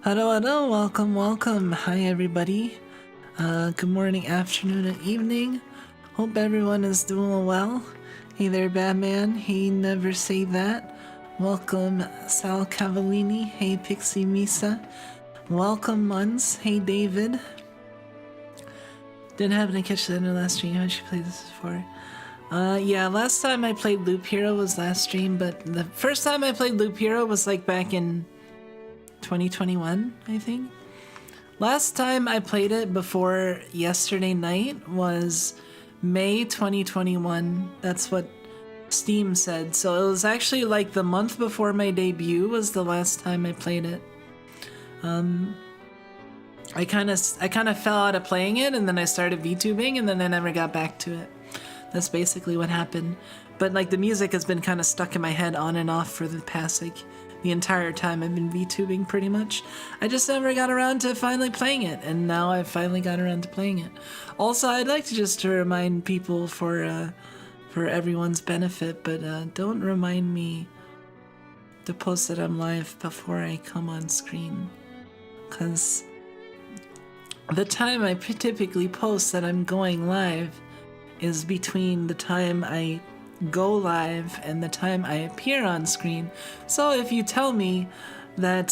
Hello, hello, welcome. Hi, everybody. Good morning, afternoon, and evening. Hope everyone is doing well. Hey there, Batman. Hey, never say that. Welcome, Sal Cavallini. Hey, Pixie Misa. Welcome, Muns. Hey, David. Didn't happen to catch that in the last stream. How much you played this before? Yeah, last time I played Loop Hero was last stream, but the first time I played Loop Hero was like back in 2021, I think. Last time I played it before yesterday night was May 2021. That's what Steam said. So it was actually like the month before my debut was the last time I played it. I kind of fell out of playing it, and then I started VTubing, and then I never got back to it. That's basically what happened. But like the music has been kind of stuck in my head on and off for the past like the entire time I've been VTubing, pretty much. I just never got around to finally playing it, and now I finally got around to playing it. Also, I'd like to just remind people for everyone's benefit, but don't remind me to post that I'm live before I come on screen, because the time I typically post that I'm going live is between the time I go live and the time I appear on screen. So if you tell me that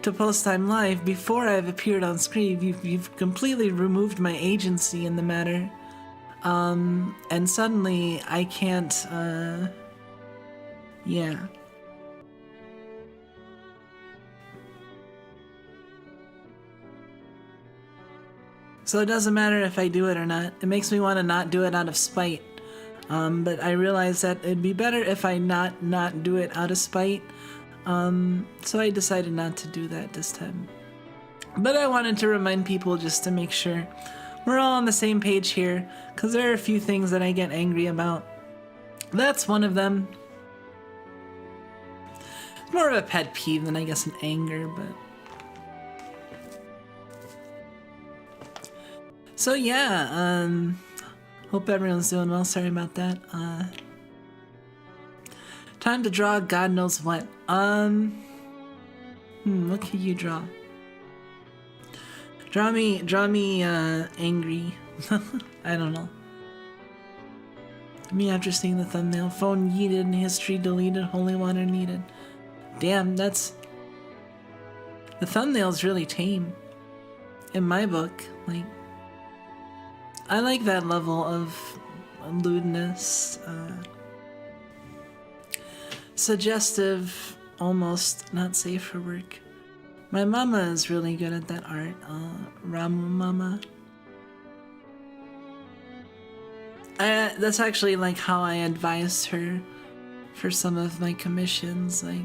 to post I'm live before I've appeared on screen, you've completely removed my agency in the matter. And suddenly I can't, yeah. So it doesn't matter if I do it or not. It makes me want to not do it out of spite. But I realized that it'd be better if I not do it out of spite. So I decided not to do that this time. But I wanted to remind people just to make sure we're all on the same page here, because there are a few things that I get angry about. That's one of them. It's more of a pet peeve than I guess an anger, but... So yeah, hope everyone's doing well. Sorry about that. Time to draw God knows what. What can you draw? Draw me angry. I don't know. Me after seeing the thumbnail. Phone yeeted, history deleted, holy water needed. Damn, that's... The thumbnail's really tame. In my book, like... I like that level of lewdness, suggestive, almost not safe for work. My mama is really good at that art, Ramu Mama. That's actually like how I advised her for some of my commissions, like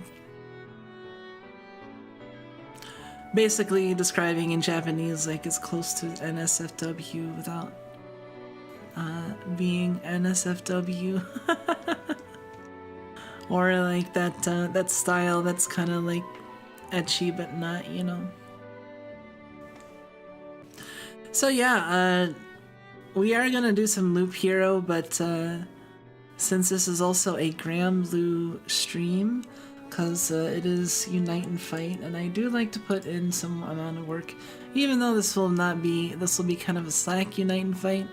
basically describing in Japanese like as close to NSFW without being NSFW. Or like that style that's kind of like etchy but not, you know. So yeah, we are gonna do some Loop Hero, but since this is also a Granblue stream, because it is Unite and Fight, and I do like to put in some amount of work, even though this will be kind of a slack Unite and Fight.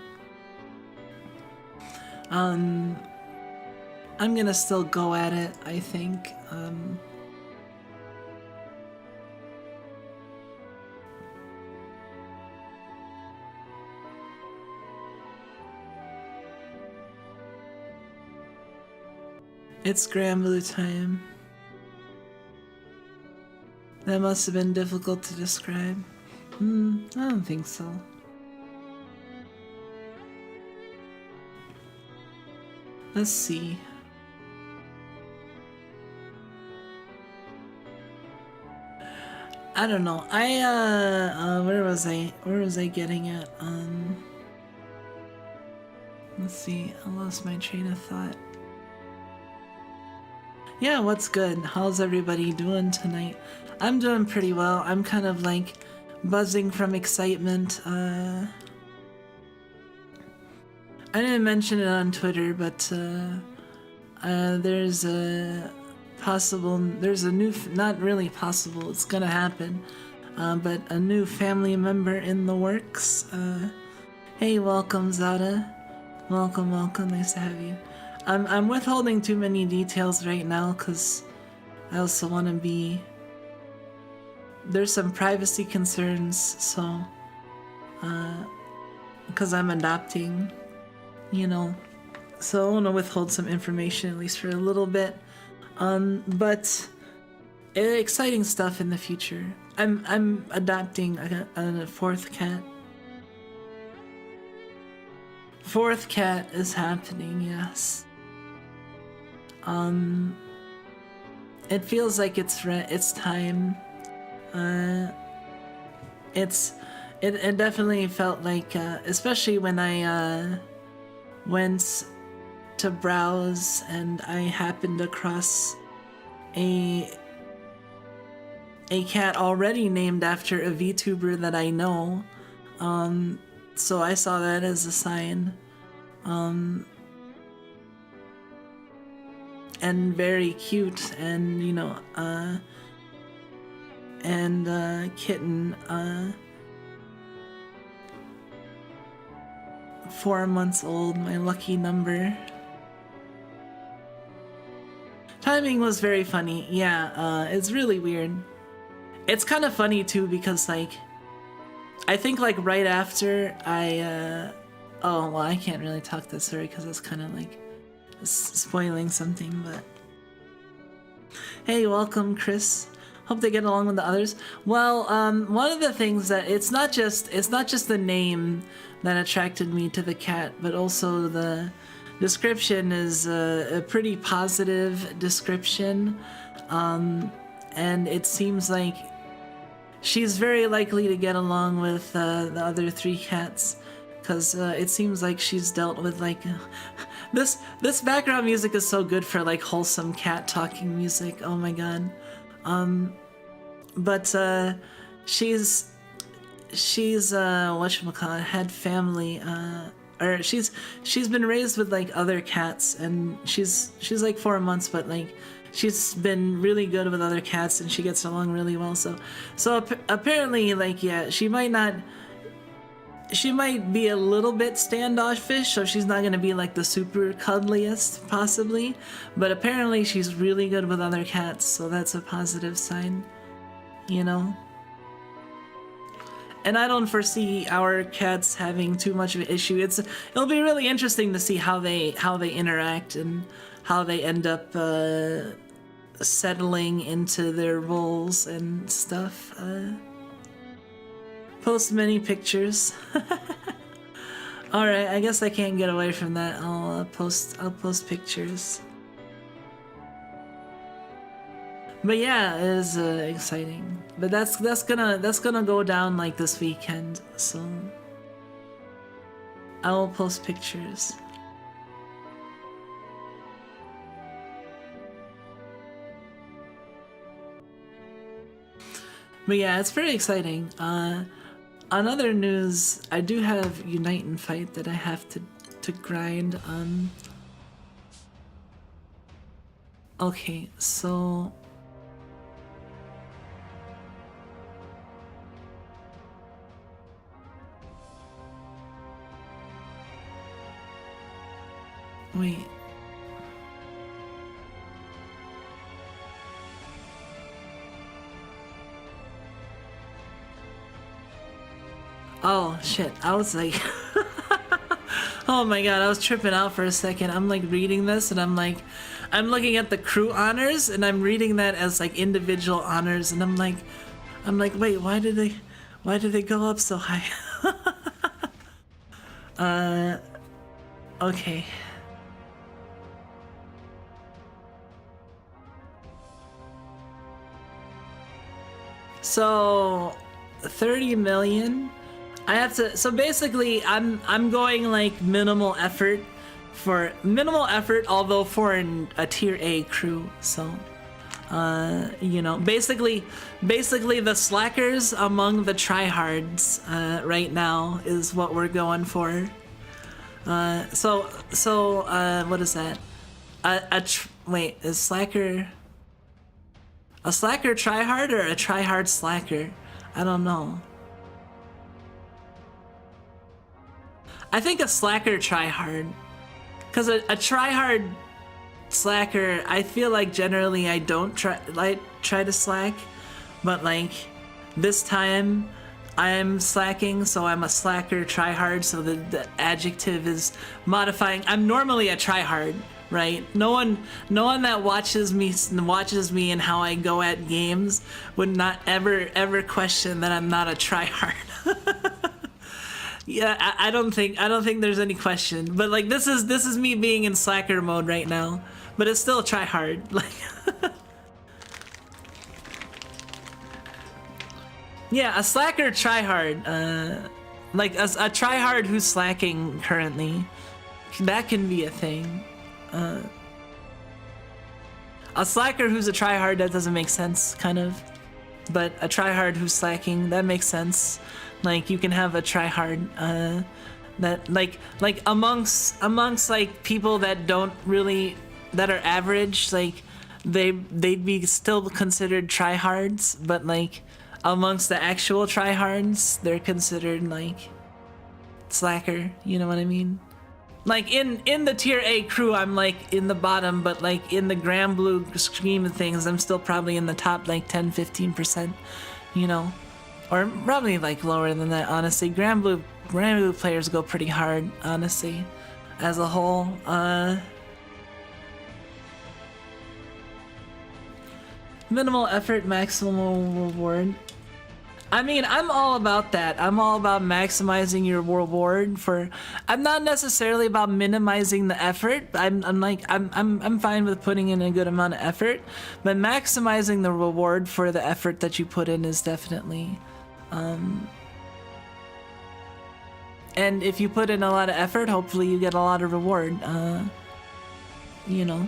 I'm gonna still go at it, I think. It's Granblue time. That must have been difficult to describe. I don't think so. Let's see. I don't know. Where was I getting at? Let's see. I lost my train of thought. Yeah, what's good? How's everybody doing tonight? I'm doing pretty well. I'm kind of like buzzing from excitement. I didn't mention it on Twitter, but there's possible, there's a new, not really possible, it's gonna happen, but a new family member in the works. Hey, welcome Zada. Welcome, nice to have you. I'm withholding too many details right now because I also want to be... There's some privacy concerns, so... because I'm adopting, you know, so I want to withhold some information at least for a little bit. But exciting stuff in the future. I'm adopting a fourth cat. Fourth cat is happening, yes. It feels like it's time. It definitely felt like, especially when I went to browse and I happened across a cat already named after a VTuber that I know. So I saw that as a sign. And very cute, and you know, and kitten, 4 months old, my lucky number. Timing was very funny, yeah, it's really weird. It's kind of funny too because like, I think like right after I, oh well I can't really talk this story because it's kind of like spoiling something, but hey, welcome Chris. Hope they get along with the others. Well, one of the things that it's not just the name that attracted me to the cat, but also the description is a pretty positive description, and it seems like she's very likely to get along with the other 3 cats, because it seems like she's dealt with like this background music is so good for like wholesome cat talking music. Oh my god. But she's whatchamacallit, had family, or she's been raised with like other cats, and she's like 4 months, but like she's been really good with other cats and she gets along really well. So apparently, like, yeah, she might be a little bit standoffish, so she's not gonna be like the super cuddliest possibly, but apparently she's really good with other cats, so that's a positive sign, you know. And I don't foresee our cats having too much of an issue. It'll be really interesting to see how they interact and how they end up settling into their roles and stuff. Post many pictures. Alright, I guess I can't get away from that. I'll post pictures. But yeah, it is exciting. But that's gonna go down like this weekend, so I will post pictures. But yeah, it's pretty exciting. On other news, I do have Unite and Fight that I have to grind. Okay, so wait. Oh shit, I was like oh my god, I was tripping out for a second. I'm like reading this and I'm looking at the crew honors and I'm reading that as like individual honors, and I'm like wait, why did they go up so high? Okay. So 30 million. I have to, so basically I'm going like minimal effort, although for a tier A crew. So you know, basically the slackers among the tryhards right now is what we're going for. So what is that? Wait, is slacker? A slacker tryhard or a tryhard slacker? I don't know. I think a slacker tryhard. Cause a tryhard slacker, I feel like generally I don't try to slack, but like this time I'm slacking, so I'm a slacker tryhard, so the adjective is modifying. I'm normally a tryhard, right? No one that watches me and how I go at games would not ever question that I'm not a tryhard. Yeah, I don't think there's any question. But like this is me being in slacker mode right now. But it's still try hard. Like yeah, a slacker try hard. Like a try hard who's slacking currently. That can be a thing. A slacker who's a try hard, that doesn't make sense, kind of. But a try hard who's slacking, that makes sense. Like you can have a try hard that like amongst like people that don't really, that are average, like they'd be still considered tryhards, but like amongst the actual tryhards, they're considered like slacker. You know what I mean? Like in the tier A crew, I'm like in the bottom, but like in the Granblue scheme of things, I'm still probably in the top like 10-15%. You know. Or probably like lower than that, honestly. Granblue players go pretty hard, honestly, as a whole. Minimal effort, maximal reward. I mean, I'm all about that. I'm all about maximizing your reward for. I'm not necessarily about minimizing the effort. I'm fine with putting in a good amount of effort, but maximizing the reward for the effort that you put in is definitely. And if you put in a lot of effort, hopefully you get a lot of reward. You know.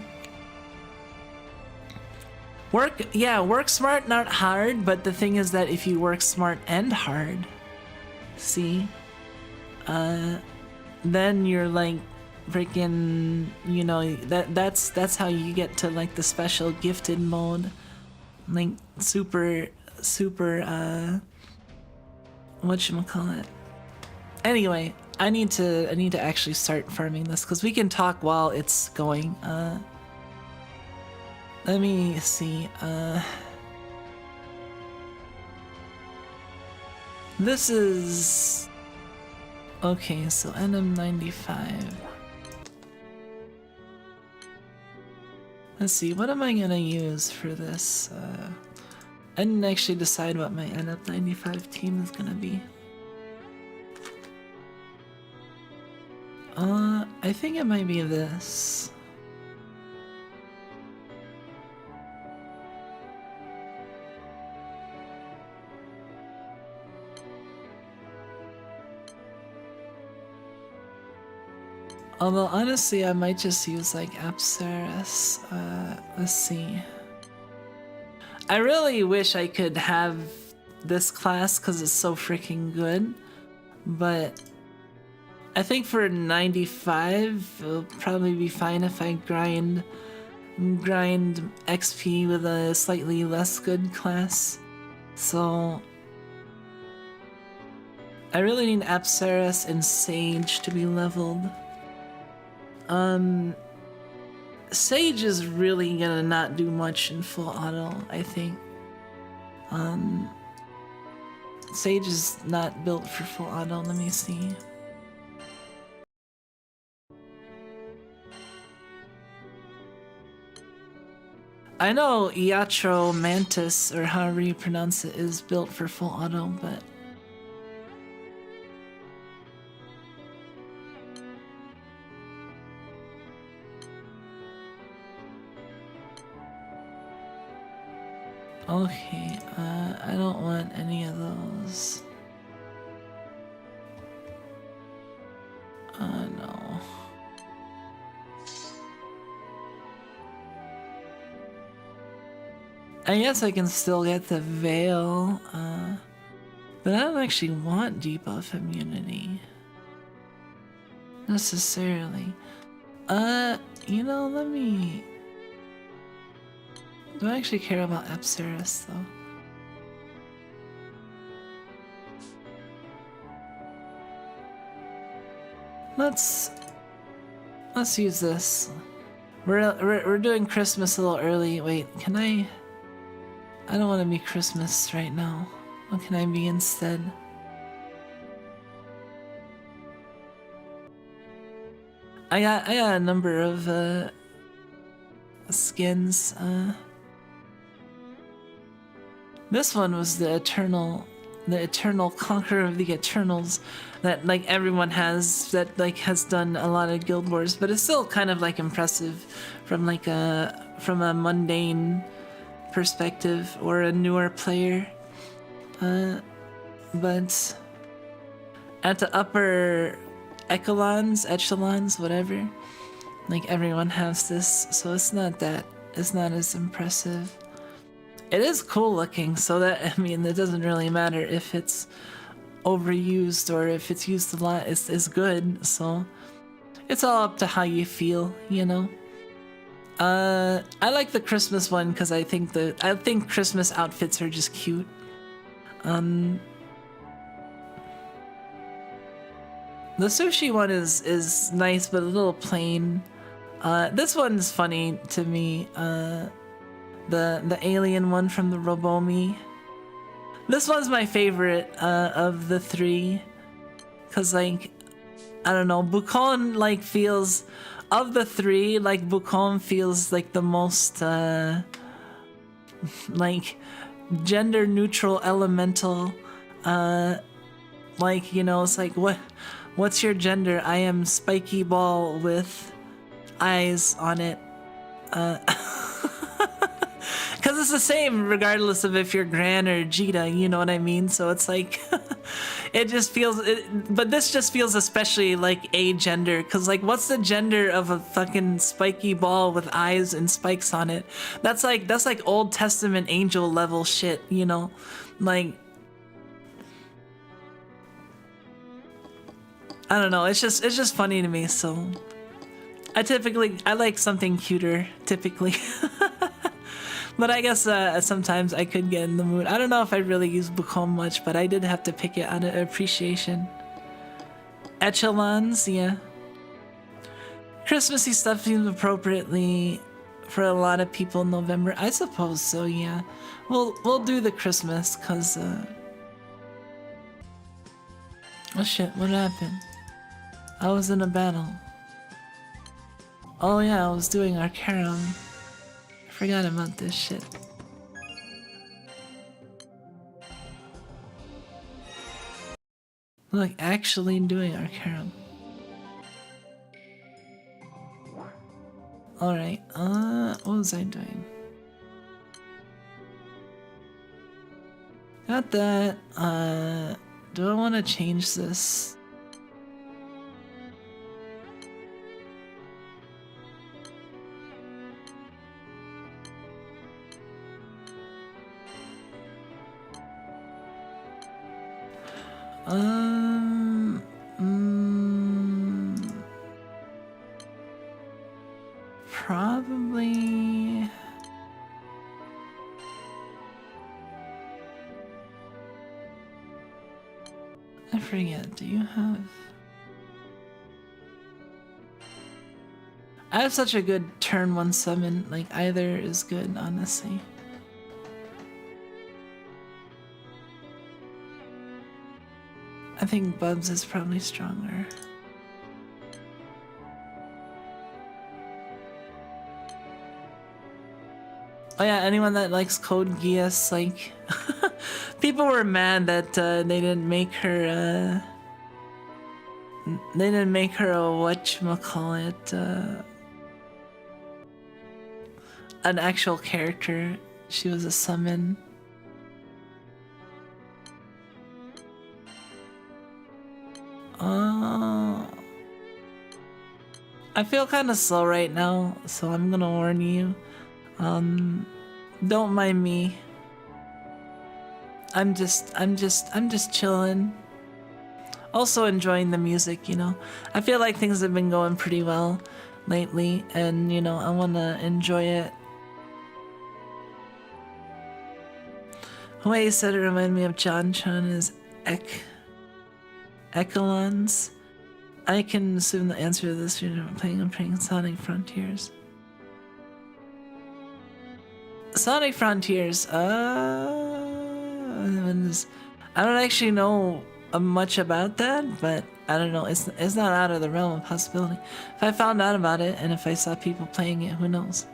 Work smart, not hard, but the thing is that if you work smart and hard, see, then you're like freaking, you know, that's how you get to like the special gifted mode, like super whatchamacallit. Anyway, I need to actually start farming this because we can talk while it's going. Let me see. This is okay. So NM95. Let's see. What am I gonna use for this? I didn't actually decide what my NM95 team is gonna be. I think it might be this. Although honestly, I might just use like Apsaris. Let's see. I really wish I could have this class because it's so freaking good, but I think for 95, it'll probably be fine if I grind XP with a slightly less good class. So I really need Apsaris and Sage to be leveled. Sage is really gonna not do much in full auto, I think. Sage is not built for full auto, let me see. I know Iatro Mantis, or however you pronounce it, is built for full auto, but okay, I don't want any of those. No. I guess I can still get the Veil, but I don't actually want debuff immunity. Necessarily. You know, let me Do I actually care about Apsaris though? Let's use this. We're doing Christmas a little early. Wait, can I don't want to be Christmas right now. What can I be instead? I got a number of skins. This one was the eternal conqueror of the Eternals that like everyone has, that like has done a lot of guild wars, but it's still kind of like impressive from like a mundane perspective or a newer player. But at the upper echelons, whatever, like everyone has this, so it's not as impressive. It is cool looking, so that, I mean, it doesn't really matter if it's overused or if it's used a lot, it's good, so it's all up to how you feel, you know? I like the Christmas one because I think Christmas outfits are just cute. The sushi one is nice but a little plain. This one's funny to me. The alien one from the Robomi. This one's my favorite of the three, cause like, I don't know, Bukon like feels, of the three, like Bukon feels like the most like gender neutral elemental. Like, you know, it's like, what's your gender? I am spiky ball with eyes on it. Because it's the same regardless of if you're Gran or Jita, you know what I mean? So it's like, it just feels, but this just feels especially like a gender, because like, what's the gender of a fucking spiky ball with eyes and spikes on it? That's like Old Testament angel level shit, you know? Like, I don't know, it's just funny to me, so I like something cuter, typically. But I guess sometimes I could get in the mood. I don't know if I really use Bukon much, but I did have to pick it out of appreciation. Echelons, yeah. Christmassy stuff seems appropriately for a lot of people in November. I suppose so, yeah. We'll do the Christmas, cause oh shit, what happened? I was in a battle. Oh yeah, I was doing Arcarum. Forgot about this shit. Look, actually doing Arcarum. Alright, what was I doing? Got that. Do I want to change this? Probably. I forget, do you have? I have such a good turn 1 summon, like either is good, honestly. I think Bubs is probably stronger. Oh yeah, anyone that likes Code Geass, like, people were mad that they didn't make her, a whatchamacallit, an actual character. She was a summon. I feel kind of slow right now, so I'm gonna warn you. Don't mind me. I'm just chilling. Also enjoying the music, you know. I feel like things have been going pretty well lately, and you know, I wanna enjoy it Hawaii you said it reminded me of John Chona's Echelons. I can assume the answer to this. You're playing Sonic Frontiers. Sonic Frontiers. I don't actually know much about that, but I don't know. It's not out of the realm of possibility. If I found out about it and if I saw people playing it, who knows?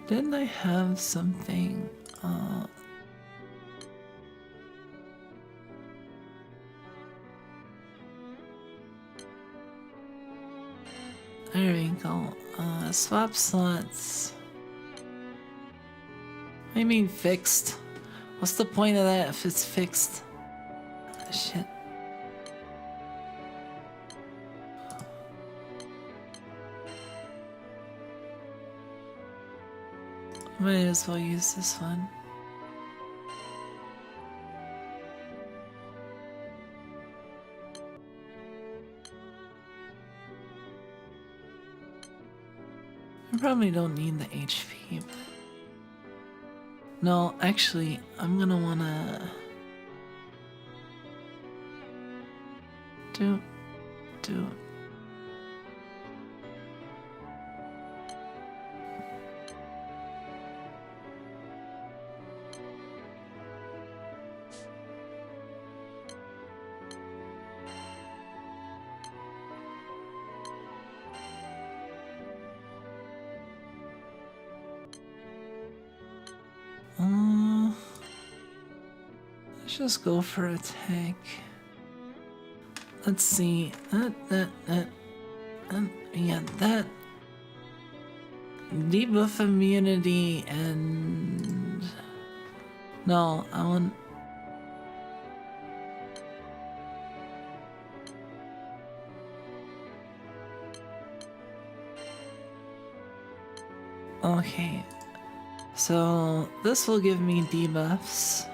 Didn't I have something? There we go. Swap slots. What do you mean fixed? What's the point of that if it's fixed? Shit. Might as well use this one. I probably don't need the HP, but... No, actually, I'm gonna wanna... Do... Let's just go for attack. Let's see. Yeah, that. Debuff immunity and... No, I want... Okay. So, this will give me debuffs.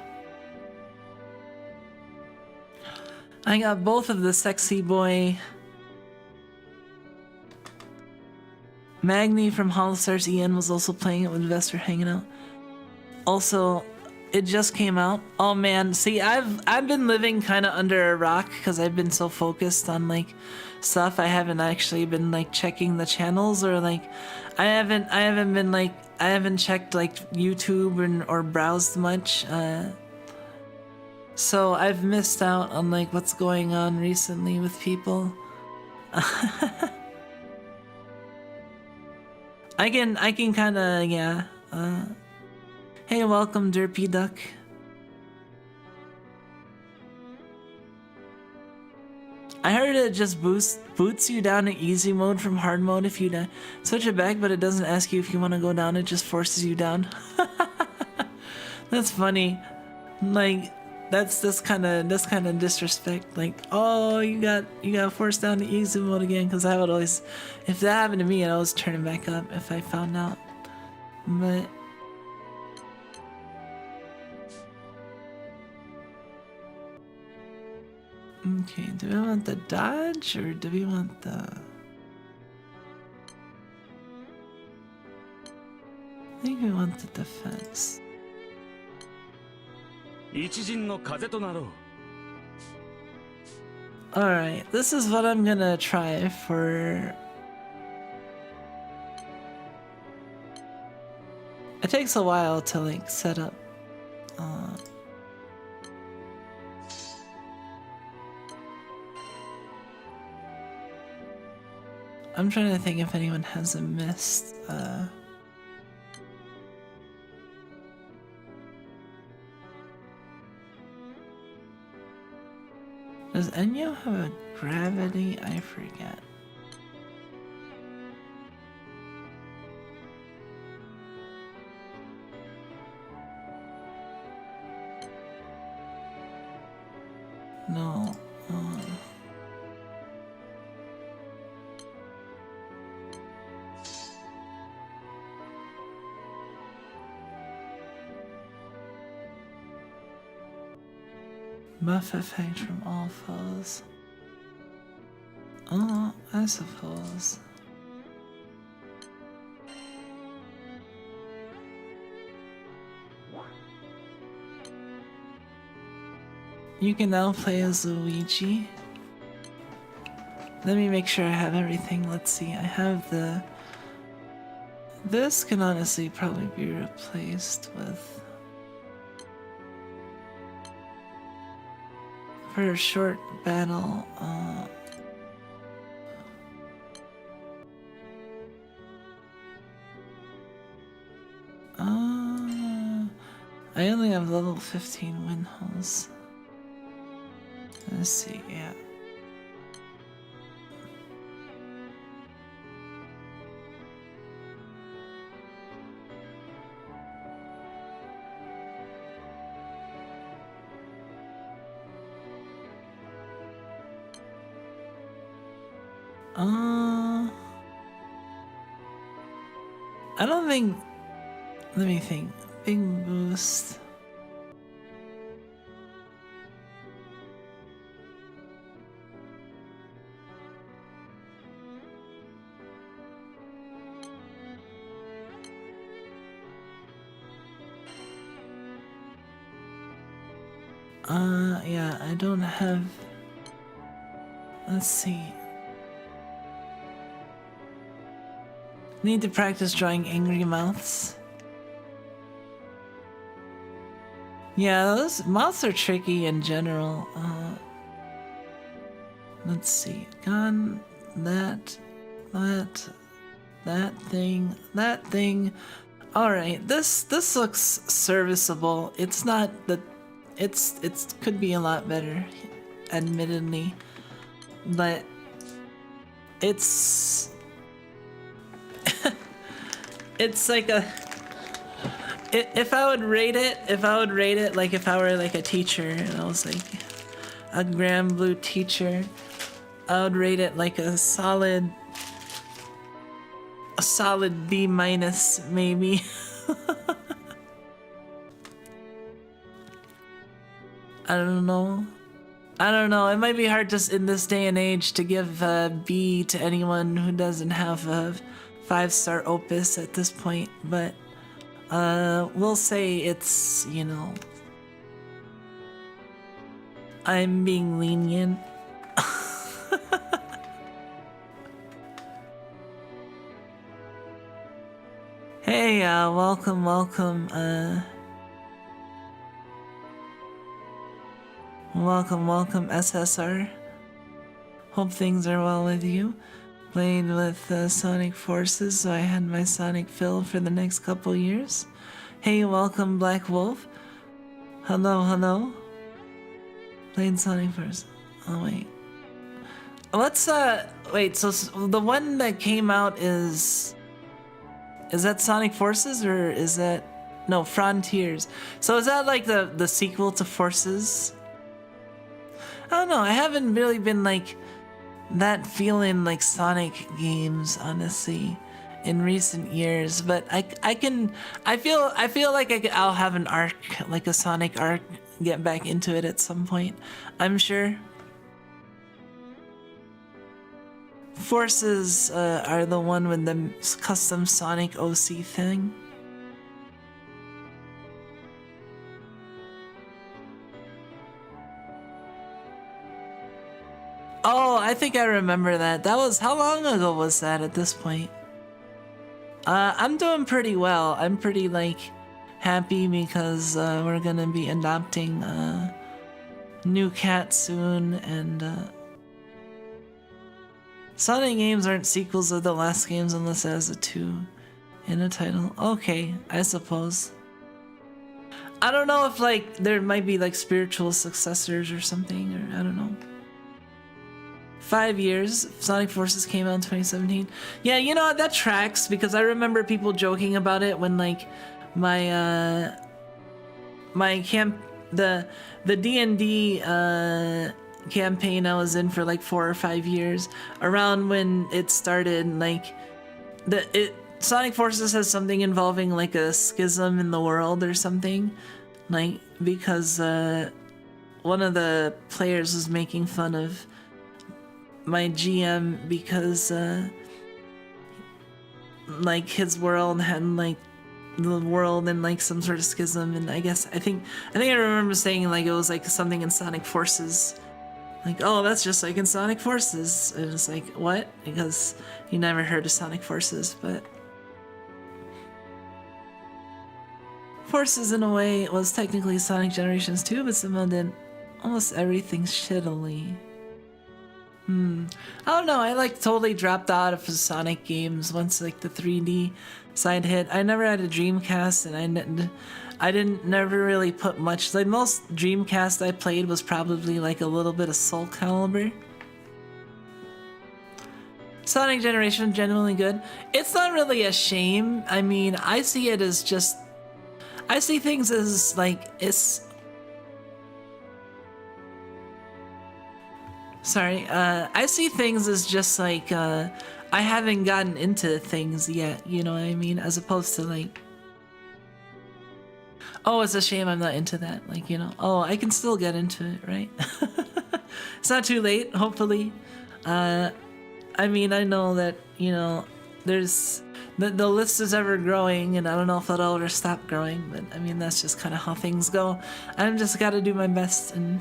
I got both of the sexy boy Magni from Holostars. Ian was also playing it with Vester hanging out. Also, it just came out. Oh man, see, I've been living kind of under a rock because I've been so focused on like stuff. I haven't actually been like checking the channels or like I haven't checked like YouTube or browsed much. So I've missed out on like what's going on recently with people. I can kind of, yeah. Hey, welcome, Derpy Duck. I heard it just boots you down to easy mode from hard mode if you switch it back, but it doesn't ask you if you want to go down. It just forces you down. That's funny. Like. That's kind of disrespect. Like, oh, you got forced down to easy mode again. Because I would always, if that happened to me, I'd always turn it back up if I found out. But okay, do we want the dodge or do we want the? I think we want the defense. Alright, this is what I'm gonna try for... It takes a while to like set up. I'm trying to think if anyone hasn't missed. Does Enyo have a gravity? I forget. No. Buff effect from all foes. Oh, I suppose. You can now play as Luigi. Let me make sure I have everything. Let's see. I have the... This can honestly probably be replaced with... For a short battle, I only have level 15 win holes. Let's see, yeah. I don't think... Let me think. Big boost. Yeah, I don't have... Let's see. Need to practice drawing angry mouths. Yeah, those mouths are tricky in general. Let's see. Gun, that thing. Alright, this looks serviceable. It's not the... It could be a lot better, admittedly. But... It's... It's like a... If I would rate it like if I were like a teacher and I was like a Granblue teacher, I would rate it like a solid B minus maybe. I don't know. It might be hard just in this day and age to give a B to anyone who doesn't have a 5-star opus at this point, but we'll say it's, you know, I'm being lenient. Hey, welcome, welcome, SSR. Hope things are well with you. Played with Sonic Forces, so I had my Sonic fill for the next couple years. Hey, welcome, Black Wolf. Hello. Played Sonic Forces. Oh, wait. Let's, wait, so the one that came out is that Sonic Forces, or is that... No, Frontiers. So is that like the sequel to Forces? I don't know, I haven't really been like... that feeling like Sonic games, honestly, in recent years, but I feel like I'll have an arc, like a Sonic arc, get back into it at some point, I'm sure. Forces are the one with the custom Sonic OC thing. Oh, I think I remember that. That was, how long ago was that at this point? I'm doing pretty well. I'm pretty, like, happy because we're gonna be adopting a new cat soon, and Sonic games aren't sequels of the last games unless it has a 2 in a title. Okay, I suppose. I don't know if, like, there might be, like, spiritual successors or something, or I don't know. 5 years. Sonic Forces came out in 2017. Yeah, you know, that tracks because I remember people joking about it when, like, my the D&D campaign I was in for like 4 or 5 years, around when it started, like Sonic Forces has something involving like a schism in the world or something, like, because one of the players was making fun of my GM because like his world had like the world in like some sort of schism, and I think I remember saying like it was like something in Sonic Forces. Like, oh, that's just like in Sonic Forces. It was like, what? Because you never heard of Sonic Forces, but Forces in a way was technically Sonic Generations 2, but somehow did almost everything shittily. I don't know, I like totally dropped out of Sonic games once like the 3D side hit. I never had a Dreamcast, and I didn't never really put much. Like most Dreamcast I played was probably like a little bit of Soul Calibur. Sonic Generation genuinely good. It's not really a shame. I mean, I see it as just, I see things as like I see things as just like I haven't gotten into things yet, you know what I mean? As opposed to like, oh, it's a shame I'm not into that. Like, you know, oh, I can still get into it, right? It's not too late, hopefully. I mean, I know that, you know, there's the list is ever growing, and I don't know if it'll ever stop growing, but I mean, that's just kind of how things go. I'm just gotta do my best and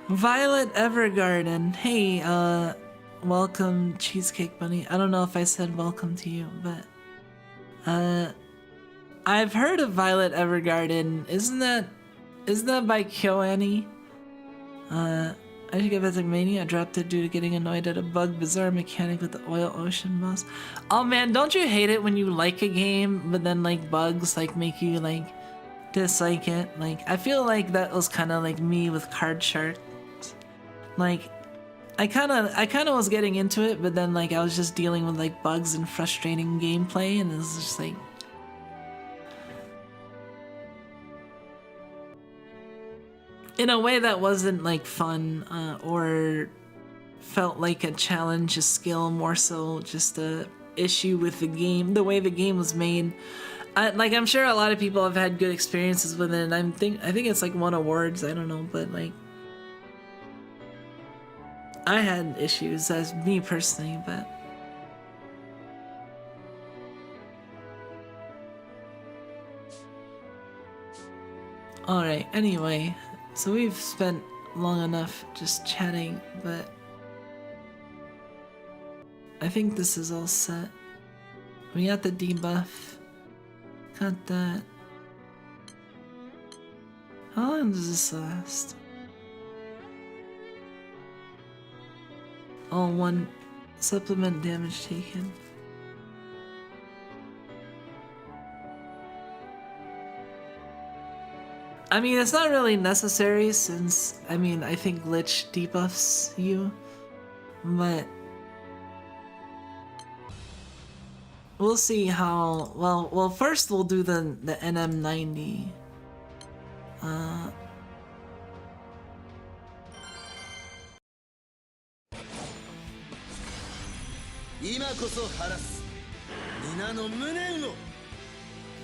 Violet Evergarden. Hey, welcome, Cheesecake Bunny. I don't know if I said welcome to you, but I've heard of Violet Evergarden. Isn't that by KyoAni? I should get Mania. I dropped it due to getting annoyed at a bug bizarre mechanic with the Oil Ocean boss. Oh man, don't you hate it when you like a game, but then like bugs like make you like dislike it? Like I feel like that was kind of like me with Card Shark. Like, I kind of was getting into it, but then like I was just dealing with like bugs and frustrating gameplay, and it was just like, in a way that wasn't like fun or felt like a challenge, a skill, more so just a issue with the game, the way the game was made. Like I'm sure a lot of people have had good experiences with it, and I think it's like won awards. I don't know, but like. I had issues as me personally, but alright, anyway, so we've spent long enough just chatting, but I think this is all set. We got the debuff, got that. How long does this last? Oh, one supplement damage taken. I mean, it's not really necessary since, I mean, I think Lich debuffs you, but we'll see how, well, first we'll do the NM90.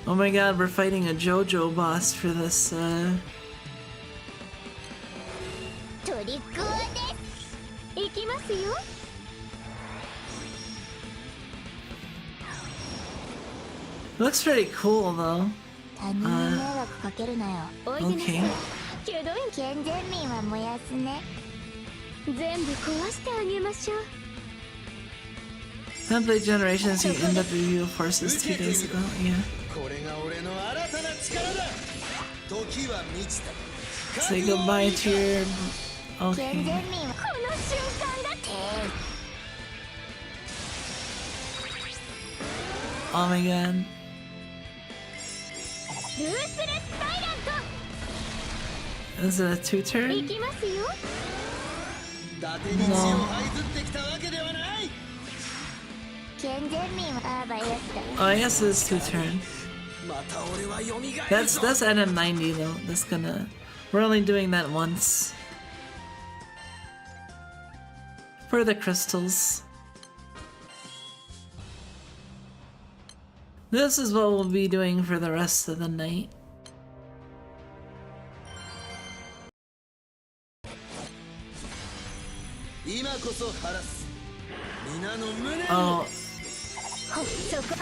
Oh my god, we're fighting a JoJo boss for this, looks pretty cool though. Okay. Template generations you envtuber forces 2 days ago, yeah. Say goodbye to your... Okay. Oh my god. Is it a 2-turn? No. Oh, I guess it's 2-turn. That's NM90 though. That's gonna... We're only doing that once. For the crystals. This is what we'll be doing for the rest of the night. Oh.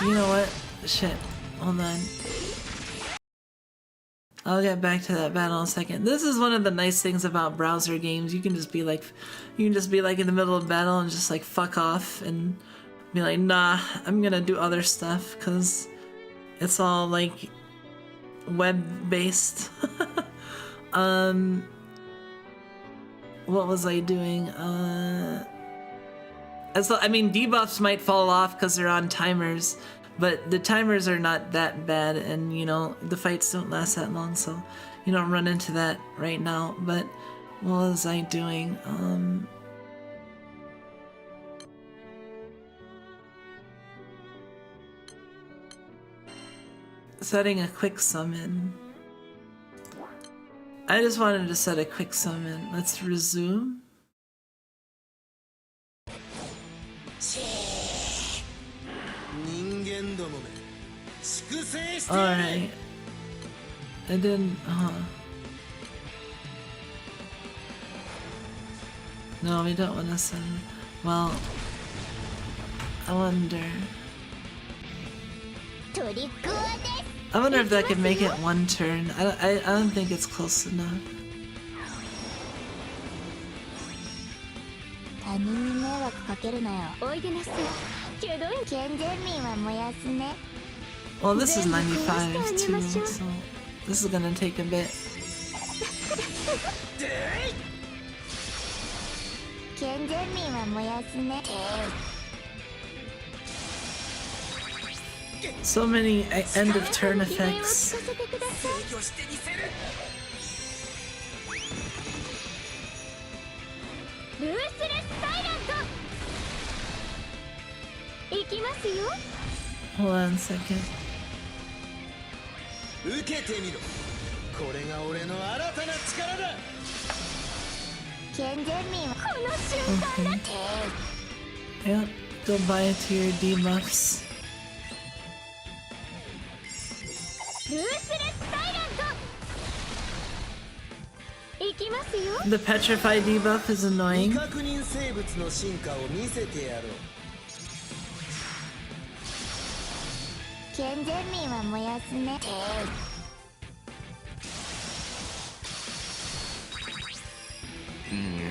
You know what? Shit. Hold on. I'll get back to that battle in a second. This is one of the nice things about browser games. You can just be like in the middle of battle and just like fuck off and be like, nah, I'm gonna do other stuff because it's all like web-based. What was I doing? I mean, debuffs might fall off because they're on timers, but the timers are not that bad, and you know, the fights don't last that long, so you don't run into that right now. But what was I doing? Setting a quick summon. I just wanted to set a quick summon. Let's resume. Alright. I didn't, No, we don't want to send. Well, I wonder if that could make it one turn. I don't think it's close enough. Well, this is 95 too, so this is gonna take a bit. So many end of turn effects. Hold on a second. Okay. Yep, go buy it to your debuffs. The petrify debuff is annoying.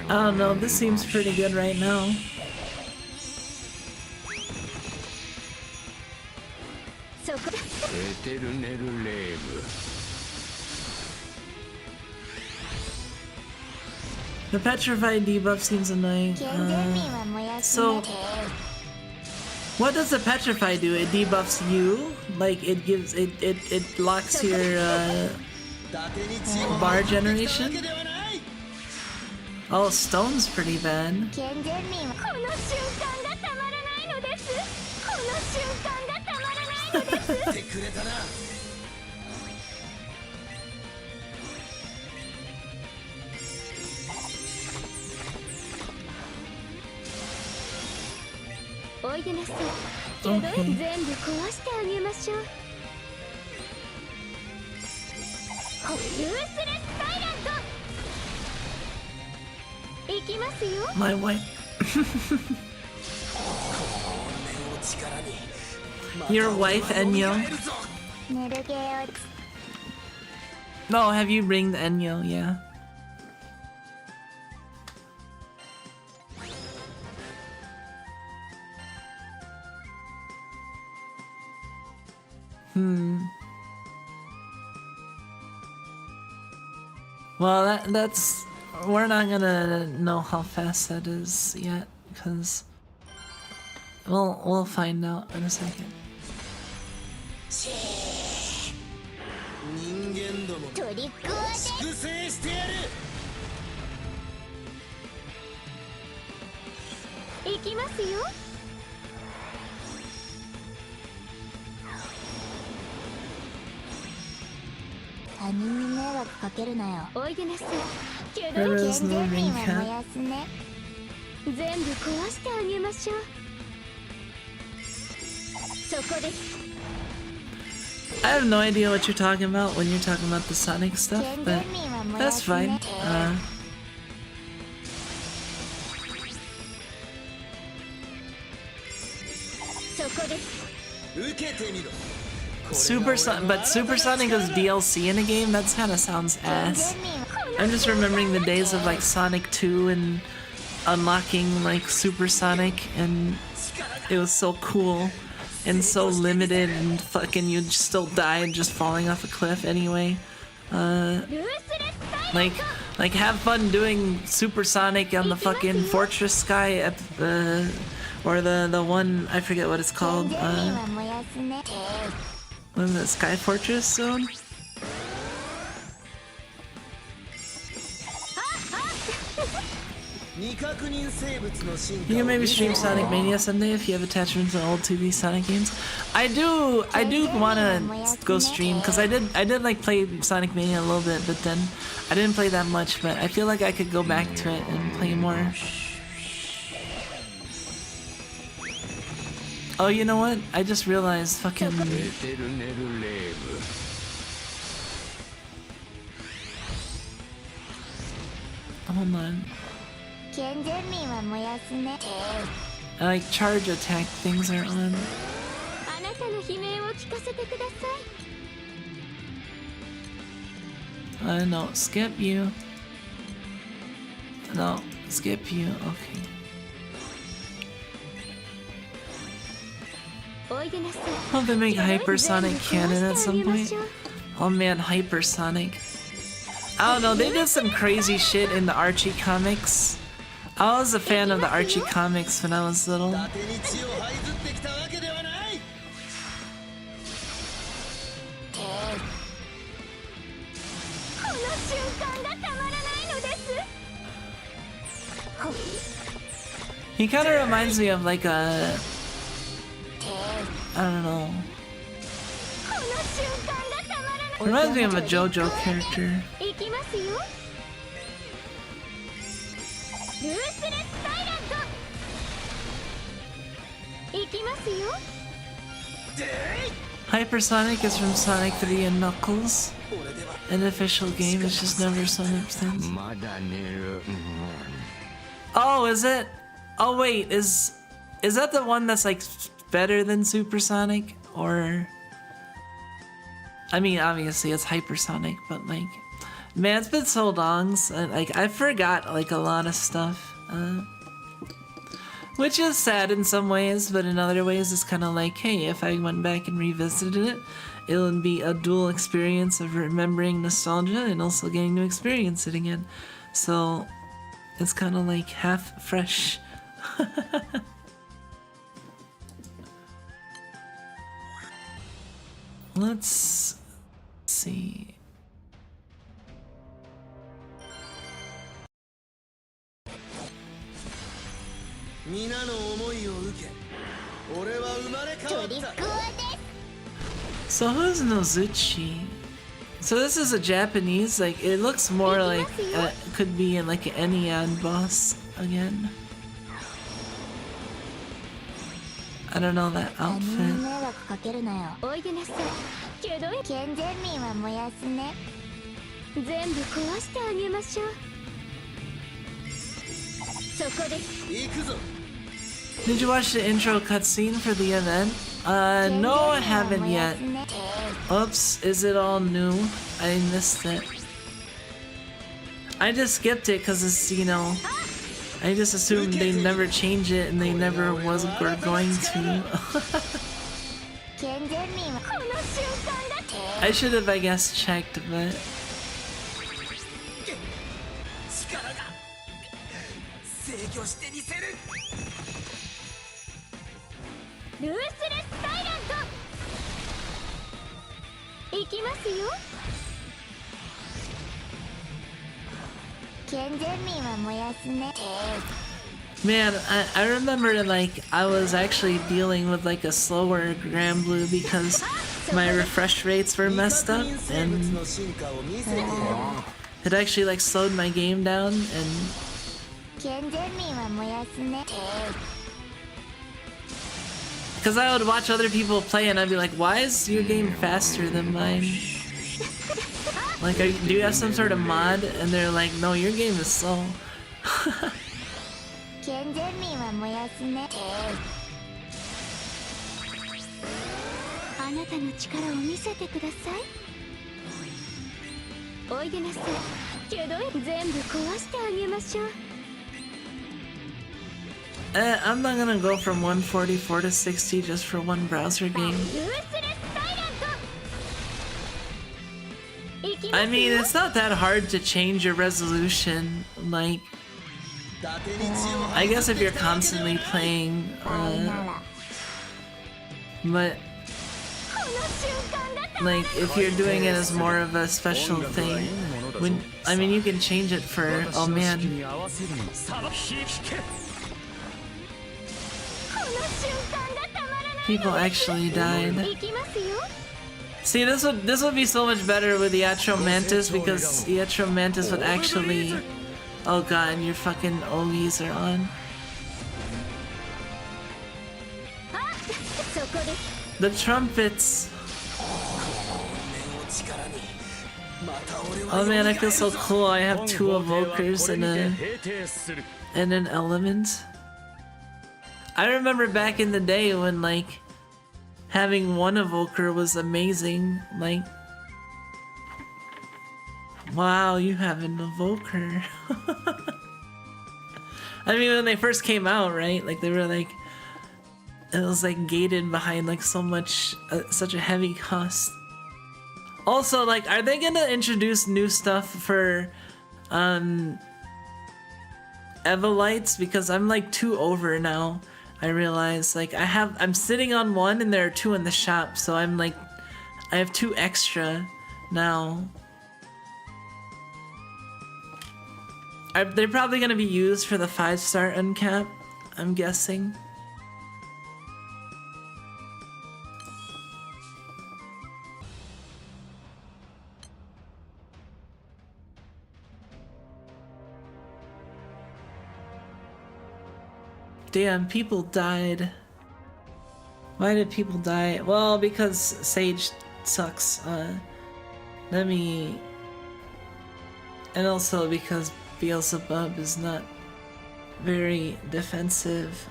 I don't know, this seems pretty good right now. The petrified debuff seems annoying. So, what does the petrify do? It debuffs you? Like it gives it locks your bar generation? Oh, stone's pretty bad. My wife. Your wife, Enyo. No, have you ringed Enyo? Yeah. Well, that's... We're not gonna know how fast that is yet, because... We'll find out in a second. There is no ring cap. I have no idea what you're talking about when you're talking about the Sonic stuff, but that's fine. Super Sonic is DLC in a game? That kind of sounds ass. I'm just remembering the days of like Sonic 2 and unlocking like Super Sonic, and it was so cool and so limited, and fucking you'd still die just falling off a cliff anyway. Like have fun doing Super Sonic on the fucking Fortress Sky or the one, I forget what it's called. What is it, Sky Fortress Zone? You can maybe stream Sonic Mania someday if you have attachments to old 2D Sonic games. I do wanna go stream, because I did like play Sonic Mania a little bit, but then I didn't play that much, but I feel like I could go back to it and play more. Oh, you know what? I just realized fucking... Hold on. Like charge attack things are on. No, skip you. No, skip you. Okay. Hope they make Hypersonic canon at some point. Oh man, Hypersonic. I don't know, they did some crazy shit in the Archie comics. I was a fan of the Archie comics when I was little. He kind of reminds me of like a... I don't know. Reminds me of a JoJo character. Hypersonic is from Sonic 3 and Knuckles. An official game, it's just never Sonic since. Oh, is it? Oh wait, is that the one that's like better than Supersonic? Or... I mean, obviously it's Hypersonic, but like... Man, it's been so long, so, like, I forgot like a lot of stuff. Which is sad in some ways, but in other ways it's kind of like, hey, if I went back and revisited it, it would be a dual experience of remembering nostalgia and also getting to experience it again. So, it's kind of like half fresh. Let's see. So who's Nozuchi? So this is a Japanese, like it looks more like could be in like an Enian boss again. I don't know that outfit. Did you watch the intro cutscene for the event? No, I haven't yet. Oops, is it all new? I missed it. I just skipped it because it's, you know, I just assumed they never change it and they never were going to. I should have, I guess, checked, but... Man, I remember like I was actually dealing with like a slower Granblue because my refresh rates were messed up and it actually like slowed my game down and Because I would watch other people play and I'd be like, why is your game faster than mine? Like, do you have some sort of mod? And they're like, no, your game is slow. I'm not gonna go from 144 to 60 just for one browser game. I mean, it's not that hard to change your resolution, like... I guess if you're constantly playing, but... Like, if you're doing it as more of a special thing, I mean, you can change it for... Oh man. People actually died. See, this would be so much better with the Iatro Mantis, because the Iatro Mantis would actually... Oh god, your fucking Ogies are on. The trumpets! Oh man, I feel so cool. I have 2 evokers and an element. I remember back in the day when, like, having 1 evoker was amazing. Like, wow, you have an evoker. I mean, when they first came out, right? Like, they were like, it was like gated behind like so much, such a heavy cost. Also, like, are they gonna introduce new stuff for Evolites? Because I'm like 2 over now. I realize, like, I'm sitting on 1 and there are 2 in the shop, so I'm like, I have 2 extra now. They're probably gonna be used for the 5-star uncap, I'm guessing. Damn, people died. Why did people die? Well, because Sage sucks. And also because Beelzebub is not very defensive,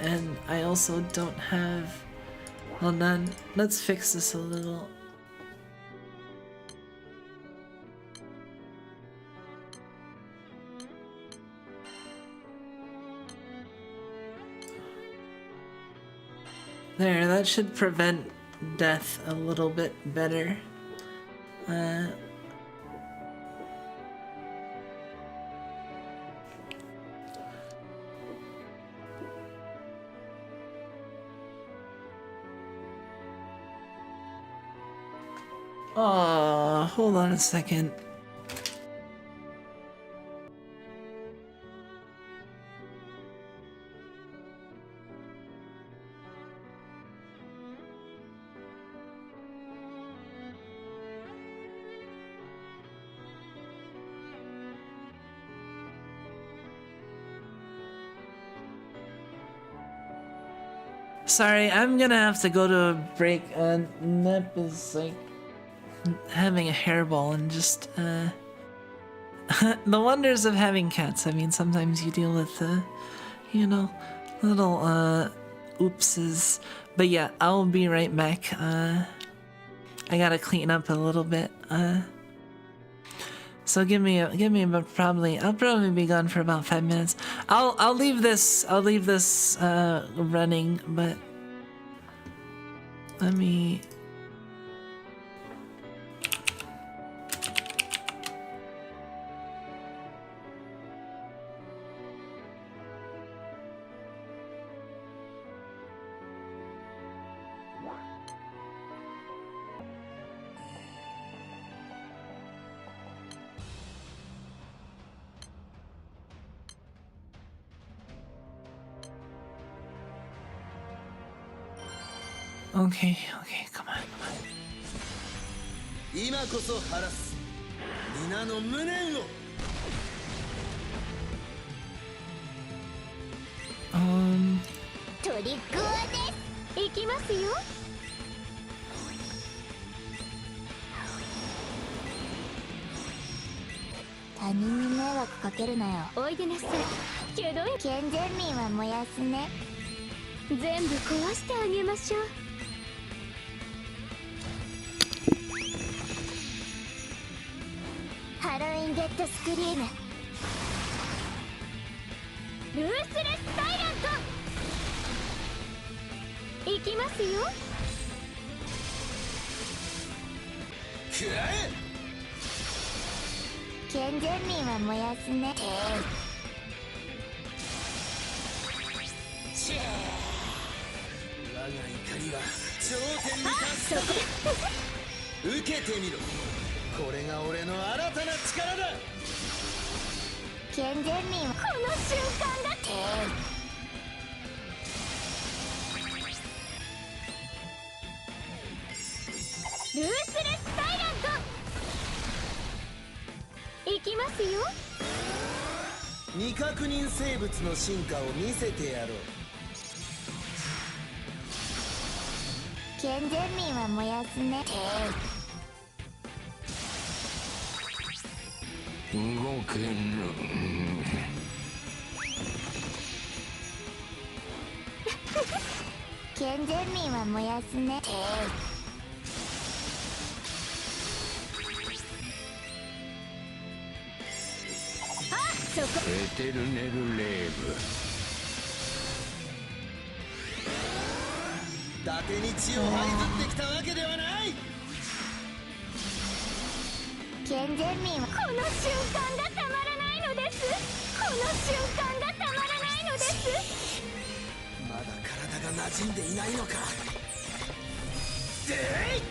and I also don't have... Hold on, let's fix this a little. There, that should prevent death a little bit better. Oh, hold on a second. Sorry, I'm gonna have to go to a break. Nep is like having a hairball and just the wonders of having cats. I mean, sometimes you deal with you know, little oopses. But yeah, I'll be right back. I gotta clean up a little bit. So give me about I'll probably be gone for about 5 minutes. I'll leave this running, but let me... Okay, come on. 今こそ晴らす皆の無念を トリックオアです行きますよ。他人に迷惑かけるなよ。おいでなさい。けど健全民は燃やすね。全部壊してあげましょう。ハロウィンデッドスクリーム。ルースレスサイラント。行きますよ。くらえ。健全民は燃やすね。我が怒りは頂点に達したぞ。受けてみろ。これが俺の新たな力だ。健全民はこの瞬間だ。ルースレスサイラント。行きますよ。未確認生物の進化を見せてやろう。健全民は燃やすね。動けぬ。健全民は燃やすね。そこ。エテルネルレーブ。伊達に血を這いずってきたわけではない。健全民はこの瞬間がたまらないのです。この瞬間がたまらないのです。まだ体が馴染んでいないのか。でい。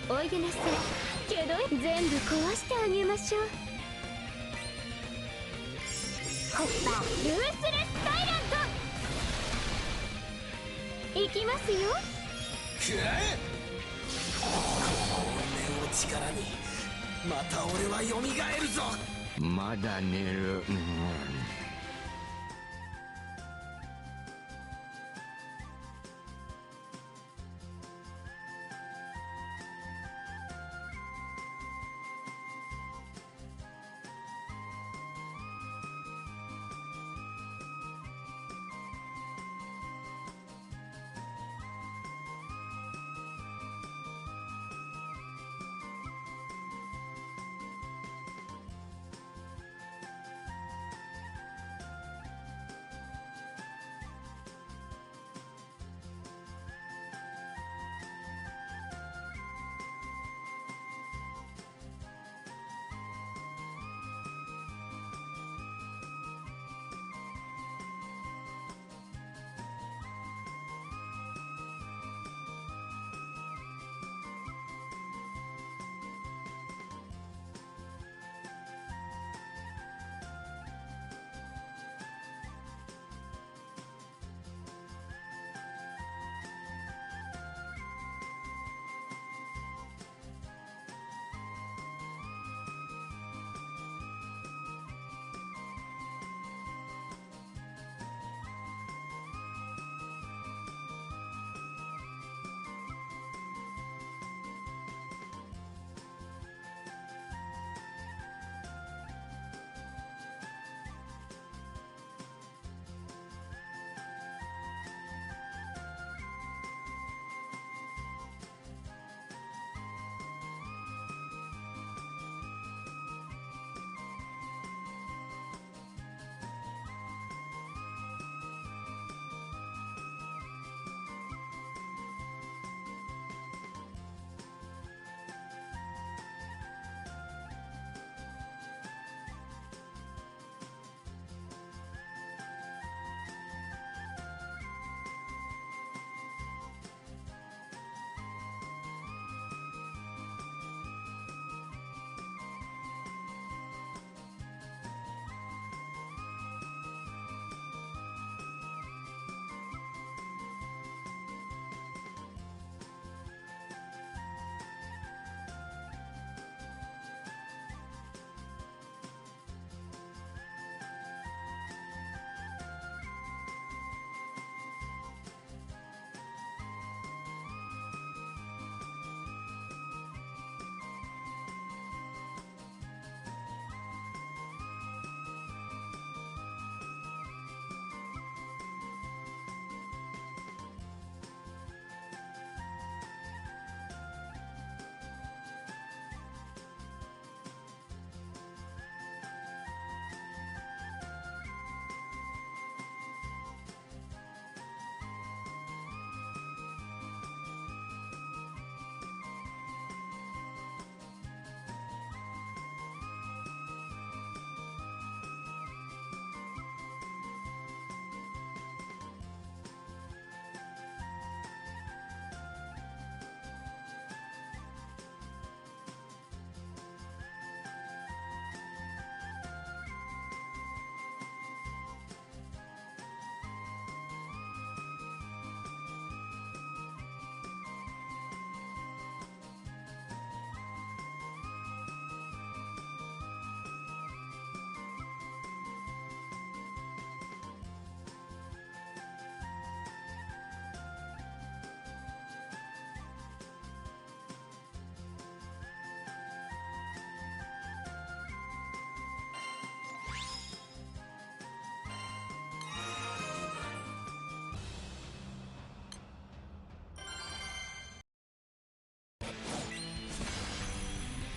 おいでなさい。けど全部壊してあげましょう。ホッパー。ルースレスサイラント。行きますよ。くらえ。この怨念を力にまた俺は蘇るぞ。まだ寝る。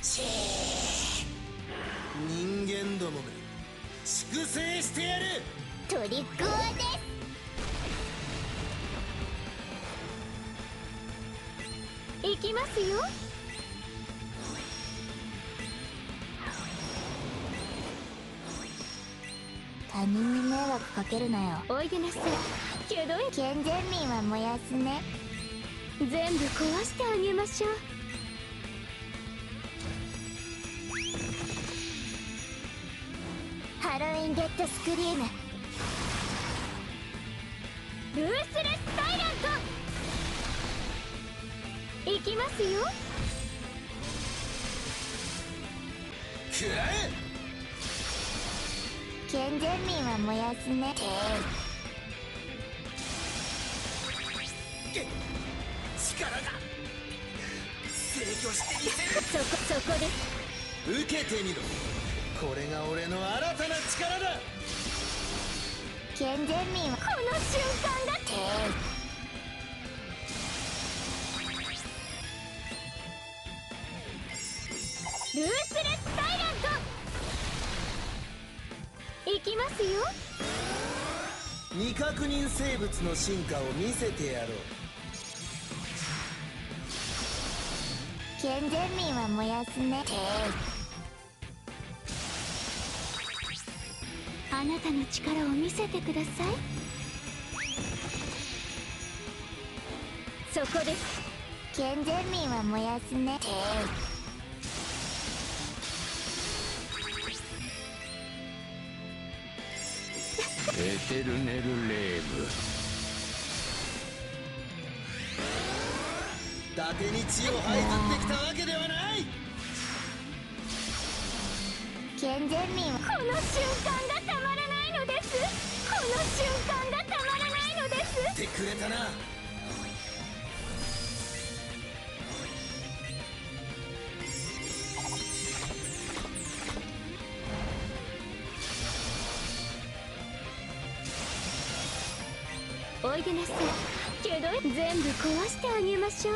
人間どもめ粛清してやる。トリックオアです行きますよ。他人に迷惑かけるなよ。おいでなさい。けど健全民は燃やすね。全部壊してあげましょう。ハロウィンデッドスクリーム。ルースレスタイラント行きますよ。くらえ。健全民は燃やすね。力が制御してみせる。そこです。受けてみろ。これが俺の新たな力だ。健全民はこの瞬間だ。ルースレスタイラント行きますよ。未確認生物の進化を見せてやろう。健全民は燃やすね。あなたの力を見せてください。そこです。健全民は燃やすね。エテルネルレーブ。伊達に血を這いずってきたわけではない。健全民はこの瞬間がたまらないのです。この瞬間がたまらないのです。ってくれたな。おいでなさい。けど全部壊してあげましょう。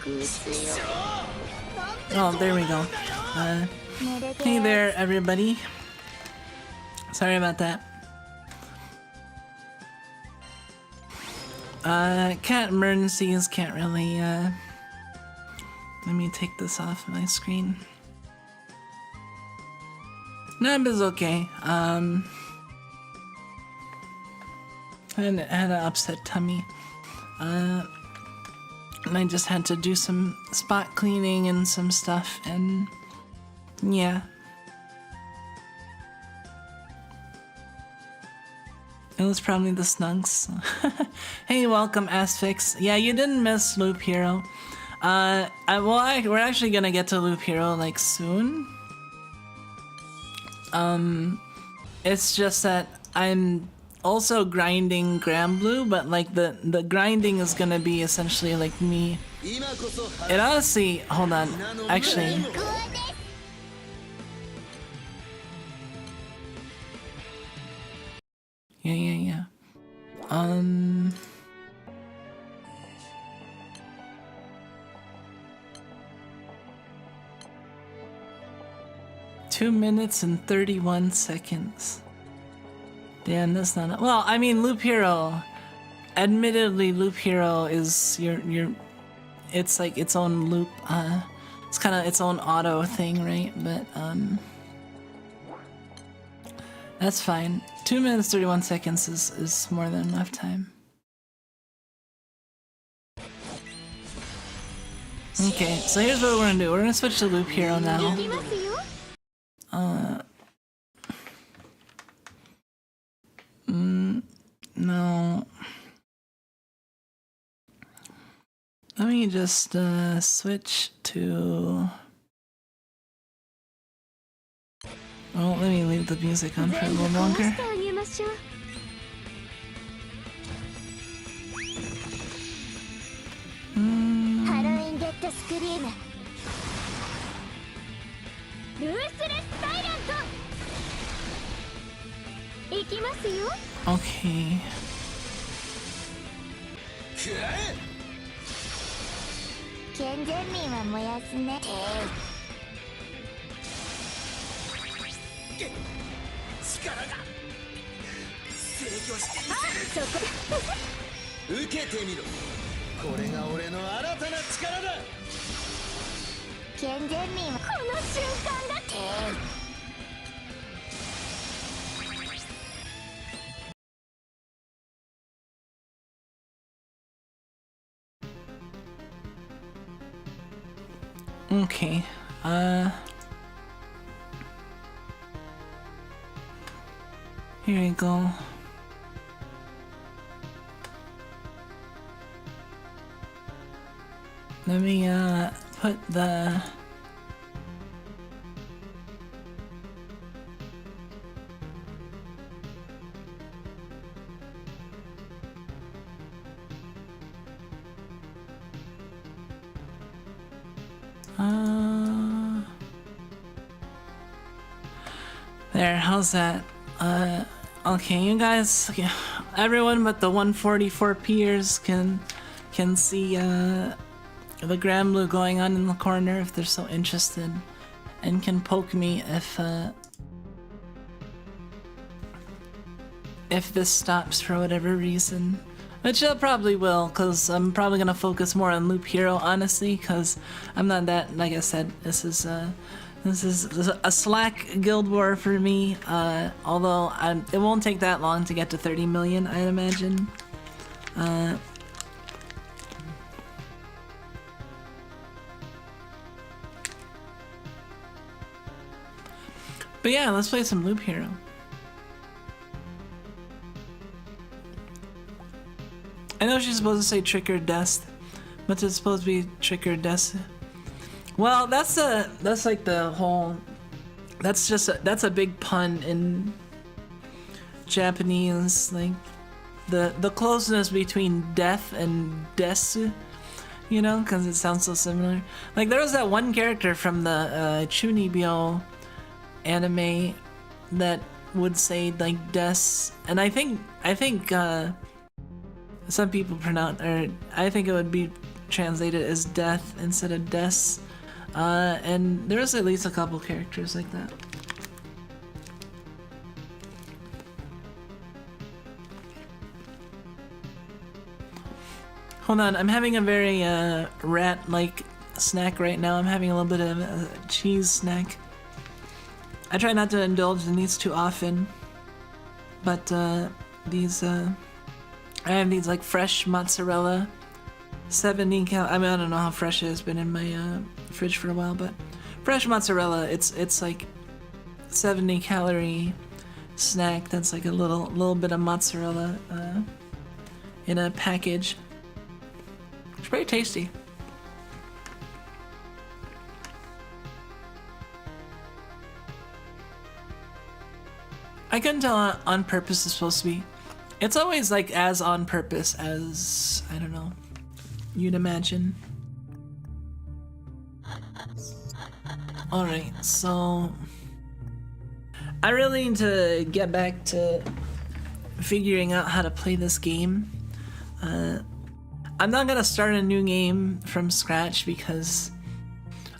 グースよ。 Oh, there we go. Hey there, everybody. Sorry about that. Cat emergencies can't really, let me take this off my screen. Nab is okay. I had an upset tummy. And I just had to do some spot cleaning and some stuff, and yeah. It was probably the snugs. Hey, welcome, Asphyx. Yeah, you didn't miss Loop Hero. We're actually gonna get to Loop Hero, like, soon. It's just that I'm also grinding Granblue, but like the grinding is gonna be essentially like me. It honestly, hold on, actually. Yeah. 2 minutes and 31 seconds. Damn, that's not. Well, I mean, Loop Hero. Admittedly, Loop Hero is your. It's like its own loop. It's kind of its own auto thing, right? But that's fine. 2 minutes 31 seconds is more than enough time. Okay, so here's what we're gonna do. We're gonna switch to Loop Hero now. No. Let me just switch to. Oh, let me leave the music on for a little longer. Halloween get the scream. Okay. くらえ。健全民は燃やすね。力が制御してみそこせる。受けてみろ。これが俺の新たな力だ。健全民はこの瞬間だって Okay, here we go. Let me, put the... There, how's that? Okay, you guys, okay, everyone but the 144pers can see, the Granblue going on in the corner if they're so interested, and can poke me if this stops for whatever reason. Which it probably will, because I'm probably going to focus more on Loop Hero, honestly, because I'm not that, like I said, this is a slack guild war for me, although it won't take that long to get to 30 million, I'd imagine. But yeah, let's play some Loop Hero. I know she's supposed to say Trick or Death, but it's supposed to be Trick or Death. Well, that's like the whole. That's a big pun in Japanese, like the closeness between death and desu, you know, because it sounds so similar. Like there was that one character from the Chunibyo anime that would say like des, and I think some people pronounce, or I think it would be translated as death instead of des, and there's at least a couple characters like that. Hold on, I'm having a very rat-like snack right now. I'm having a little bit of a cheese snack. I try not to indulge in these too often, but these I have these like fresh mozzarella, 70 I mean, I don't know how fresh it has been in my fridge for a while, but fresh mozzarella. It's like 70 calorie snack that's like a little bit of mozzarella in a package. It's pretty tasty. I couldn't tell on purpose it's supposed to be. It's always like as on purpose as, I don't know, you'd imagine. Alright, so I really need to get back to figuring out how to play this game. I'm not gonna start a new game from scratch because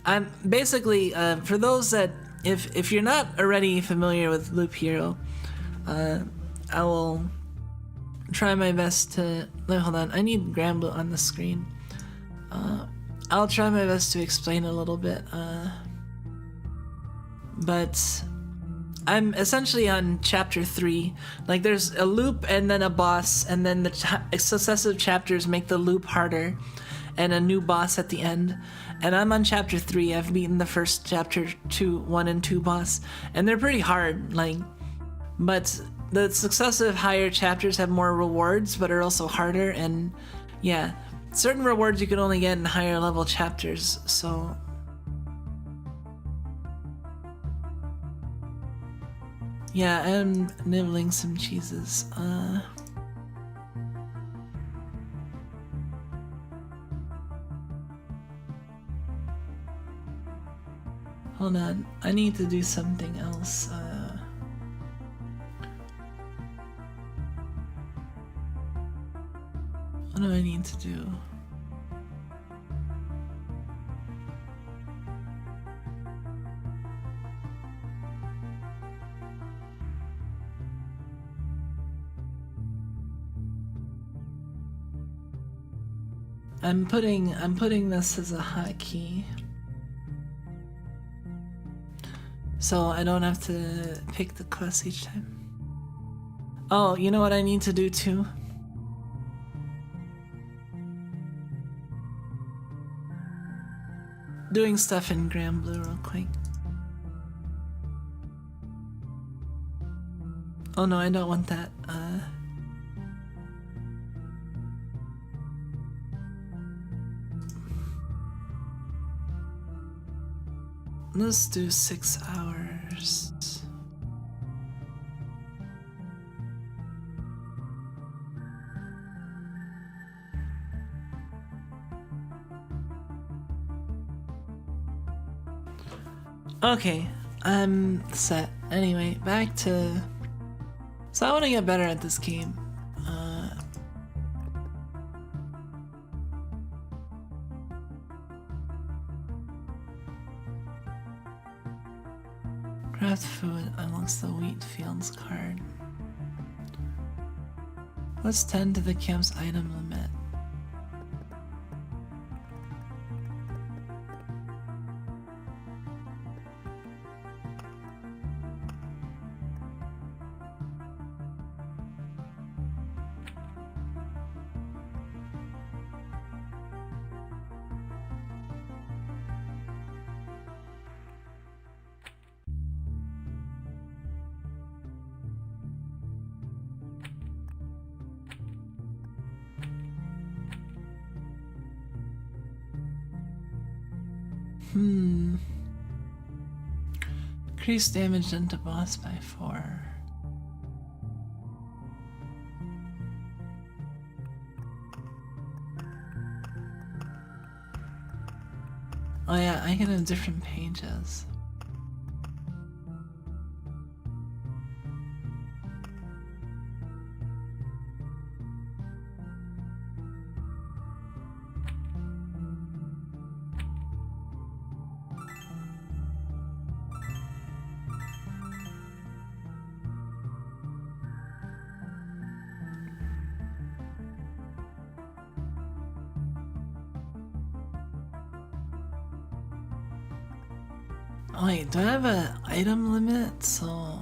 I'm basically, for those that, if you're not already familiar with Loop Hero, I will try my best to, hold on, I need Granblue on the screen. I'll try my best to explain a little bit, but I'm essentially on chapter 3. Like there's a loop and then a boss, and then the successive chapters make the loop harder and a new boss at the end. And I'm on chapter 3. I've beaten the first chapter 1 and 2 boss, and they're pretty hard, like, but the successive higher chapters have more rewards but are also harder, and yeah, certain rewards you can only get in higher level chapters, so yeah, I'm nibbling some cheeses. Hold on, I need to do something else. What do I need to do? I'm putting this as a hotkey, so I don't have to pick the quest each time. Oh, you know what I need to do too? Doing stuff in Granblue real quick. Oh no, I don't want that. Let's do 6 hours. Okay, I'm set. Anyway, back to... So I want to get better at this game. Craft food unlocks the wheat fields card. Let's tend to the camp's item limit. Increase damage done to boss by 4. Oh yeah, I can have different pages. Oh, wait, do I have an item limit? So...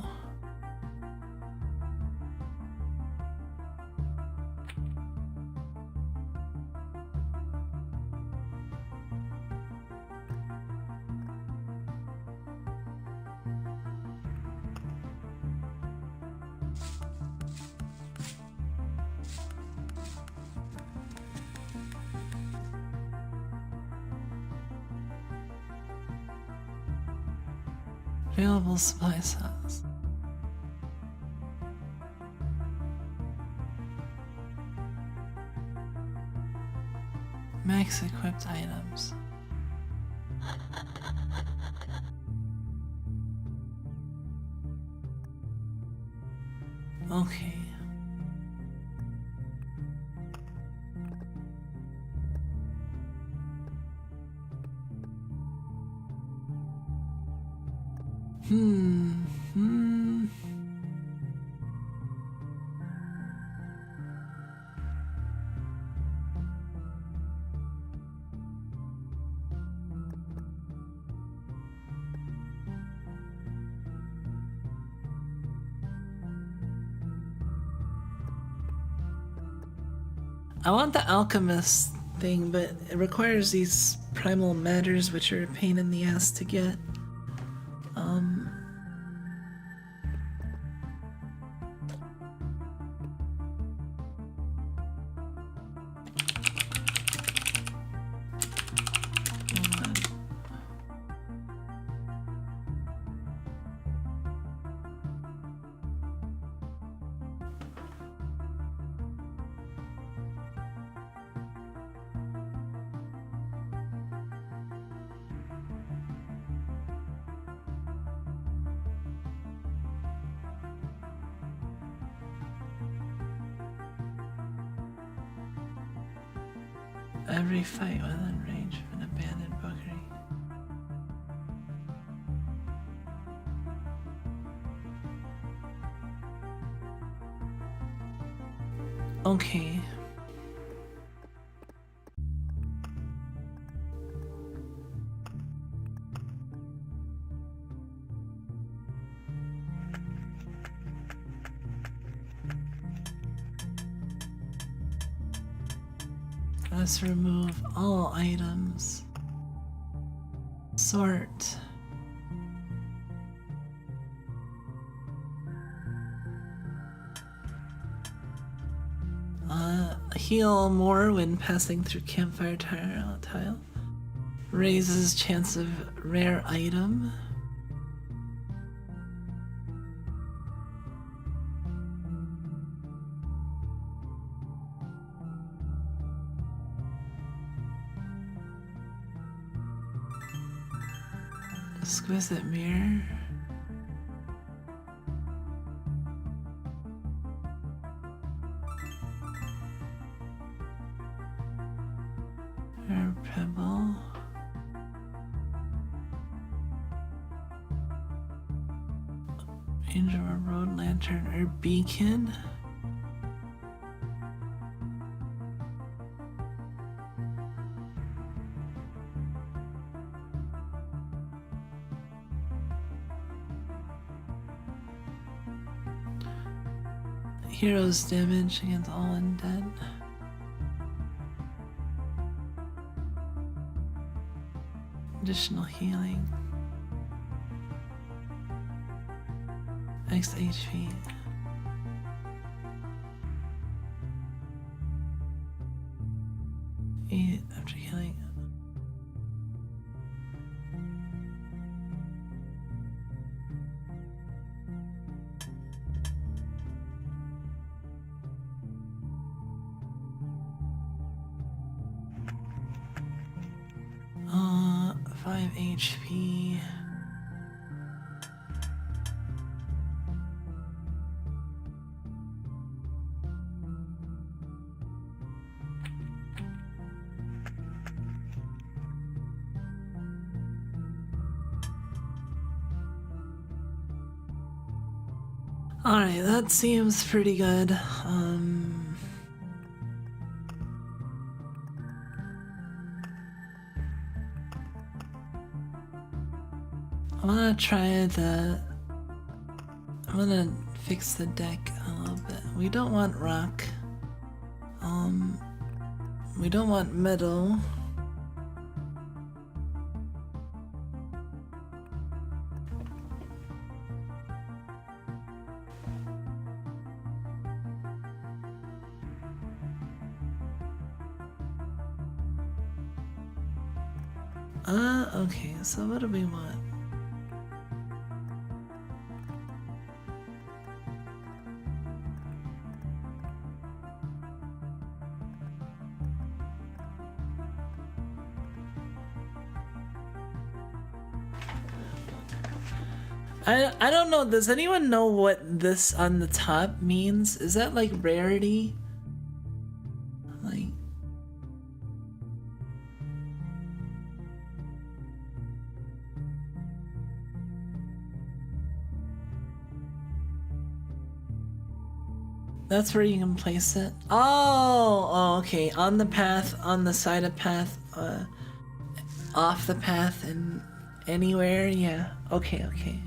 Available supply slots. Max equipped items. Okay. I want the alchemist thing, but it requires these primal matters, which are a pain in the ass to get. Every fight within range of an abandoned bookery. Okay. Let's remove all items. Sort. Heal more when passing through campfire tile. Raises chance of rare item. Exquisite mirror. Or pebble. Angel or road lantern or beacon. Heroes damage against all undead. Additional healing. X HP. Eat after healing. Uh, 5 HP. Alright, that seems pretty good. I wanna try the... I wanna fix the deck a little bit. We don't want rock. We don't want metal. Okay, so what do we want? I don't know, does anyone know what this on the top means? Is that like rarity? Like... That's where you can place it? Oh, okay. On the path, on the side of path, off the path, and anywhere? Yeah. Okay, okay.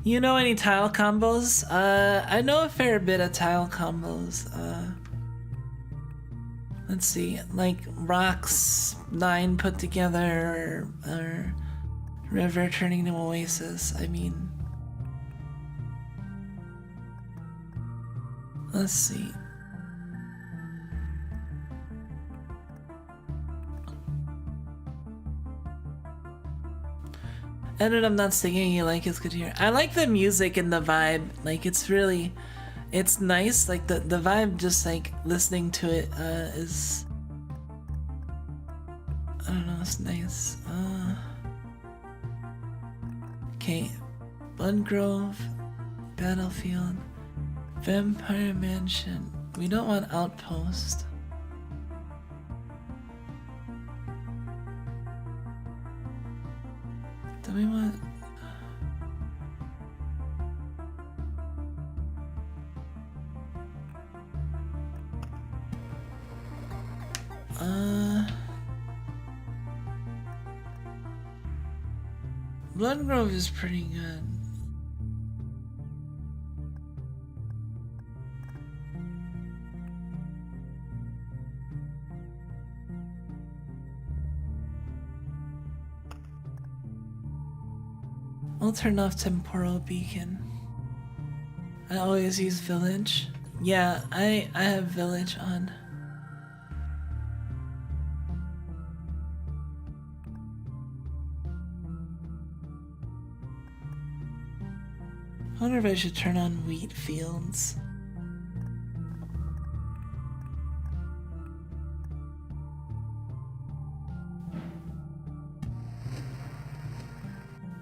You know any tile combos? I know a fair bit of tile combos. Let's see, like rocks 9 put together, or river turning to oasis. I mean, let's see. Edit, I'm not singing, you like it's good to hear. I like the music and the vibe. Like, it's really, it's nice. Like, the vibe, just like listening to it is, I don't know, it's nice. Okay, Bungrove, Battlefield, Vampire Mansion. We don't want Outpost. we want... Bloodgrove is pretty good. I'll turn off Temporal Beacon. I always use Village. Yeah, I have Village on. I wonder if I should turn on wheat fields.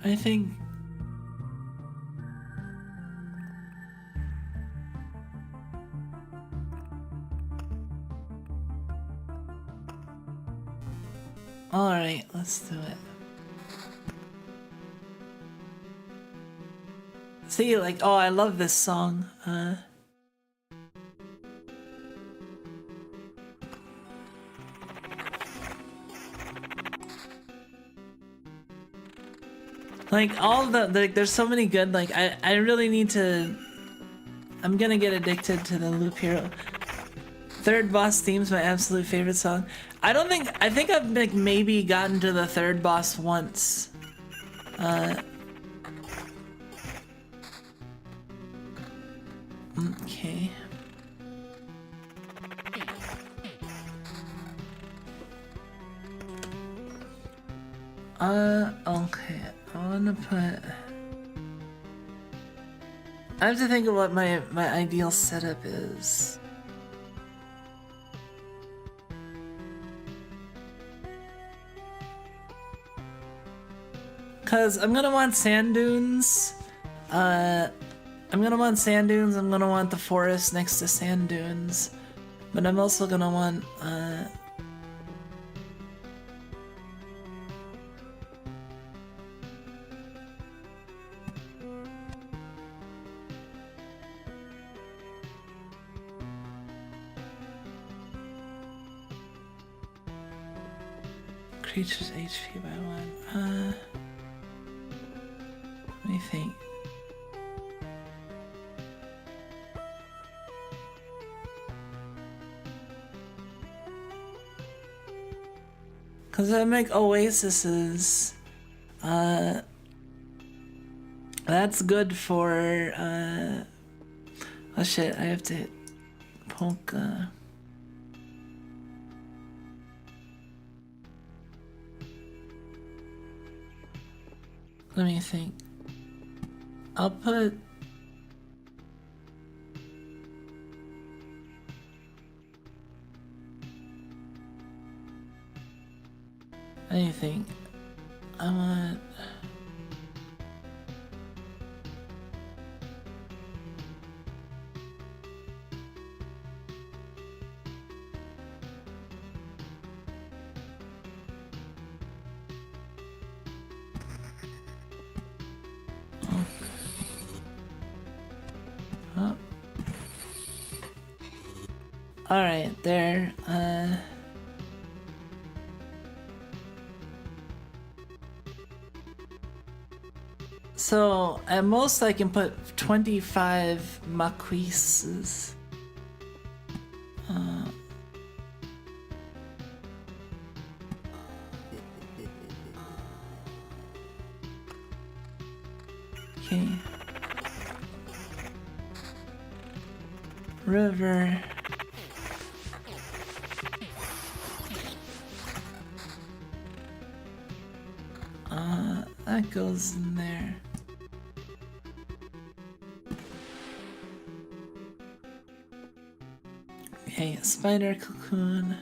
I think... Alright, let's do it. See, like, oh, I love this song. Like, all the, like, there's so many good, like, I really need to... I'm gonna get addicted to the Loop Hero. Third boss theme's my absolute favorite song. I think I've, like, maybe gotten to the third boss once. Okay. Okay. I wanna put... I have to think of what my ideal setup is. Cause I'm gonna want sand dunes. I'm gonna want sand dunes, I'm gonna want the forest next to sand dunes. But I'm also gonna want, creatures HP by 1. Let me think. Cause I make oases. That's good for oh shit, I have to poke let me think. I'll put anything. I want all right, there. So at most I can put 25 maquises. Okay. River. That goes in there. Okay, spider cocoon.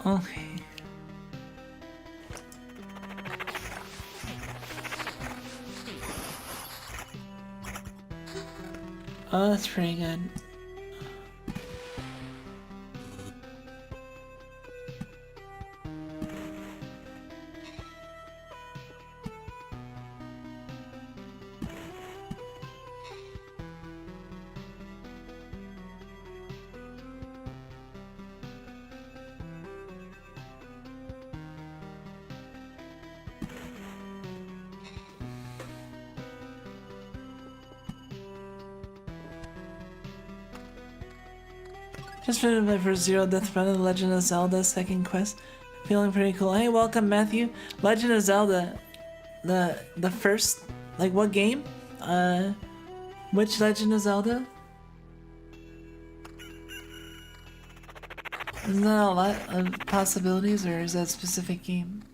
Okay. Oh, that's pretty good. Just finished my first Zero Death run of The Legend of Zelda second quest. Feeling pretty cool. Hey, welcome Matthew. Legend of Zelda. The first, like what game? Which Legend of Zelda? Isn't that a lot of possibilities, or is that a specific game?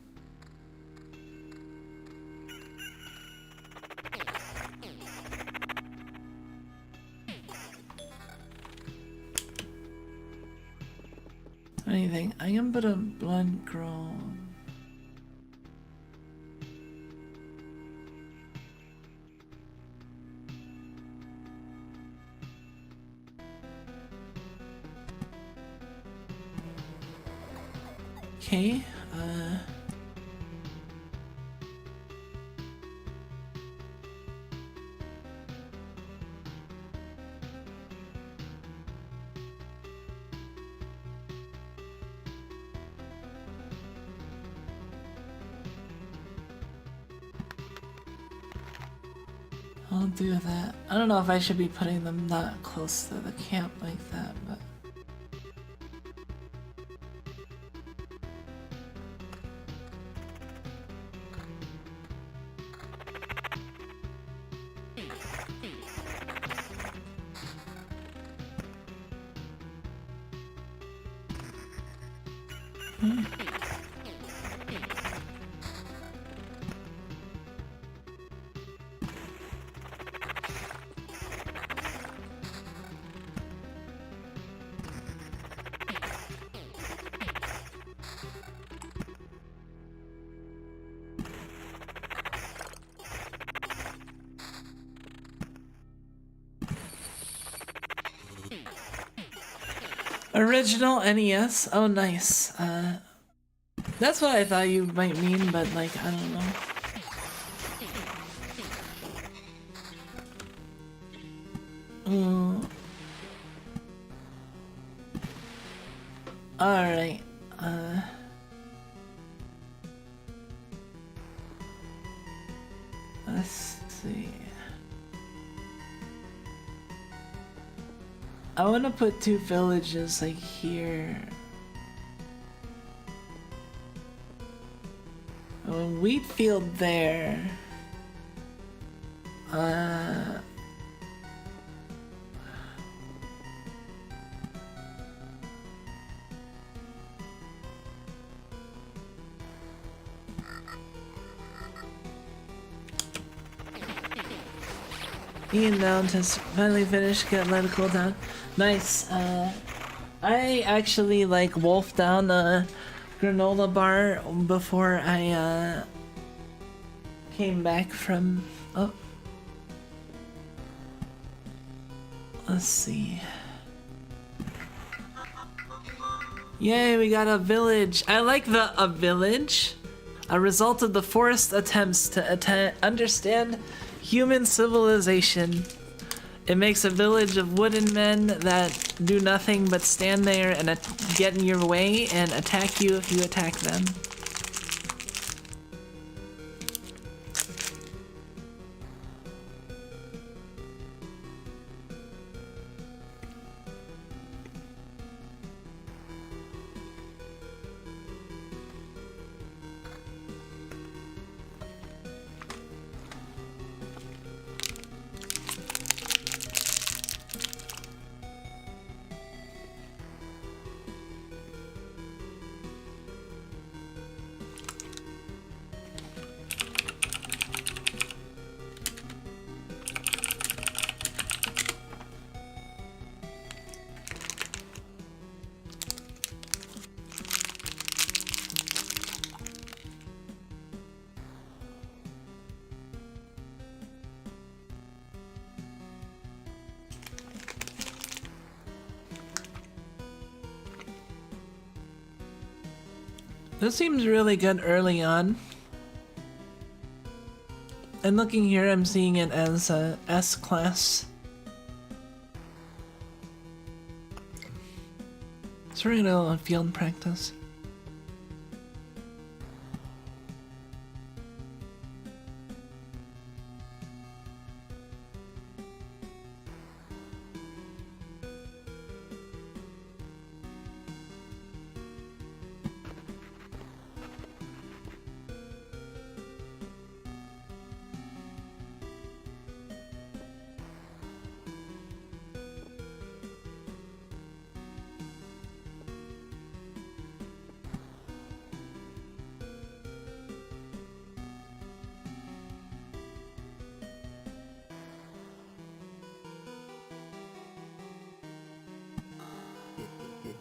Anything? I can put a blood grow. Okay. I'll do that. I don't know if I should be putting them that close to the camp like that, but... Original NES? Oh, nice. That's what I thought you might mean, but like, I don't know. Alright. Let's see. I want to put two villages like here. A wheat field there. Ian Mount has finally finished, get let it cool down. Nice. I actually like wolfed down a granola bar before I came back from... Oh. Let's see. Yay, we got a village. I like a village. A result of the forest attempts to understand human civilization. It makes a village of wooden men that do nothing but stand there and get in your way and attack you if you attack them. This seems really good early on. And looking here, I'm seeing it as a S class. So we're gonna go on field practice.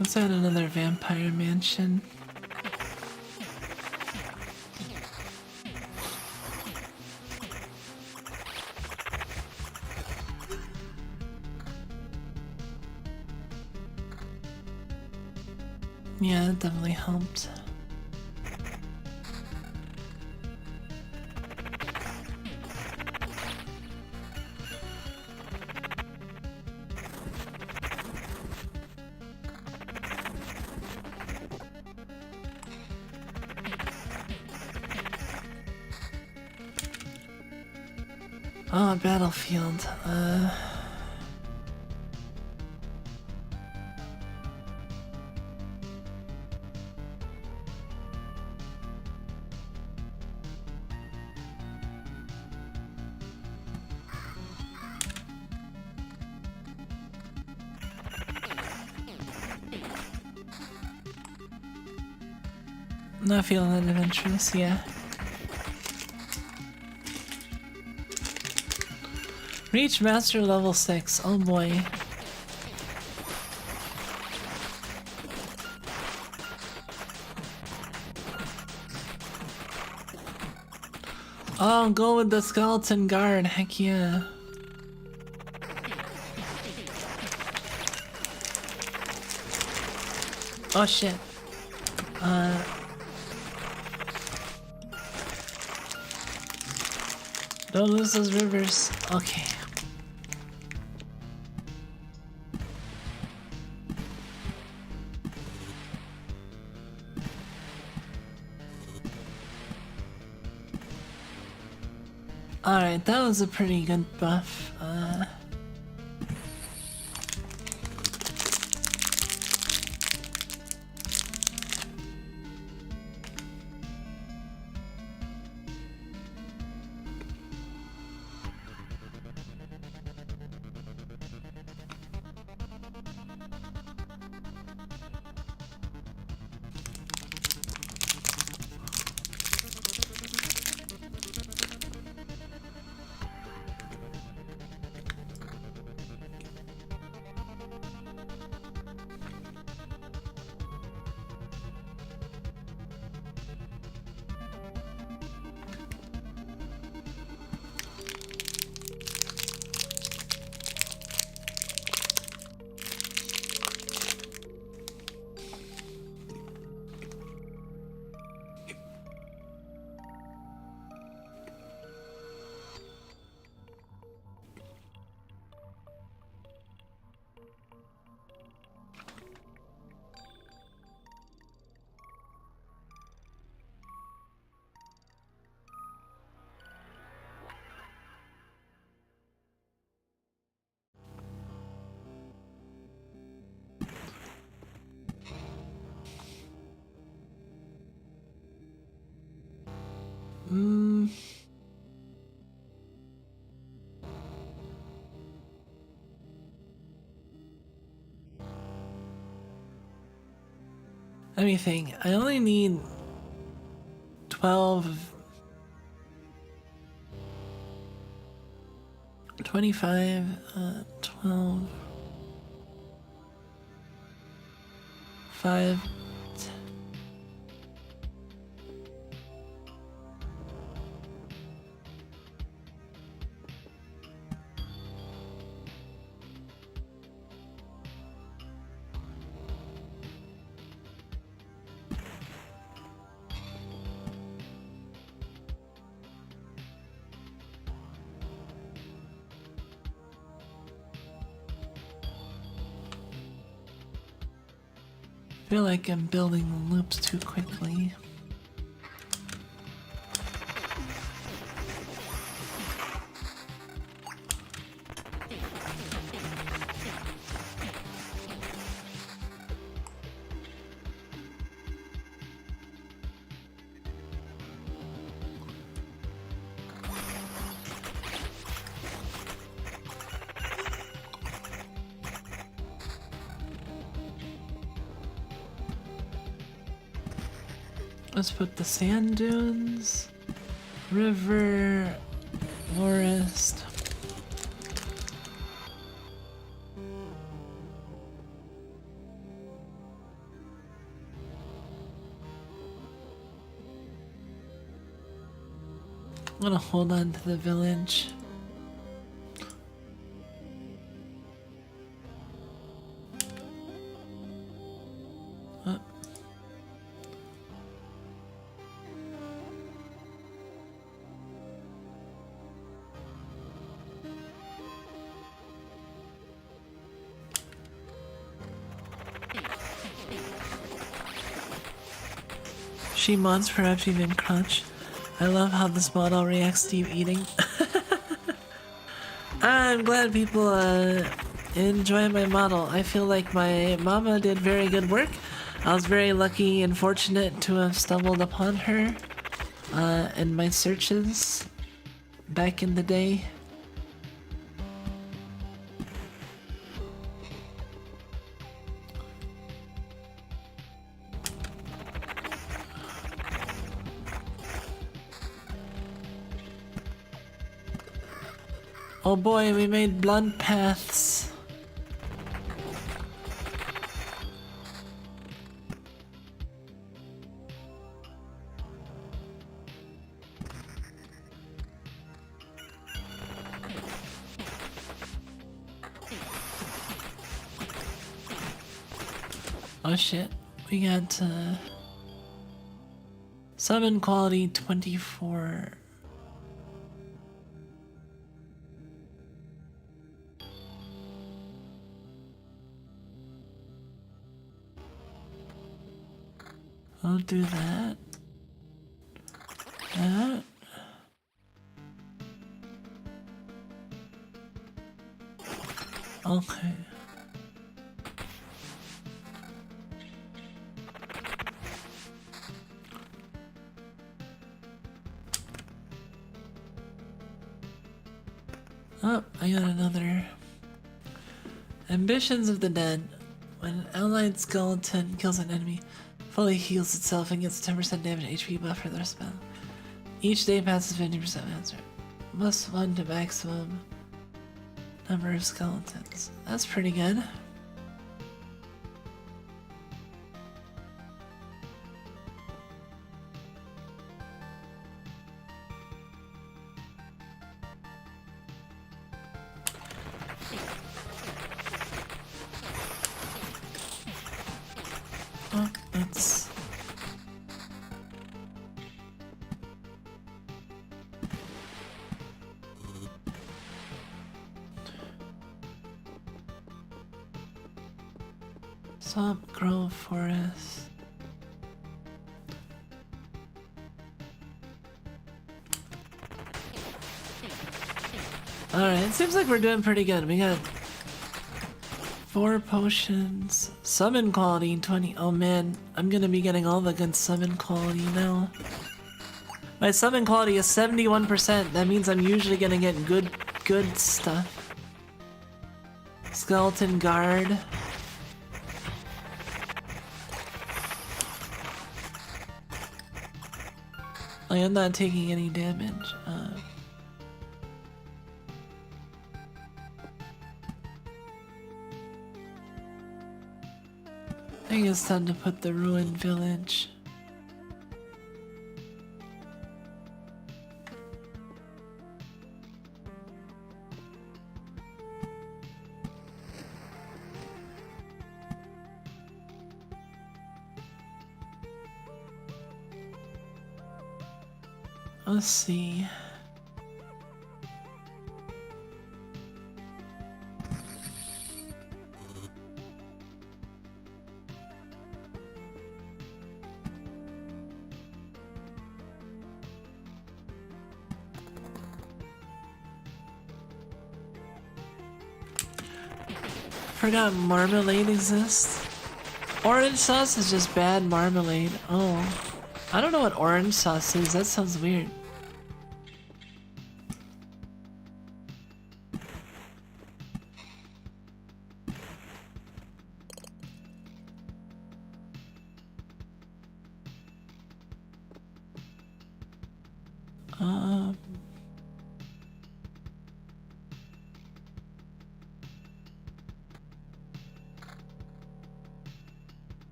Let's add another vampire mansion. Yeah, that definitely helped. Oh, battlefield. Not feeling that adventurous, yeah. Reach master level 6, oh boy. Oh, go with the skeleton guard, heck yeah. Oh shit. Don't lose those rivers. Okay. Alright, that was a pretty good buff. Let me think. I only need 12, 25, 12, 5. feel like I'm building the loops too quickly. Let's put the sand dunes, river, forest. I'm gonna hold on to the village. She mods perhaps even crunch. I love how this model reacts to you eating. I'm glad people enjoy my model. I feel like my mama did very good work. I was very lucky and fortunate to have stumbled upon her in my searches back in the day. Oh boy, we made blunt paths. Oh shit, we got summon quality 24. I'll do that. That. Okay. Oh, I got another. Ambitions of the Dead. When an allied skeleton kills an enemy, fully heals itself and gets 10% damage HP buff for the rest of the battle. Each day passes 50% answer. Must one to maximum number of skeletons. That's pretty good. Oh, that's... Swamp, grove, forest. Alright, it seems like we're doing pretty good. We got 4 potions. Summon quality 20. Oh man, I'm gonna be getting all the good summon quality now. My summon quality is 71%. That means I'm usually gonna get good stuff. Skeleton guard. I am not taking any damage. I think it's time to put the ruined village. Let's see. Forgot marmalade exists. Orange sauce is just bad marmalade. Oh. I don't know what orange sauce is. That sounds weird.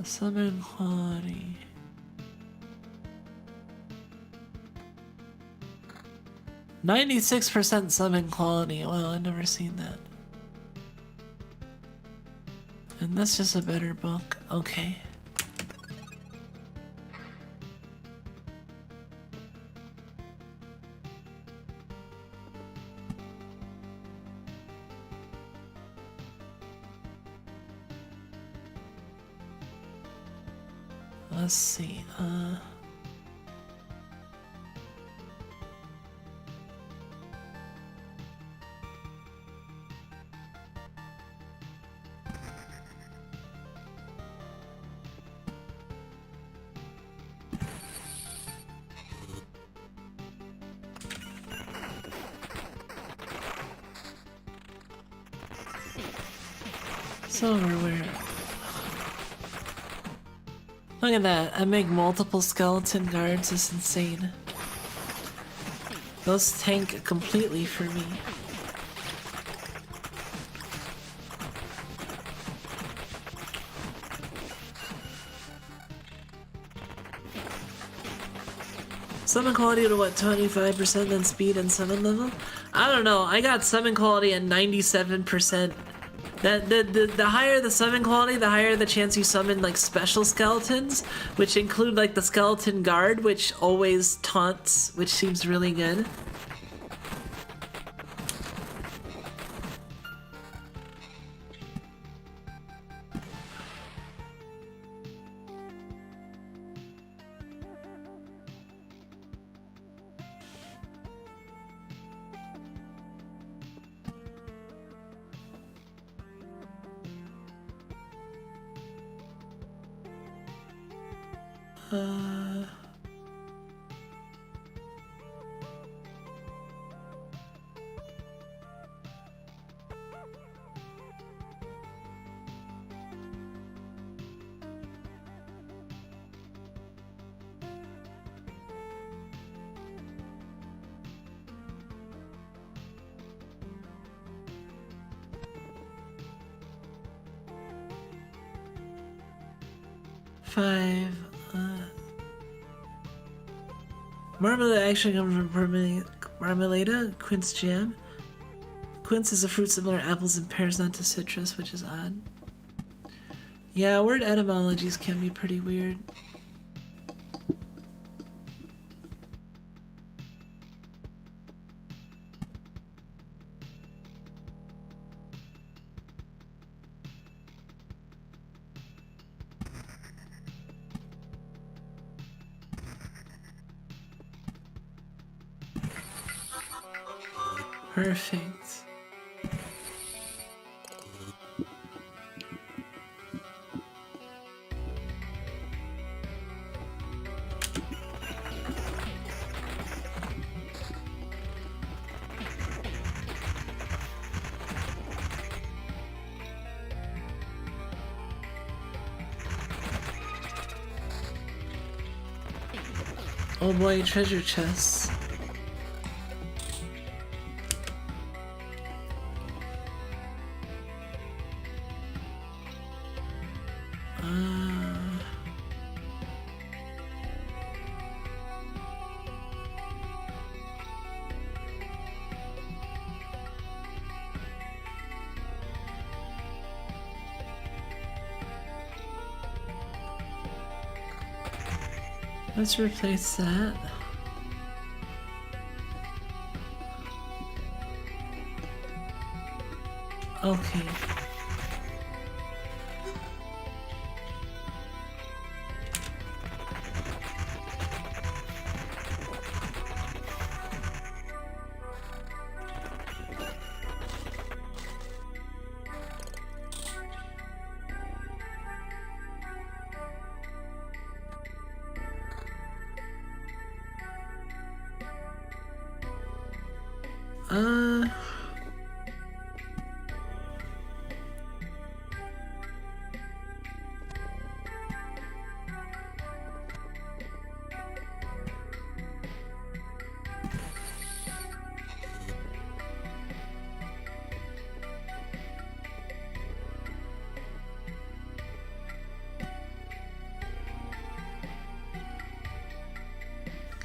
Summon quality. %96% summon quality. Wow, I've never seen that. And that's just a better book. Okay. Let's see, silverware. Look at that, I make multiple skeleton guards, it's insane. Those tank completely for me. Summon quality to what, 25% then speed and summon level? I don't know, I got summon quality at 97%. The higher the summon quality, the higher the chance you summon like special skeletons, which include like the skeleton guard, which always taunts, which seems really good. Marmalade actually comes from marmalade, quince jam. Quince is a fruit similar to apples and pears, not to citrus, which is odd. Yeah, word etymologies can be pretty weird. Perfect. Oh boy, treasure chests. Let's replace that. Okay.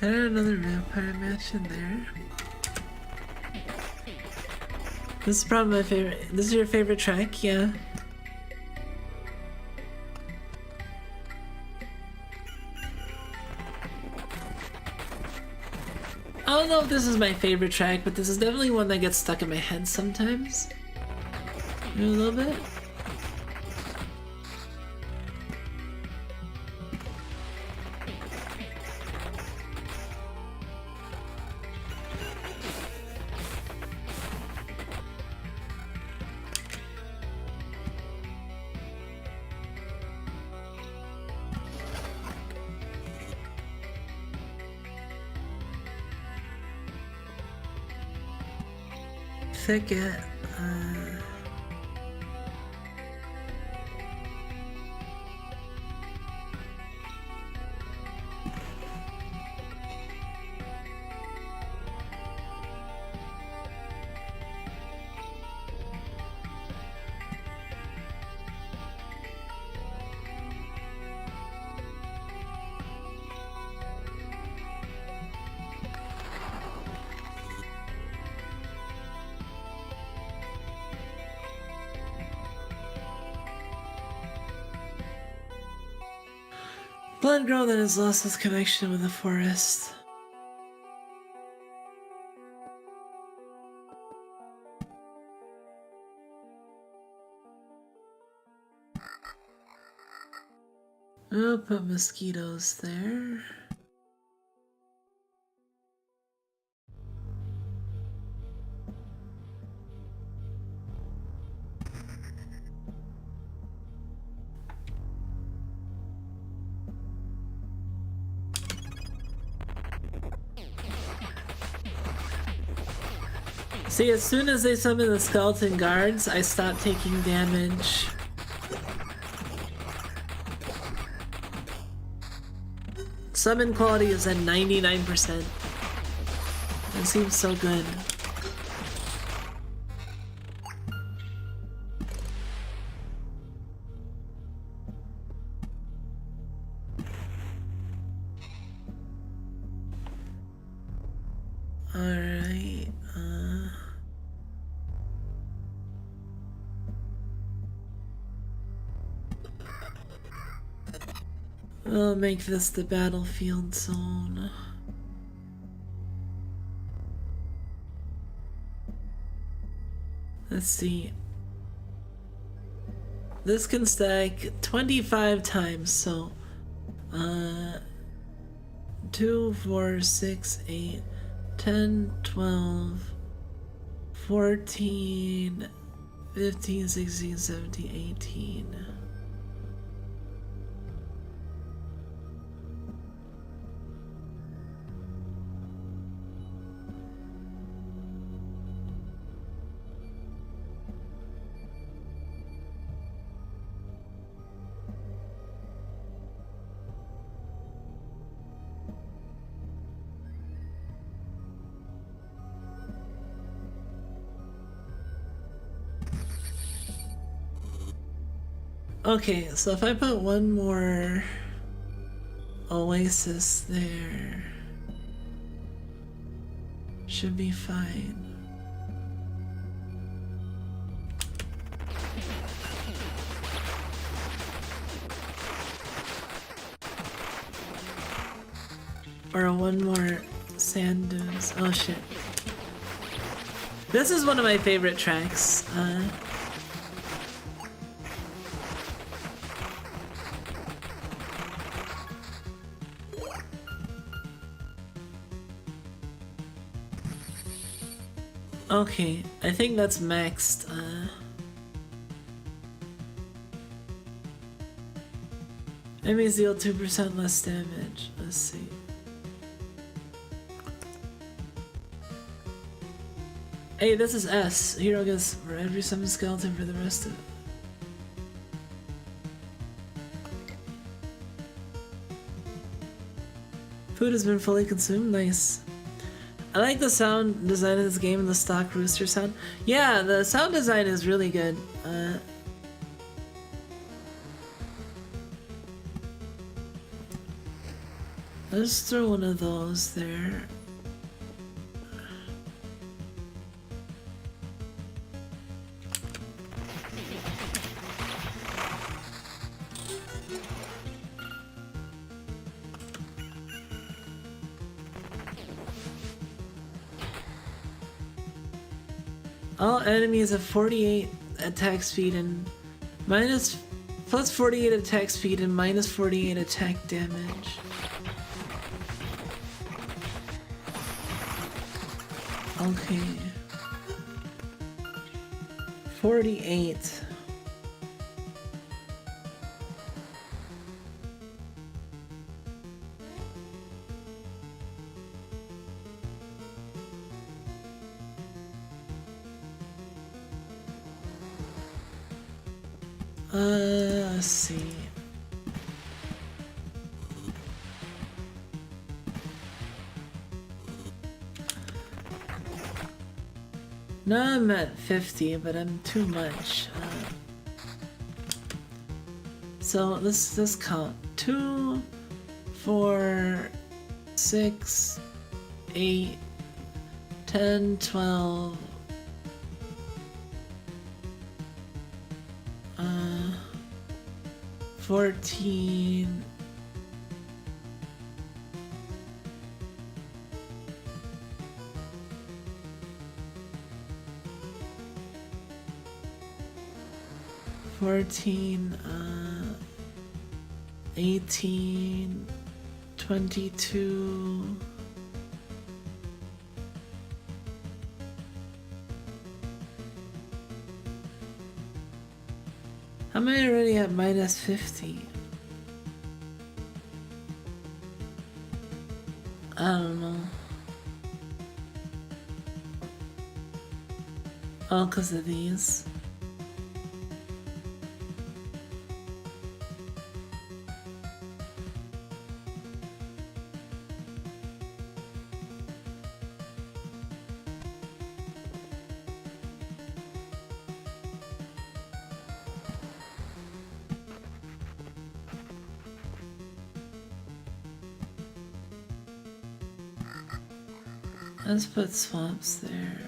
Got another vampire match in there. This is probably my favorite. This is your favorite track, yeah. I don't know if this is my favorite track, but this is definitely one that gets stuck in my head sometimes. A little bit. Thicket. Blood girl that has lost its connection with the forest. I'll put mosquitoes there. See, as soon as they summon the skeleton guards, I stop taking damage. Summon quality is at 99%. It seems so good. Alright, I'll make this the battlefield zone. Let's see. This can stack 25 times, so 2, 4, 6, 8, 10, 12, 14, 15, 16, 17, 18. Okay, so if I put one more oasis there, should be fine. Or one more sand dunes. Oh shit. This is one of my favorite tracks. Okay, I think that's maxed. Enemies deal 2% less damage. Let's see. Hey, this is S. Hero gets for every summon skeleton for the rest of it. Food has been fully consumed. Nice. I like the sound design of this game and the stock rooster sound. Yeah, the sound design is really good. Let's throw one of those there. All enemies have 48 attack speed and plus 48 attack speed and minus 48 attack damage. Okay. 48. Let's see. Now I'm at 50, but I'm too much. So let's count. 2, 4, 6, 8, 10, 12. 14. $14, 18, 22. How am I already at minus 50? I don't know. All because of these. Let's put swamps there.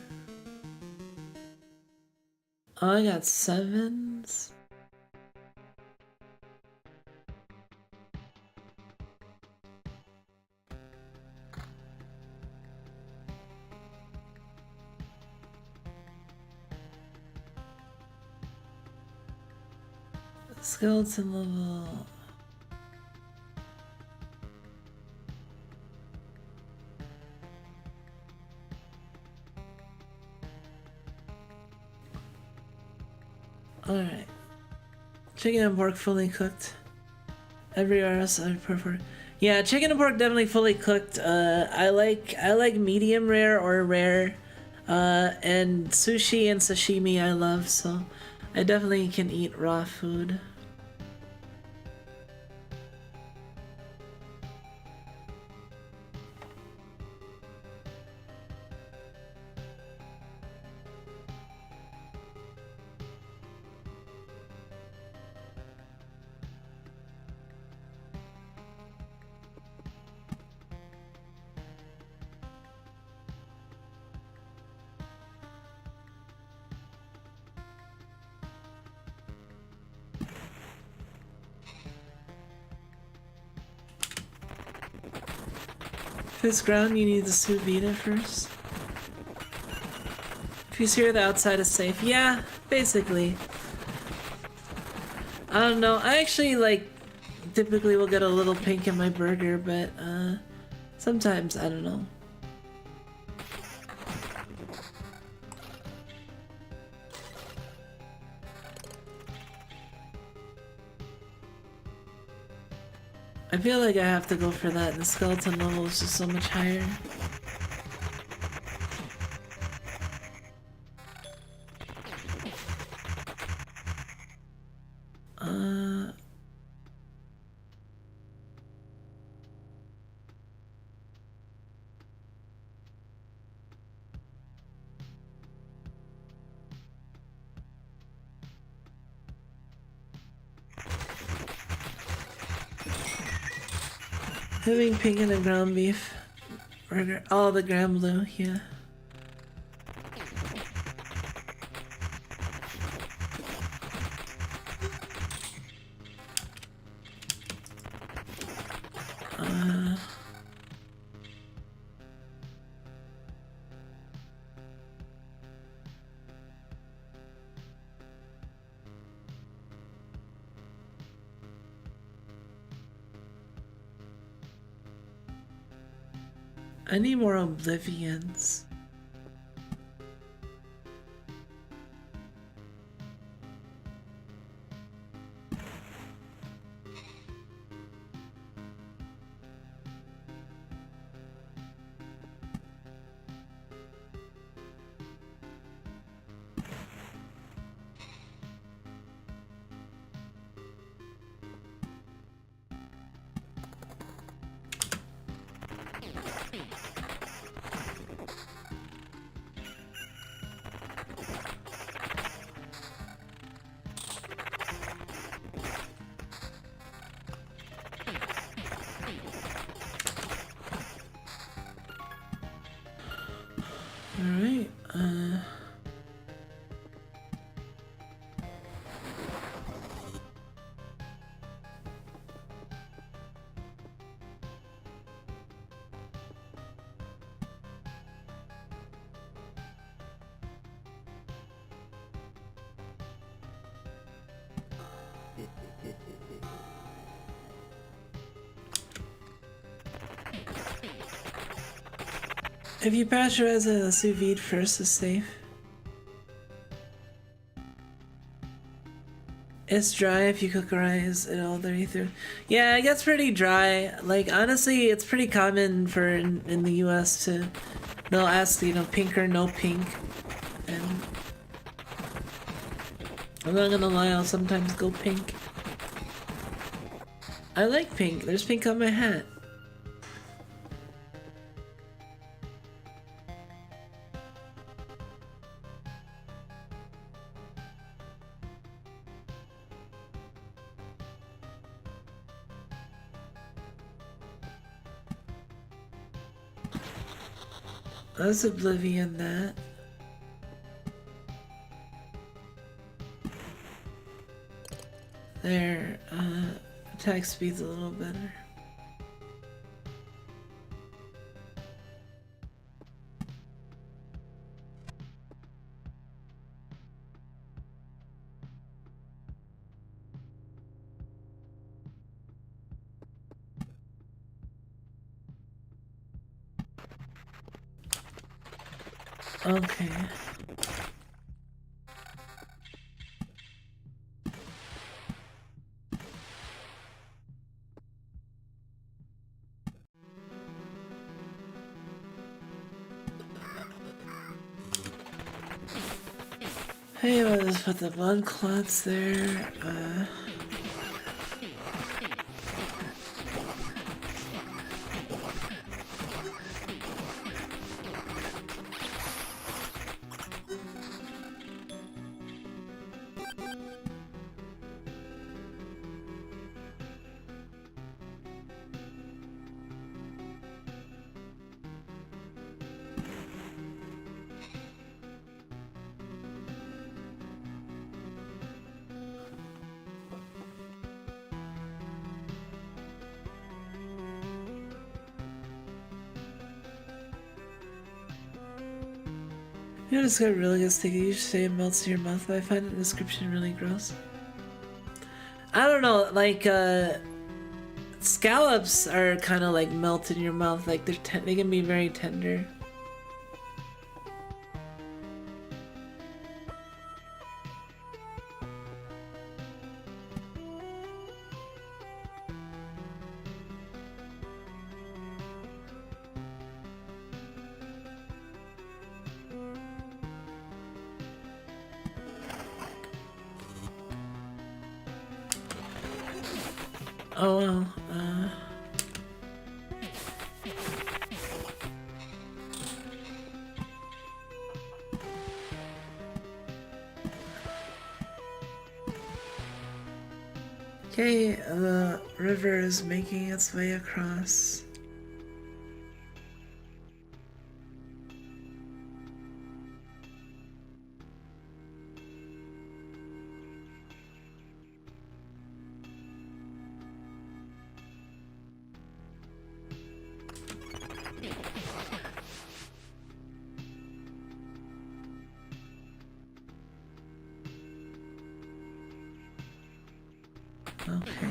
Oh, I got 7s. Skeleton level. Alright. Chicken and pork fully cooked. Everywhere else I prefer. Yeah, chicken and pork definitely fully cooked. I like medium rare or rare. And sushi and sashimi I love, so I definitely can eat raw food. If it's ground, you need the sous vide first. If you hear the outside is safe. Yeah, basically. I don't know. I actually, typically will get a little pink in my burger, but, sometimes, I don't know. I feel like I have to go for that. The skeleton level is just so much higher. Having pink and a ground beef burger. Oh, the Granblue, yeah. I need more Oblivions. Alright, if you pasteurize a sous vide first, is safe. It's dry if you cookerize it all the way through. Yeah, it gets pretty dry. Like, honestly, it's pretty common for in the US to, they'll ask, you know, pink or no pink. And I'm not gonna lie, I'll sometimes go pink. I like pink. There's pink on my hat. That's Oblivion, that. There, attack speed's a little better. Okay. Hey, I'll just put the blood clots there. You know, it's got really good sticky. You should say it melts in your mouth, but I find the description really gross. I don't know, like, scallops are kind of like melt in your mouth. Like, they can be very tender. Oh well, Okay, the river is making its way across. Okay.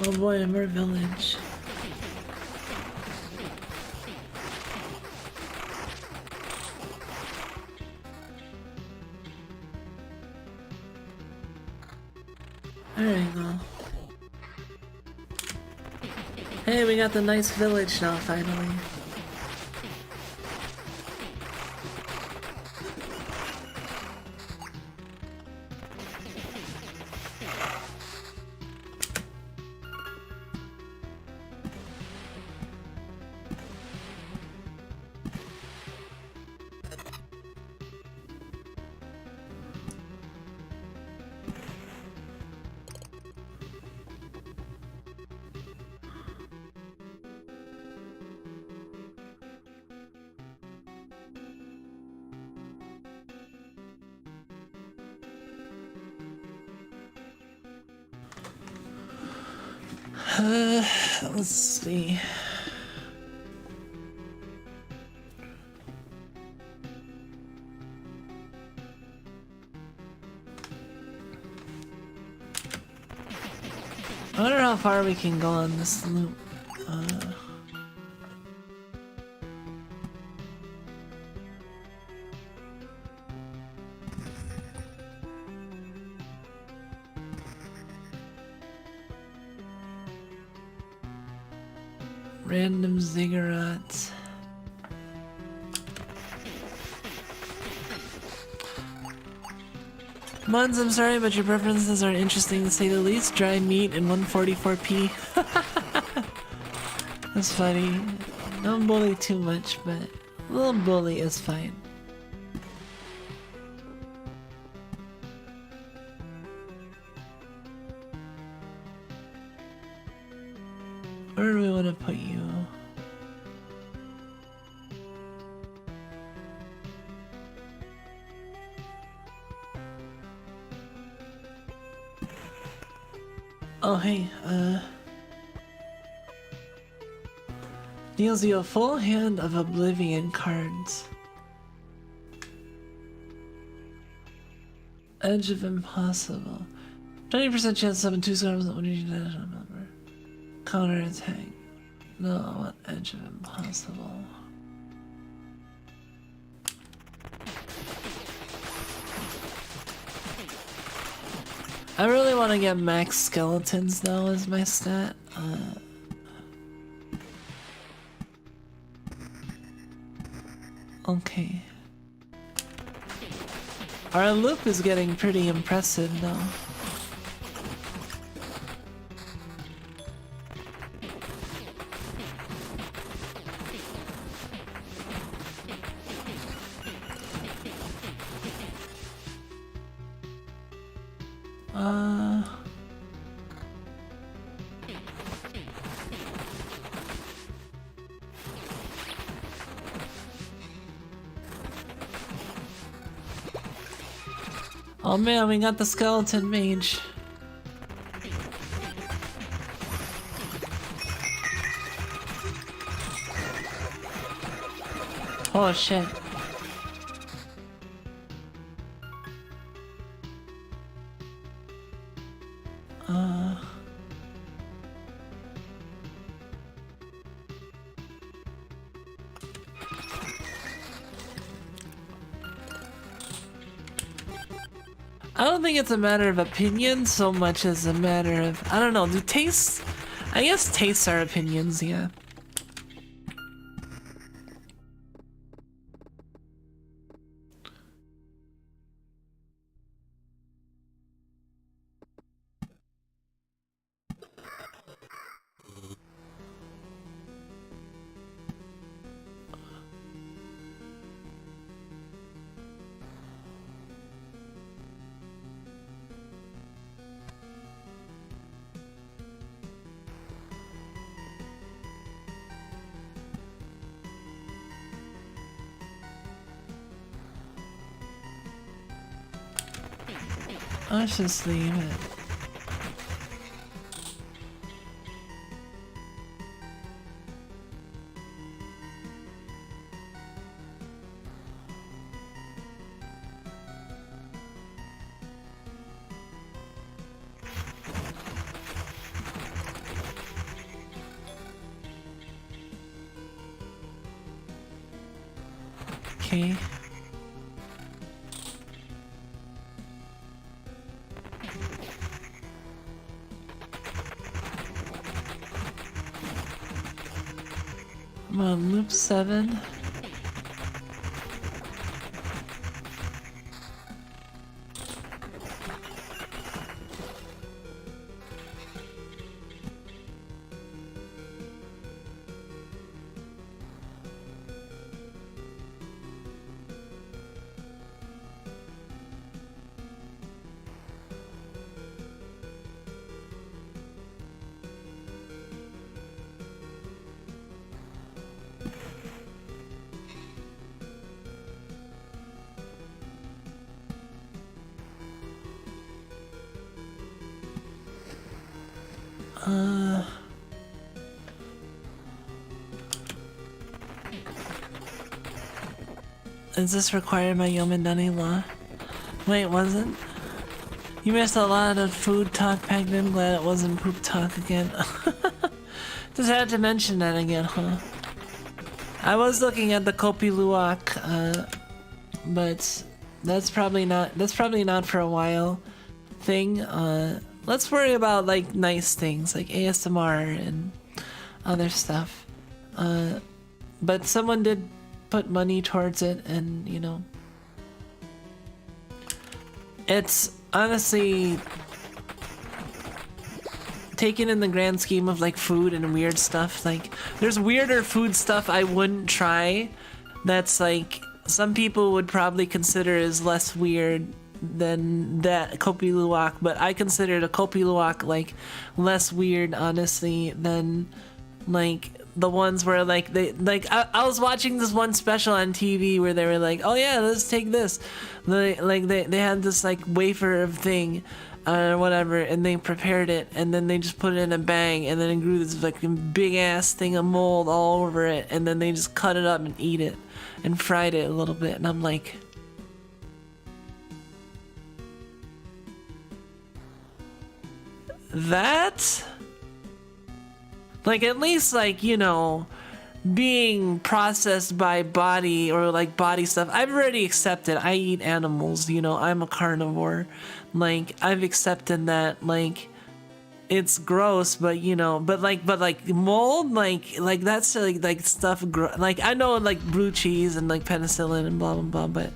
Oh boy, more village. There you go. Hey, we got the nice village now, finally. Let's see. I wonder how far we can go on this loop. Random ziggurats. Mons, I'm sorry, but your preferences are interesting to say the least. Dry meat and 144p. That's funny. Don't bully too much, but a little bully is fine. Where do we want to put you? Oh, hey, deals you a full hand of Oblivion cards. Edge of Impossible. 20% chance to summon 2 stars. What did you do? Counter attack. No, I want Edge of Impossible. I really want to get max skeletons though as my stat. Okay. Our loop is getting pretty impressive now. Oh man, we got the skeleton mage. Oh shit. I don't think it's a matter of opinion so much as a matter of, I don't know, do tastes, I guess tastes are opinions, yeah. Let's just leave it. Okay. I'm on loop 7. Is this required by Yomindani law? Wait, wasn't? You missed a lot of food talk back then. Glad it wasn't poop talk again. Just had to mention that again, huh? I was looking at the Kopi Luwak, but that's probably not for a while thing. Let's worry about like nice things like ASMR and other stuff. But someone did put money towards it, and you know, it's honestly taken in the grand scheme of like food and weird stuff. Like there's weirder food stuff I wouldn't try that's like some people would probably consider as less weird than that Kopi Luwak, but I consider the Kopi Luwak like less weird honestly than like the ones where like they like I was watching this one special on TV where they were like, oh yeah, let's take this, they had this like wafer of thing or whatever, and they prepared it and then they just put it in a bag and then it grew this like big ass thing of mold all over it, and then they just cut it up and eat it and fried it a little bit, and I'm like, that like at least like, you know, being processed by body or like body stuff, I've already accepted. I eat animals, you know, I'm a carnivore. Like I've accepted that like it's gross, but you know, but like mold, like that's like stuff like I know like blue cheese and like penicillin and blah blah blah,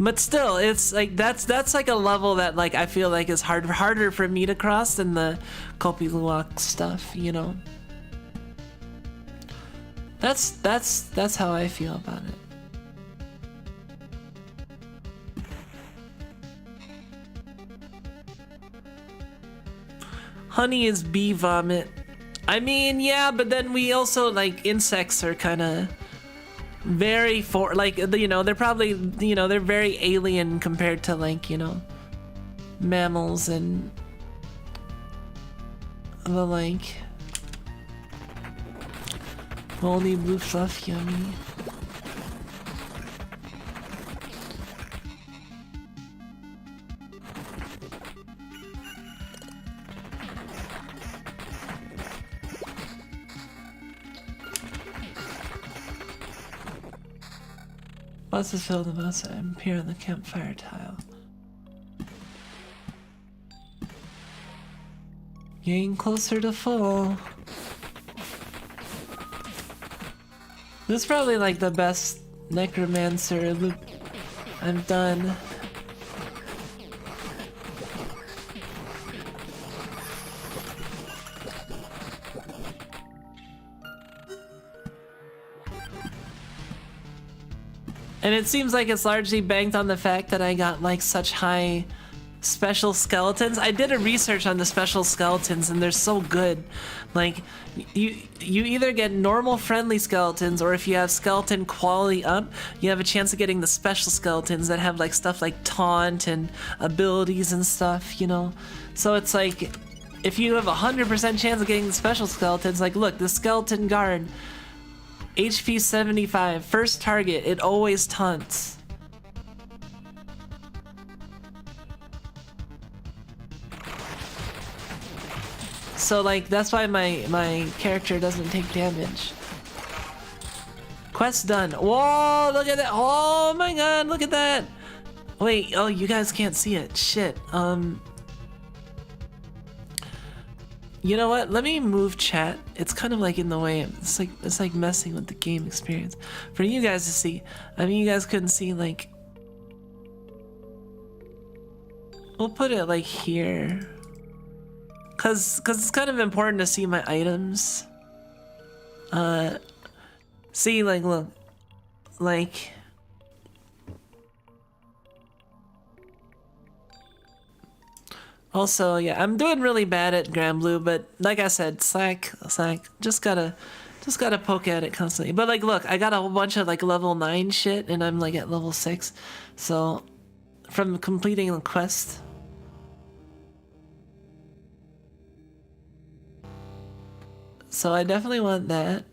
but still it's like that's like a level that like I feel like is harder for me to cross than the Kopi Luwak stuff, you know. That's how I feel about it. Honey is bee vomit. I mean, yeah, but then we also like insects are kind of very like, you know, they're probably, you know, they're very alien compared to like, you know, mammals and the like. Moldy blue fluff, yummy. Bus is filled with us. I'm here on the campfire tile. Getting closer to full. This is probably like the best necromancer loop I've done. And it seems like it's largely banked on the fact that I got like such high special skeletons. I did a research on the special skeletons and they're so good. Like you either get normal friendly skeletons, or if you have skeleton quality up, you have a chance of getting the special skeletons that have like stuff like taunt and abilities and stuff, you know. So it's like if you have 100% chance of getting the special skeletons, like look, the skeleton guard, HP 75, first target, it always taunts. So like that's why my character doesn't take damage. Quest done. Whoa, look at that. Oh my god, look at that. Wait, oh, you guys can't see it. Shit. You know what? Let me move chat. It's kind of like in the way. It's like messing with the game experience. For you guys to see. I mean, you guys couldn't see like. We'll put it like here. Cause it's kind of important to see my items. See, like, look, like. Also, yeah, I'm doing really bad at Granblue, but like I said, slack. Just gotta poke at it constantly. But like, look, I got a whole bunch of like level 9 shit, and I'm like at level 6. So, from completing the quest. So I definitely want that.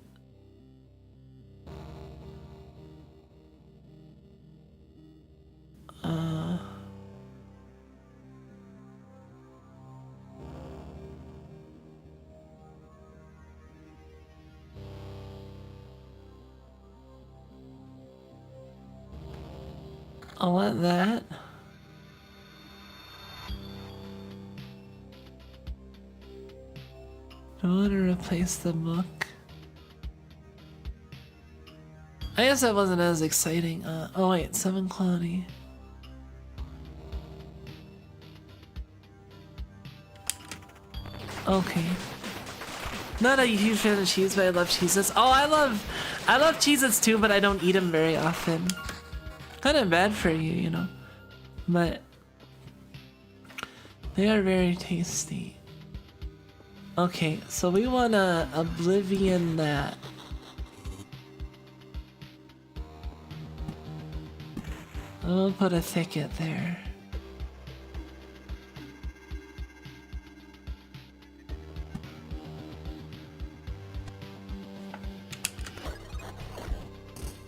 I want that. I want to replace the book. I guess that wasn't as exciting. Oh wait, 7 quality. Okay. Not a huge fan of cheese, but I love Cheez-Its. Oh, I love Cheez-Its too, but I don't eat them very often. Kind of bad for you, you know. But they are very tasty. Okay, so we want to Oblivion that. We'll put a thicket there.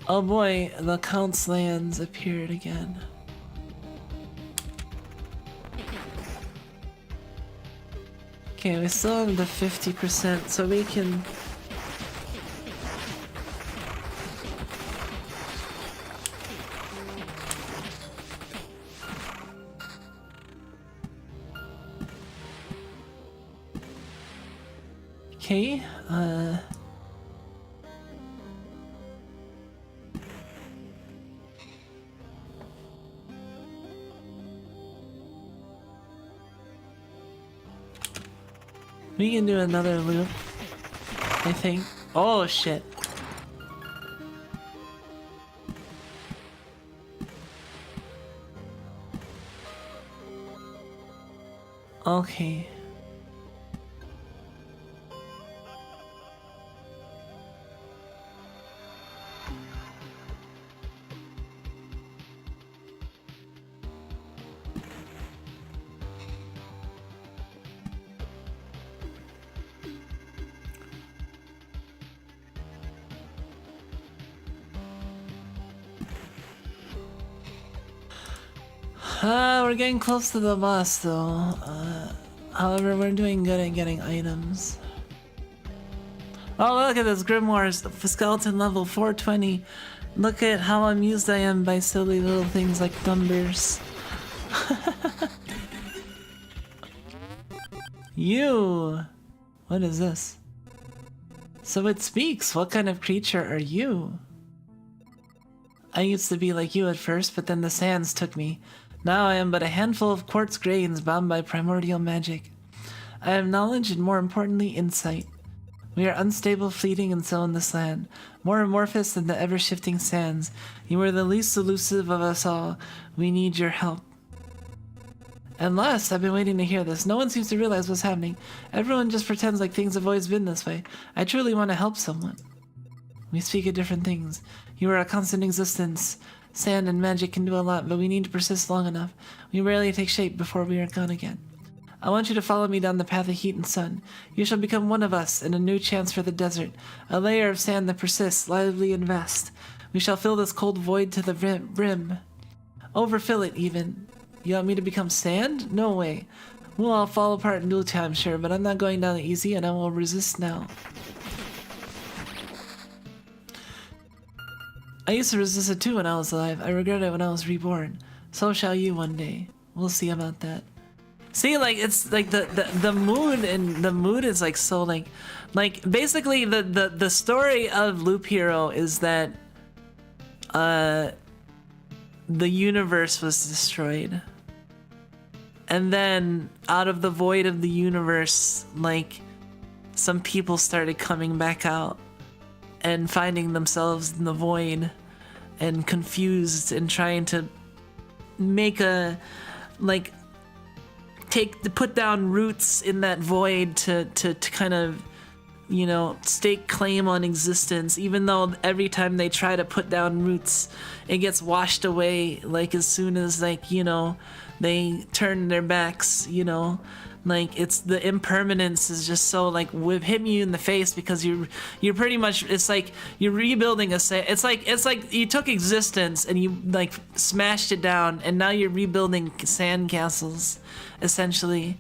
Oh boy, the Count's lands appeared again. Okay, we still have the 50%, so we can... Okay, we can do another loop, I think. Oh shit. Okay. We're getting close to the boss though. However, we're doing good at getting items. Oh, look at this Grimoire's skeleton level 420. Look at how amused I am by silly little things like numbers. You! What is this? So it speaks. What kind of creature are you? I used to be like you at first, but then the sands took me. Now I am but a handful of quartz grains bound by primordial magic. I have knowledge and, more importantly, insight. We are unstable, fleeting, and so in this land. More amorphous than the ever-shifting sands. You are the least elusive of us all. We need your help. Unless I've been waiting to hear this. No one seems to realize what's happening. Everyone just pretends like things have always been this way. I truly want to help someone. We speak of different things. You are a constant existence. Sand and magic can do a lot, but we need to persist long enough. We rarely take shape before we are gone again. I want you to follow me down the path of heat and sun. You shall become one of us, and a new chance for the desert. A layer of sand that persists, lively and vast. We shall fill this cold void to the brim. Overfill it, even. You want me to become sand? No way. We'll all fall apart in due time, sure, but I'm not going down easy, and I will resist now. I used to resist it too when I was alive. I regret it when I was reborn. So shall you one day. We'll see about that. See, like, it's like the mood, and the mood is like so like basically the story of Loop Hero is that the universe was destroyed, and then out of the void of the universe, like, some people started coming back out and finding themselves in the void and confused and trying to make a, like, put down roots in that void to kind of, you know, stake claim on existence, even though every time they try to put down roots, it gets washed away, like, as soon as, like, you know, they turn their backs, you know. Like, it's the impermanence is just so, like, hitting you in the face, because you're pretty much, it's like you're rebuilding it's like you took existence and you, like, smashed it down, and now you're rebuilding sand castles, essentially.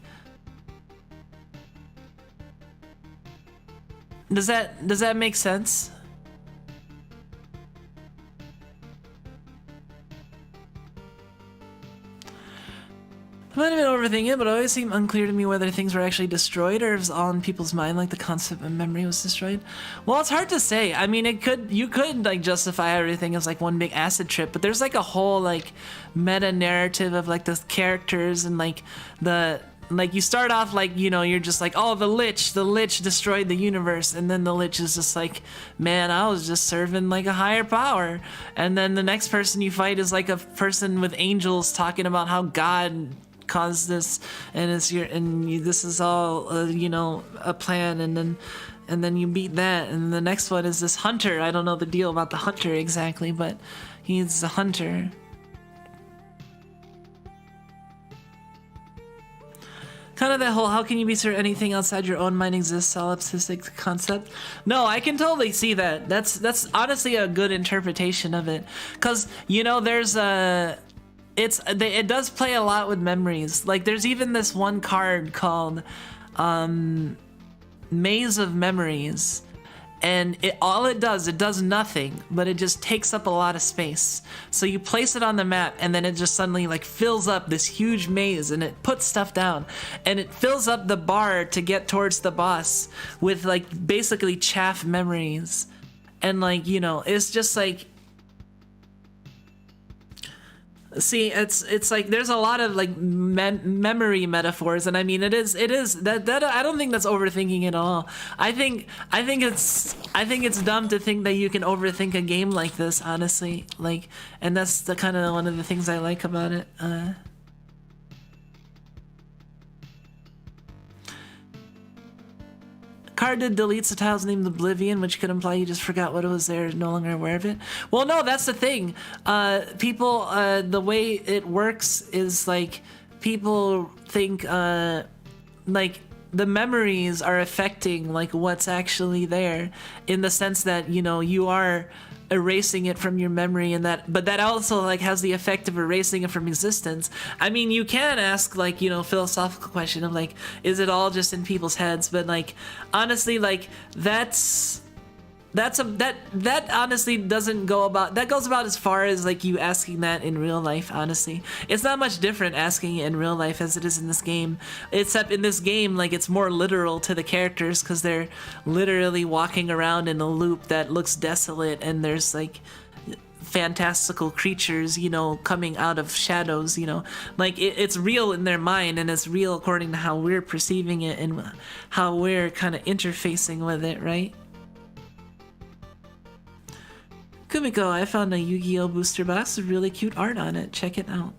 Does that make sense? I might have been overthinking it, but it always seemed unclear to me whether things were actually destroyed or if it was all in people's mind, like the concept of memory was destroyed. Well, it's hard to say. I mean, you could like justify everything as like one big acid trip, but there's like a whole like meta narrative of like the characters and like you start off like, you know, you're just like, oh, the lich destroyed the universe, and then the lich is just like, man, I was just serving like a higher power. And then the next person you fight is like a person with angels talking about how God caused this, and this is all you know, a plan, and then you beat that, and the next one is this hunter. I don't know the deal about the hunter exactly, but he's a hunter. Kind of that whole, how can you be certain anything outside your own mind exists, solipsistic concept? No, I can totally see that. That's honestly a good interpretation of it, because, you know, there's it does play a lot with memories. Like, there's even this one card called Maze of Memories, and it does nothing, but it just takes up a lot of space. So you place it on the map, and then it just suddenly like fills up this huge maze, and it puts stuff down, and it fills up the bar to get towards the boss with like basically chaff memories. And like, you know, it's just like, see, it's like there's a lot of like memory metaphors, and I mean it is that I don't think that's overthinking at all. I think it's dumb to think that you can overthink a game like this, honestly. Like, and that's the kind of one of the things I like about it. Card deletes the tiles named Oblivion, which could imply you just forgot what it was there, no longer aware of it. Well, no, that's the thing. People, the way it works is like people think like the memories are affecting like what's actually there, in the sense that, you know, you are erasing it from your memory, and but that also like has the effect of erasing it from existence. I mean, you can ask like, you know, philosophical question of like, is it all just in people's heads? But like, honestly, like that honestly doesn't go about, that goes about as far as like you asking that in real life. Honestly, it's not much different asking it in real life as it is in this game, except in this game, like, it's more literal to the characters, because they're literally walking around in a loop that looks desolate, and there's like fantastical creatures, you know, coming out of shadows, you know, like it's real in their mind, and it's real according to how we're perceiving it and how we're kind of interfacing with it, right? Kumiko, I found a Yu-Gi-Oh booster box with really cute art on it. Check it out.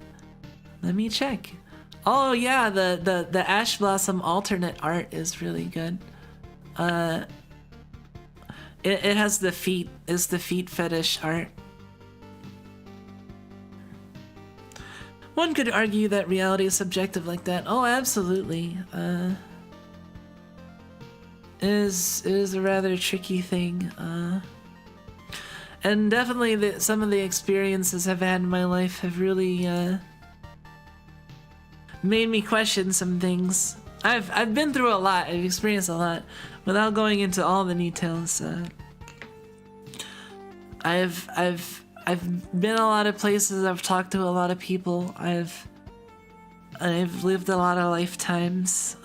Let me check. Oh yeah, the Ash Blossom alternate art is really good. It has the feet fetish art. One could argue that reality is subjective like that. Oh, absolutely. It is a rather tricky thing. And definitely some of the experiences I've had in my life have really made me question some things. I've been through a lot. I've experienced a lot. Without going into all the details, I've been a lot of places. I've talked to a lot of people. I've lived a lot of lifetimes.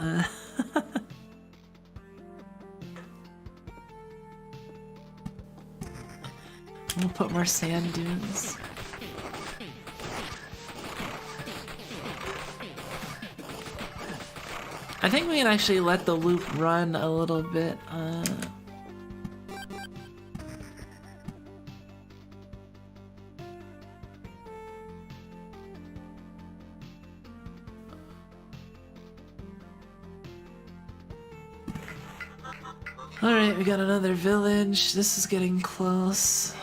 We'll put more sand dunes. I think we can actually let the loop run a little bit. Alright, we got another village. This is getting close.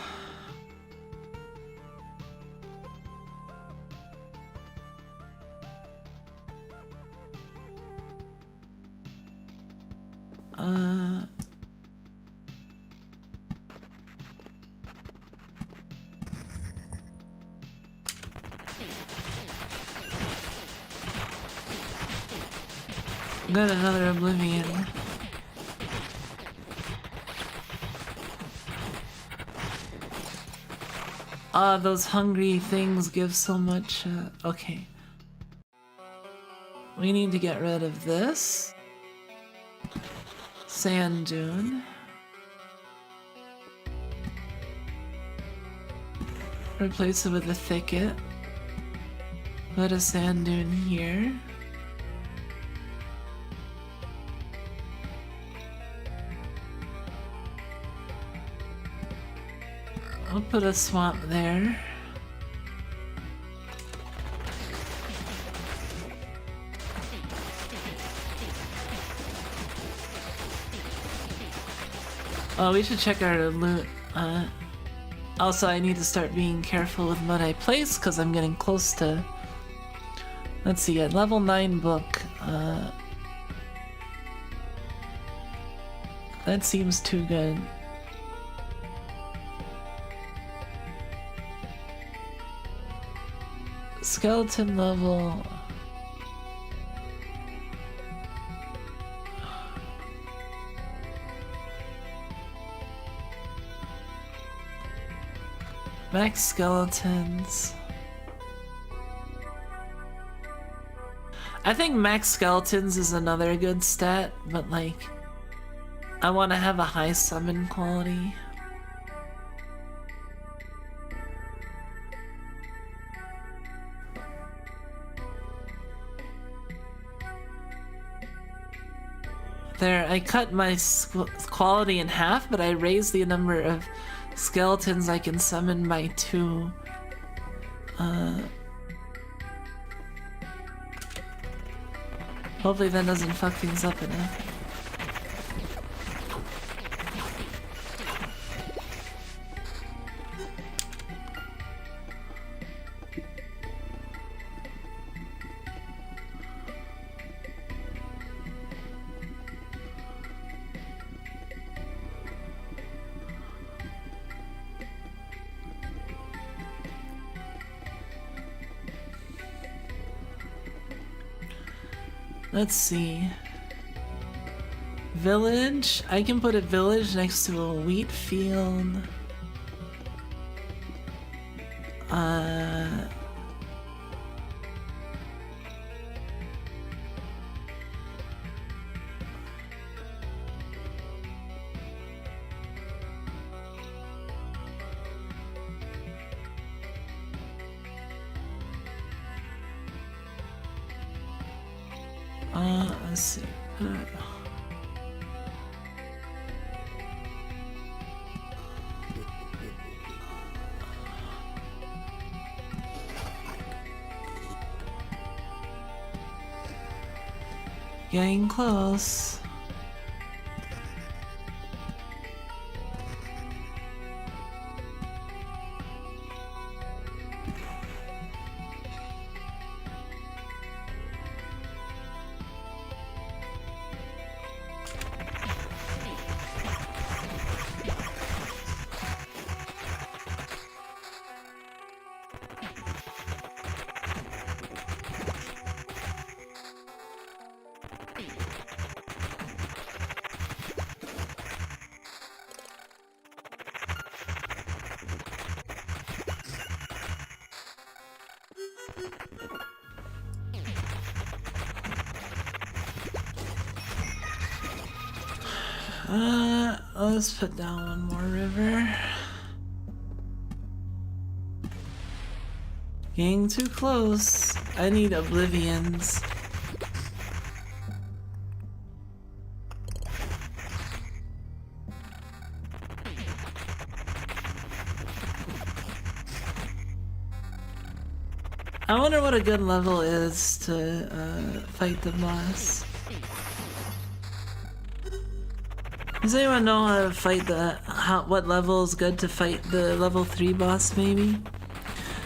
Got another Oblivion. Ah, those hungry things give so much. Okay. We need to get rid of this. Sand dune. Replace it with a thicket. Put a sand dune here. I'll put a swamp there. Oh, we should check our loot. Also, I need to start being careful with what I place because I'm getting close to... Let's see, a level 9 book. That seems too good. Skeleton level. Max skeletons. I think max skeletons is another good stat, but like, I want to have a high summon quality. There, I cut my quality in half, but I raised the number of skeletons I can summon by 2. Hopefully that doesn't fuck things up enough. Let's see. Village. I can put a village next to a wheat field. Let's see. Getting close. Let's put down one more river. Getting too close. I need oblivions. I wonder what a good level is to fight the boss. Does anyone know how to fight what level is good to fight the level 3 boss, maybe?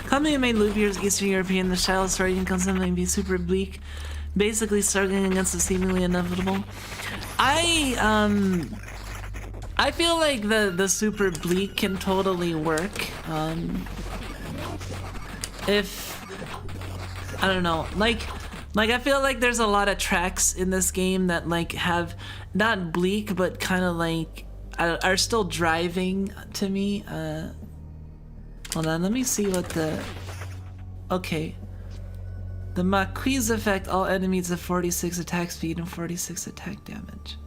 Company made loop years Eastern European, the style of story can constantly be super bleak, basically struggling against the seemingly inevitable. I feel like the super bleak can totally work. If I don't know, like I feel like there's a lot of tracks in this game that like have not bleak but kind of like are still driving to me. Hold on, let me see what the okay. The Marquise effect, all enemies have 46 attack speed and 46 attack damage.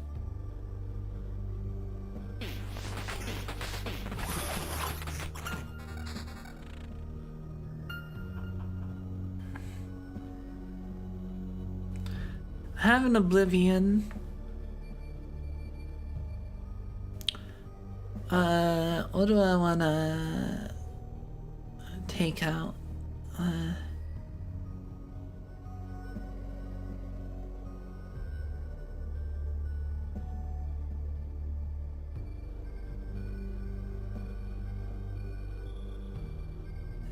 I have an Oblivion. What do I wanna take out? I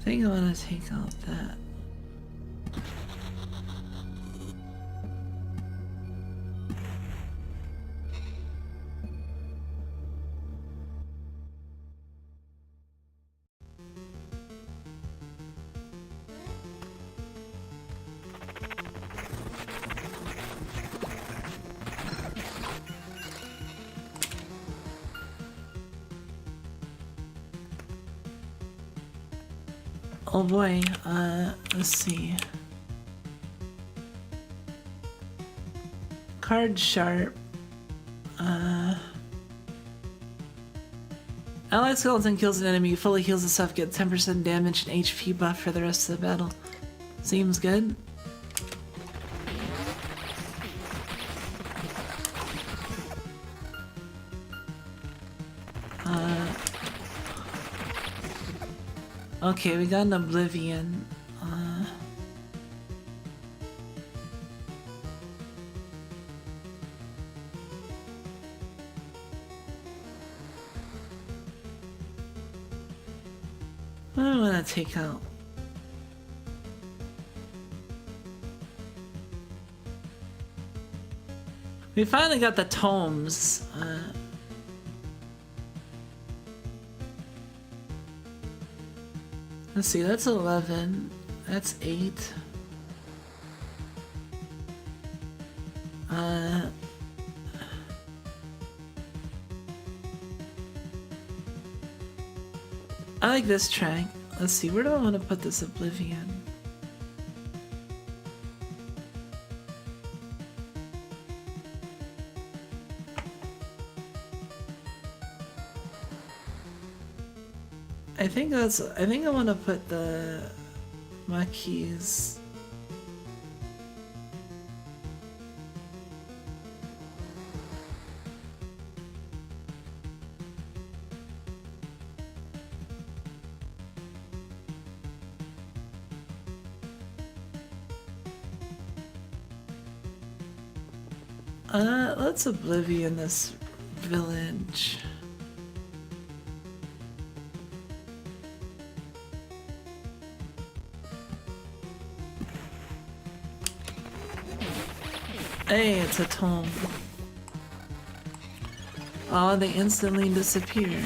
think I want to take out that. Oh boy, let's see. Card sharp. Allied skeleton kills an enemy, fully heals itself, get 10% damage and HP buff for the rest of the battle. Seems good. Okay, we got an Oblivion. What do I want to take out? We finally got the tomes. Let's see, that's 11. That's 8. I like this track. Let's see, where do I want to put this Oblivion? I think I want to put the Marquise. Let's oblivion this village. Hey, it's a tome. Oh, they instantly disappear.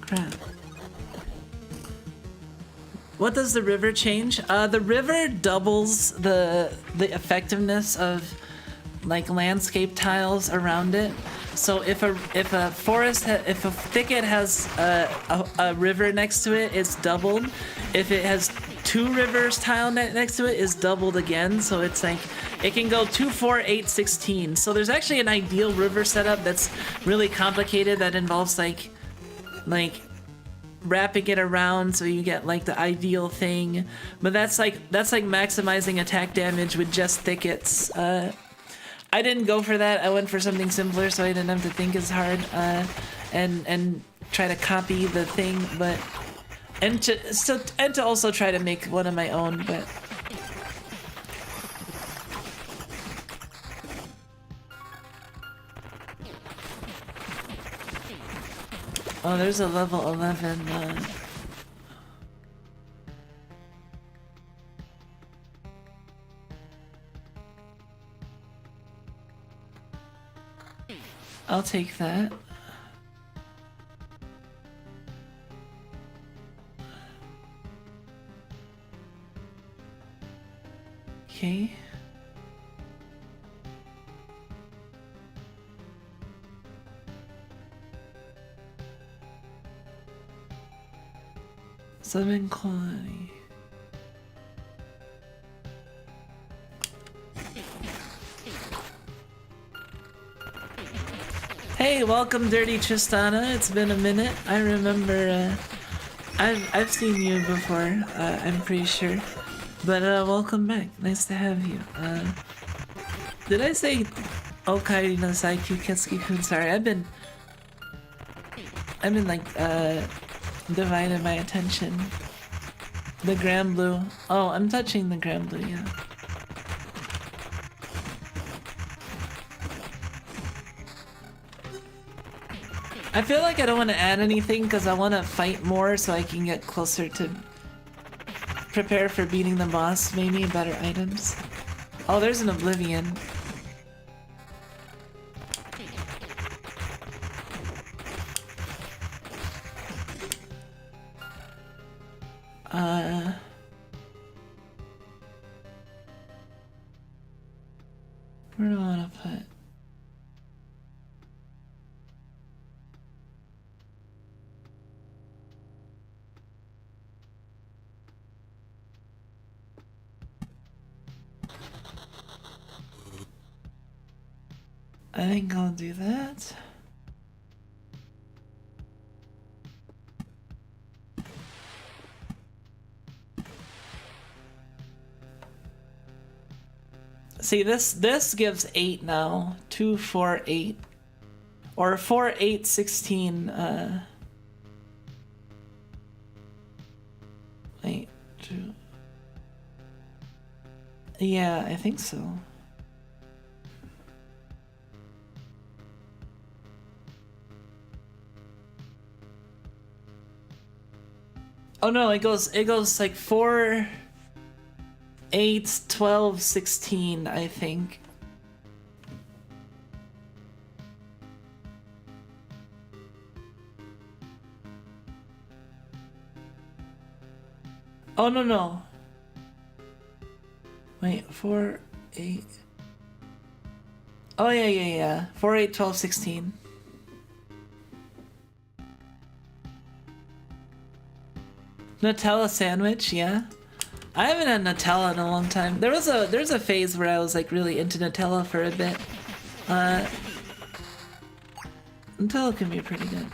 Crap. What does the river change? The river doubles the effectiveness of like landscape tiles around it. So if a thicket has a river next to it, it's doubled. If it has 2 rivers tile next to it, is doubled again. So it's like it can go 2, 4, 8, 16. So there's actually an ideal river setup that's really complicated that involves like wrapping it around so you get like the ideal thing. But that's like maximizing attack damage with just thickets. I didn't go for that. I went for something simpler so I didn't have to think as hard and try to copy the thing, but and to also try to make one of my own, but oh, there's a level 11. I'll take that. Okay. Summon quality. Hey, welcome, Dirty Tristana. It's been a minute. I remember. I've seen you before. I'm pretty sure. But welcome back. Nice to have you. Did I say Okairi no Saiku Ketsuki-kun? Sorry, I've been like dividing my attention. The Granblue. Oh, I'm touching the Granblue, yeah. I feel like I don't want to add anything because I want to fight more so I can get closer to prepare for beating the boss, maybe better items. Oh, there's an Oblivion. Where do I want to put? I think I'll do that. See, this gives 8 now. 2, 4, 8. Or 4, 8, 16. Wait, 2. Yeah, I think so. Oh no, it goes like 4, 8, 12, 16, I think. Oh no. Wait, 4, 8. Oh yeah. 4, 8, 12, 16. Nutella sandwich, yeah. I haven't had Nutella in a long time. There's a phase where I was like really into Nutella for a bit. Nutella can be pretty good.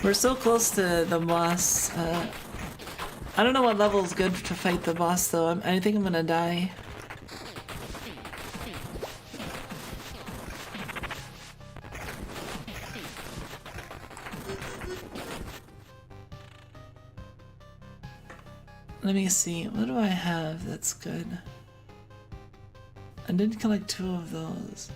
We're so close to the boss. I don't know what level is good to fight the boss though. I think I'm gonna die. Let me see, what do I have that's good? I did collect 2 of those.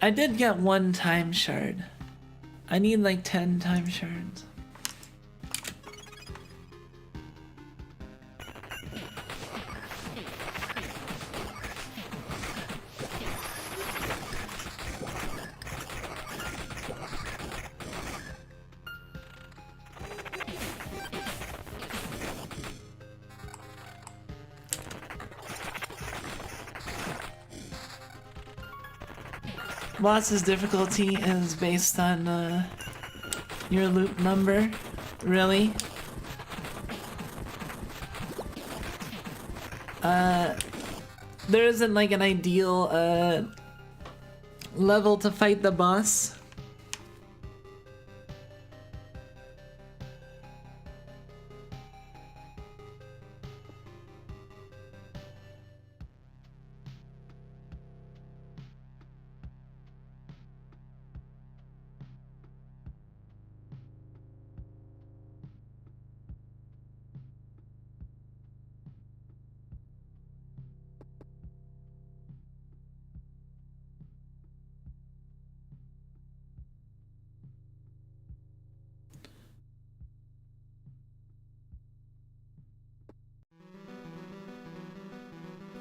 I did get 1 time shard. I need like 10 time shards. Boss's difficulty is based on your loot number. Really? There isn't like an ideal level to fight the boss.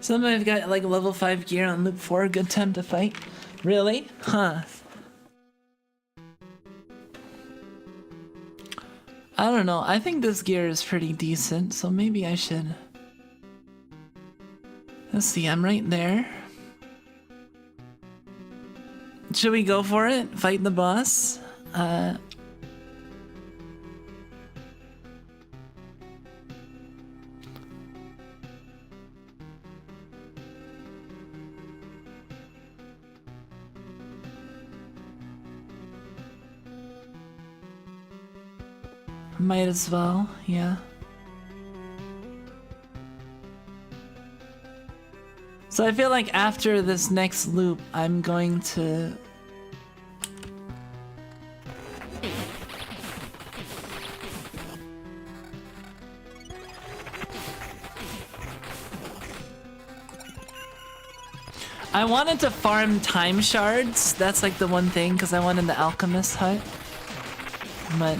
Some have got like level 5 gear on loop 4, good time to fight. Really? Huh. I don't know, I think this gear is pretty decent, so maybe I should... Let's see, I'm right there. Should we go for it? Fight the boss? Might as well, yeah. So I feel like after this next loop, I'm going to... I wanted to farm time shards. That's like the one thing, because I wanted the alchemist hut. But...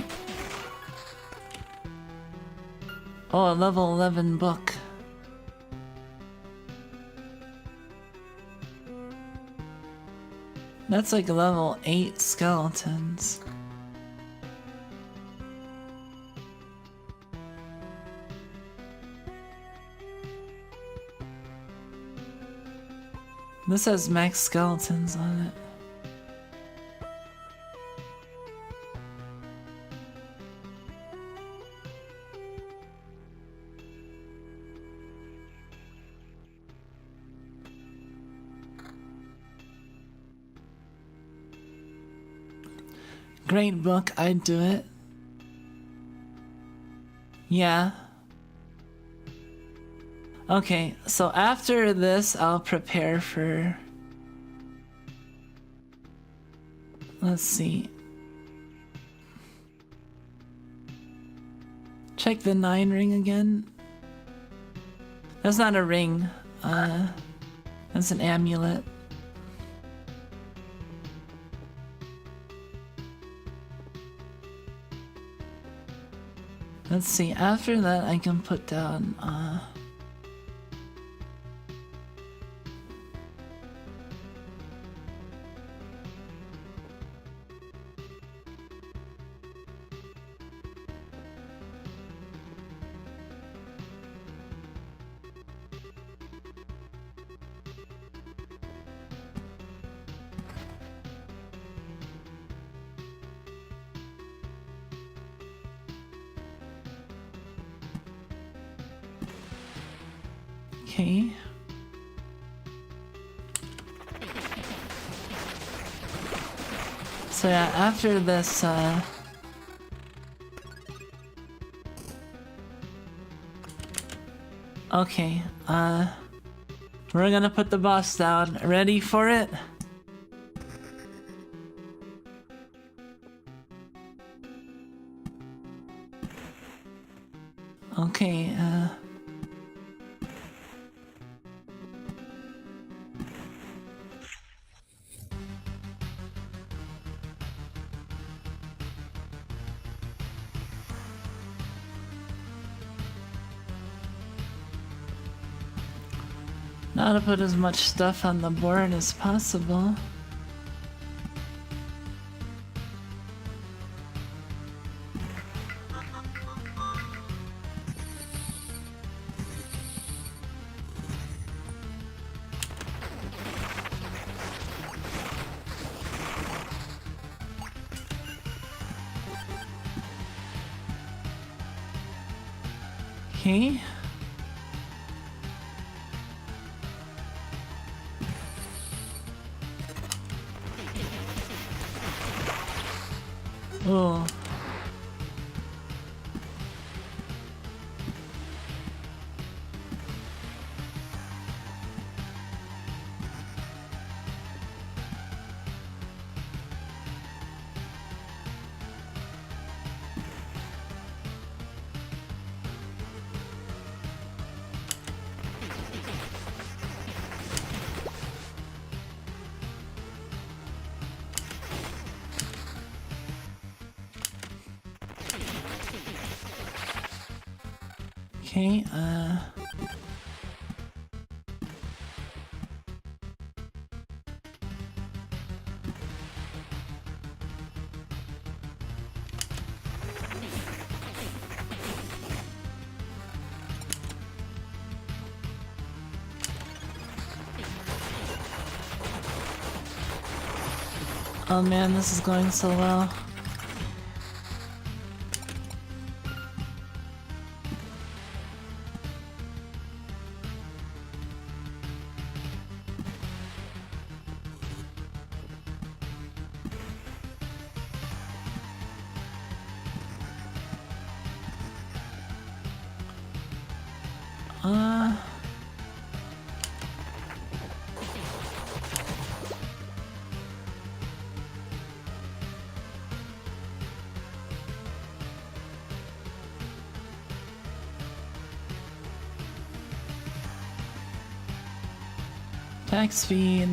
Oh, a level 11 book. That's like level 8 skeletons. This has max skeletons on it. Great book, I'd do it. Yeah. Okay, so after this, I'll prepare for... Let's see. Check the 9 ring again. That's not a ring. That's an amulet. Let's see, after that I can put down, Okay. So yeah, after this, okay, we're gonna put the boss down. Ready for it? Okay, now to put as much stuff on the board as possible. Okay. Oh. Okay, oh man, this is going so well. Attack speed.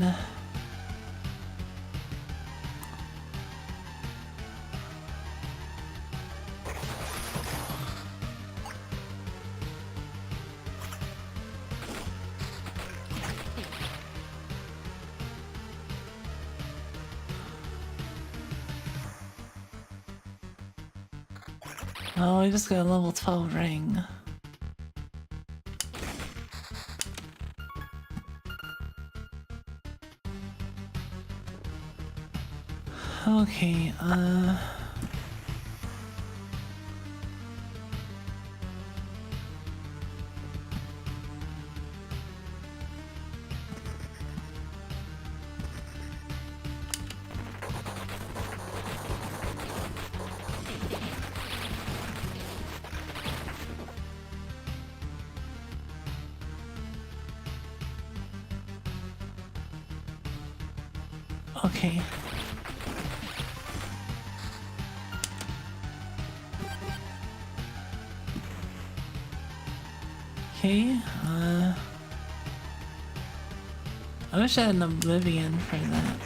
Oh, we just got a level 12 ring. Okay, okay. Okay, I wish I had an Oblivion for that.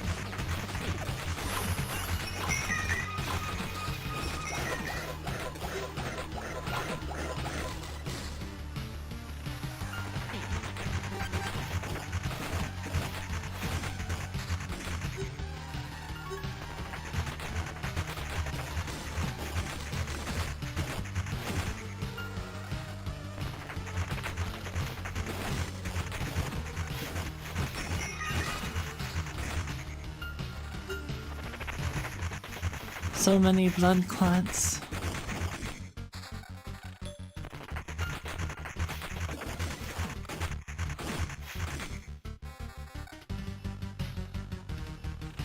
So many blood clots.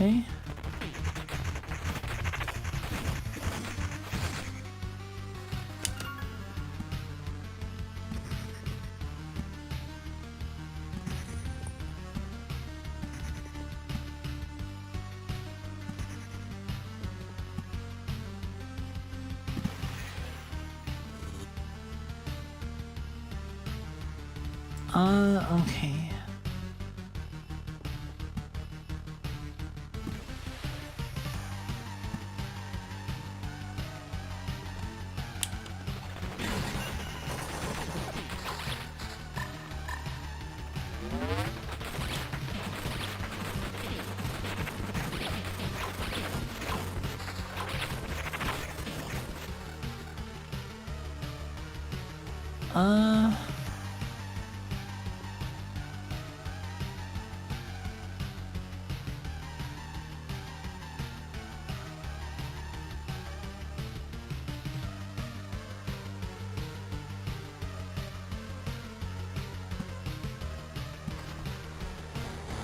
Okay. Okay.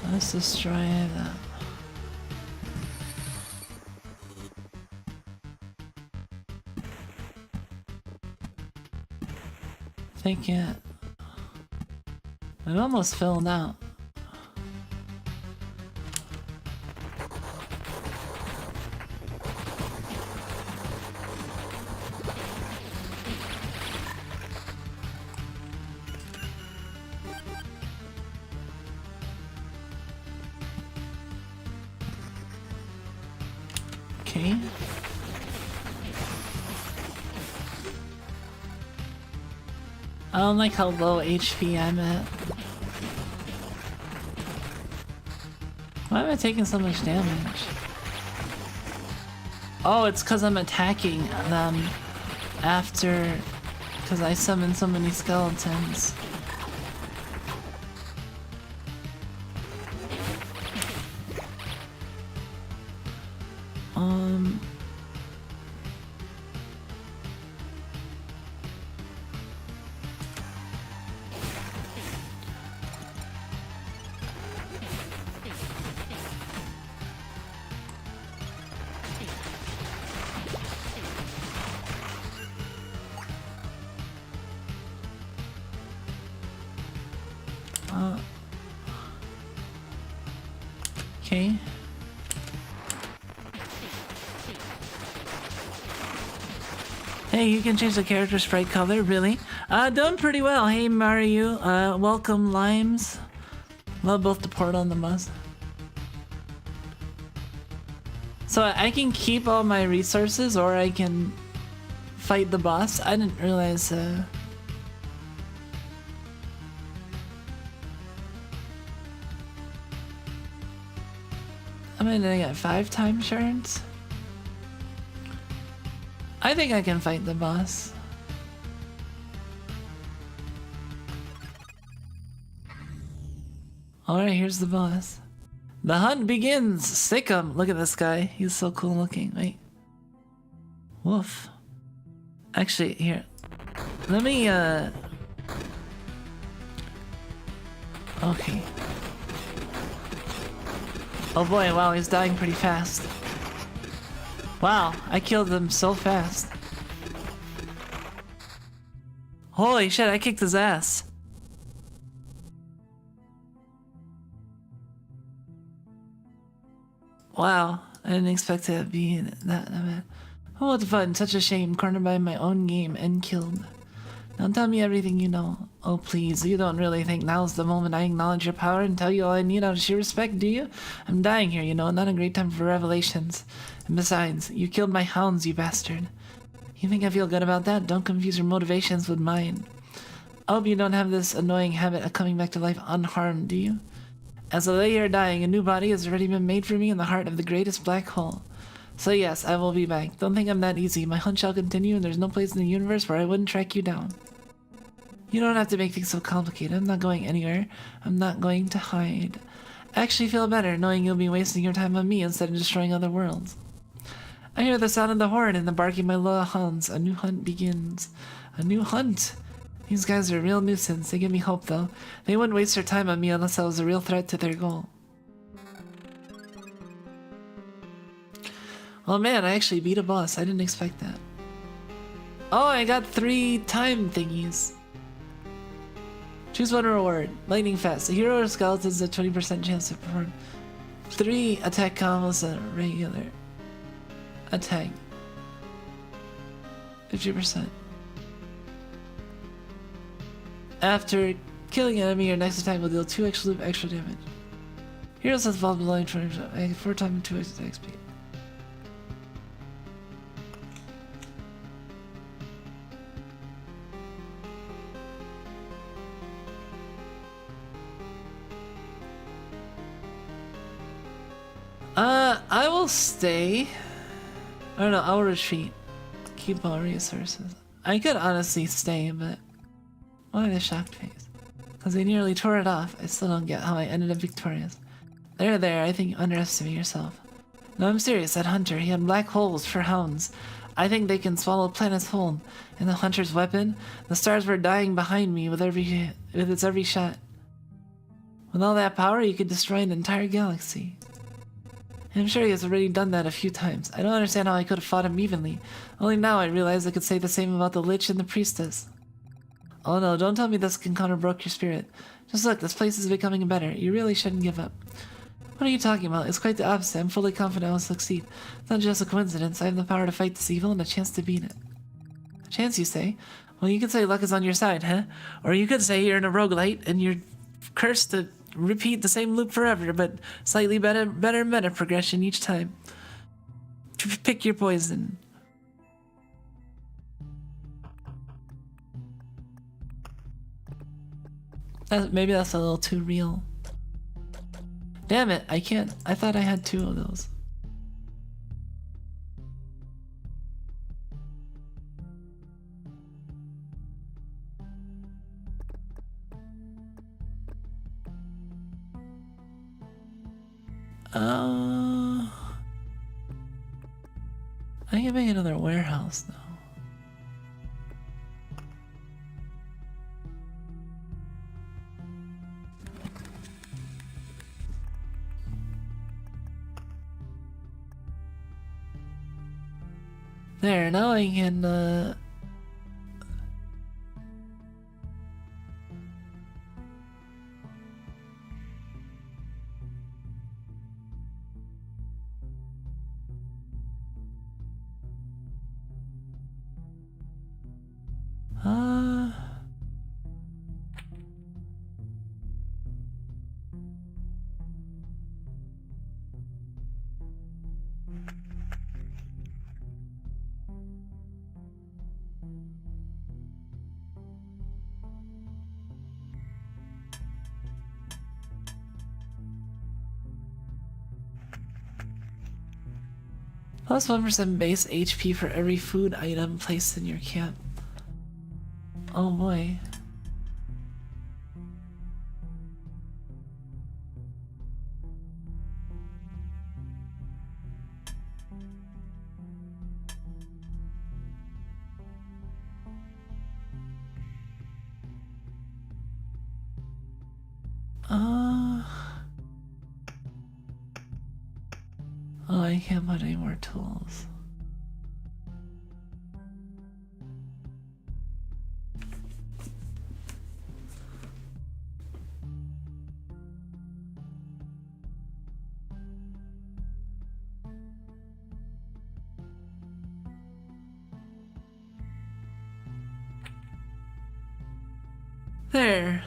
Let's destroy that. Take it. It almost filled out. Okay. I don't like how low HP I'm at. Why am I taking so much damage? Oh, it's because I'm attacking them after... because I summoned so many skeletons. Okay. Hey, you can change the character sprite color, really? Done pretty well. Hey, Mario. Welcome, Limes. Love both the portal and the bus. So I can keep all my resources, or I can fight the boss. I didn't realize, I mean, I got 5 time shards. I think I can fight the boss. Alright, here's the boss. The hunt begins! Sick 'em! Look at this guy. He's so cool looking. Wait. Woof. Actually, here. Let me, okay. Oh boy, wow, he's dying pretty fast. Wow, I killed him so fast. Holy shit, I kicked his ass. Wow, I didn't expect to be that bad. Oh, what fun, such a shame, cornered by my own game and killed. Now tell me everything you know. Oh please, you don't really think now's the moment I acknowledge your power and tell you all I need out of sheer respect, do you? I'm dying here, you know, not a great time for revelations. And besides, you killed my hounds, you bastard. You think I feel good about that? Don't confuse your motivations with mine. I hope you don't have this annoying habit of coming back to life unharmed, do you? As I lay here dying, a new body has already been made for me in the heart of the greatest black hole. So yes, I will be back. Don't think I'm that easy. My hunt shall continue and there's no place in the universe where I wouldn't track you down. You don't have to make things so complicated. I'm not going anywhere. I'm not going to hide. I actually feel better knowing you'll be wasting your time on me instead of destroying other worlds. I hear the sound of the horn and the barking of my loyal hounds. A new hunt begins. A new hunt? These guys are a real nuisance. They give me hope though. They wouldn't waste their time on me unless I was a real threat to their goal. Oh man, I actually beat a boss. I didn't expect that. Oh, I got 3 time thingies. Choose one reward. Lightning fast. The hero or skeleton has a 20% chance to perform 3 attack combos at a regular attack. 50%. After killing an enemy, your next attack will deal 2 extra damage. Heroes has evolved below 20%. 4 times 2 attack speed. I will stay. I don't know, I'll retreat. Keep all resources. I could honestly stay, but why the shocked face? Because they nearly tore it off. I still don't get how I ended up victorious. There, I think you underestimate yourself. No, I'm serious, that hunter, he had black holes for hounds. I think they can swallow planets whole. And the hunter's weapon? The stars were dying behind me with its every shot. With all that power, you could destroy an entire galaxy. I'm sure he has already done that a few times. I don't understand how I could have fought him evenly. Only now I realize I could say the same about the Lich and the Priestess. Oh no, don't tell me this encounter broke your spirit. Just look, this place is becoming better. You really shouldn't give up. What are you talking about? It's quite the opposite. I'm fully confident I will succeed. It's not just a coincidence. I have the power to fight this evil and a chance to beat it. A chance, you say? Well, you could say luck is on your side, huh? Or you could say you're in a roguelite and you're cursed to repeat the same loop forever, but slightly better meta progression each time. Pick your poison. Maybe that's a little too real. Damn it, I can't. I thought I had 2 of those. I can make another warehouse now. There, now I can plus 1% base HP for every food item placed in your camp. Oh boy. Oh, I can't put any more tools. There,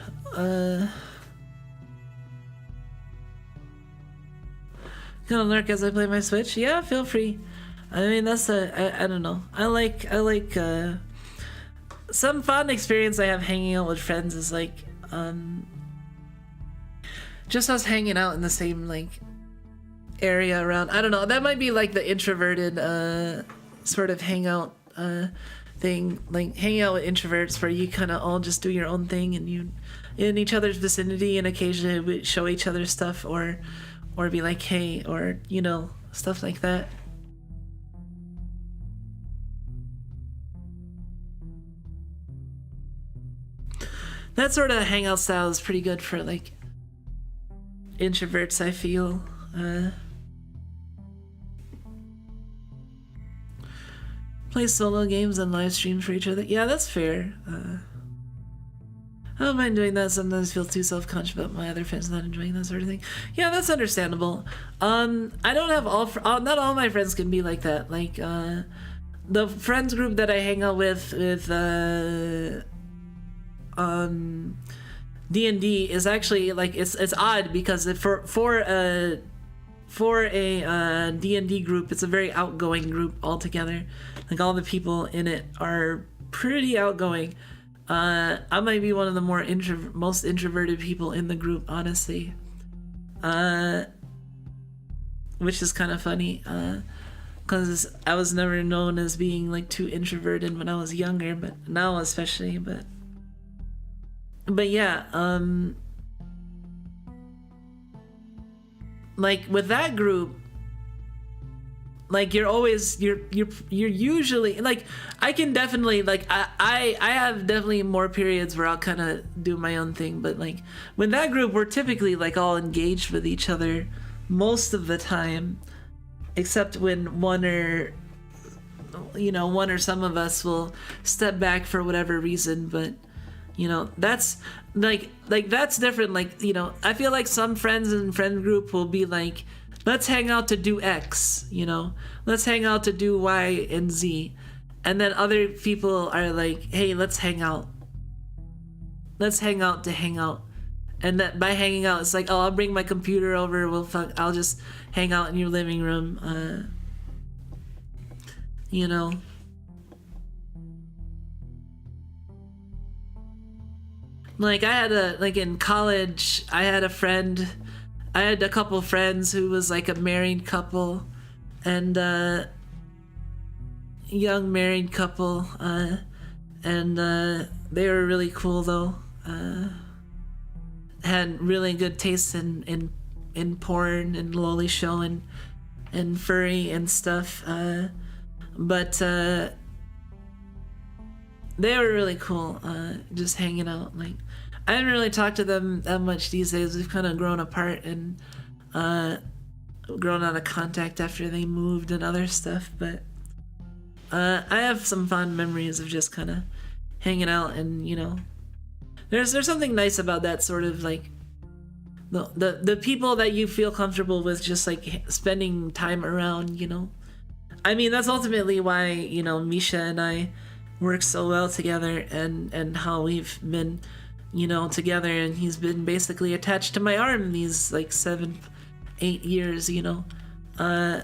gonna lurk as I play my Switch? Yeah, feel free. I mean, that's I don't know. I like some fun experience I have hanging out with friends is like, just us hanging out in the same like area around. I don't know. That might be like the introverted sort of hangout thing, like hanging out with introverts where you kind of all just do your own thing and you in each other's vicinity and occasionally we show each other stuff or be like, hey, or you know, stuff like that. That sort of hangout style is pretty good for like introverts, I feel. Play solo games and live streams for each other. Yeah, that's fair. I don't mind doing that. Sometimes feel too self-conscious about my other friends not enjoying that sort of thing. Yeah, that's understandable. I don't have not all my friends can be like that. Like, the friends group that I hang out with D&D is actually like it's odd because for a D&D group, it's a very outgoing group altogether. Like all the people in it are pretty outgoing. I might be one of the most introverted people in the group, honestly. Which is kind of funny, because I was never known as being like too introverted when I was younger, but now especially. But yeah, like with that group, like you're usually like, I can definitely like I have definitely more periods where I'll kind of do my own thing, but like with that group we're typically like all engaged with each other most of the time, except when one or some of us will step back for whatever reason. But that's like that's different. Like, I feel like some friends in friend group will be like, let's hang out to do X, let's hang out to do Y and Z. And then other people are like, hey, let's hang out. Let's hang out to hang out. And that by hanging out, it's like, oh, I'll bring my computer over. I'll just hang out in your living room. Like in college, I had a couple friends who was like a married couple, and young married couple, and they were really cool though. Had really good taste in porn and lolly show and furry and stuff, but they were really cool, just hanging out. Like, I haven't really talked to them that much these days. We've kind of grown apart and grown out of contact after they moved and other stuff, but I have some fond memories of just kind of hanging out. And there's something nice about that sort of like the people that you feel comfortable with, just like spending time around. I mean, that's ultimately why Misha and I work so well together, and how we've been together, and he's been basically attached to my arm these like 7-8 years, because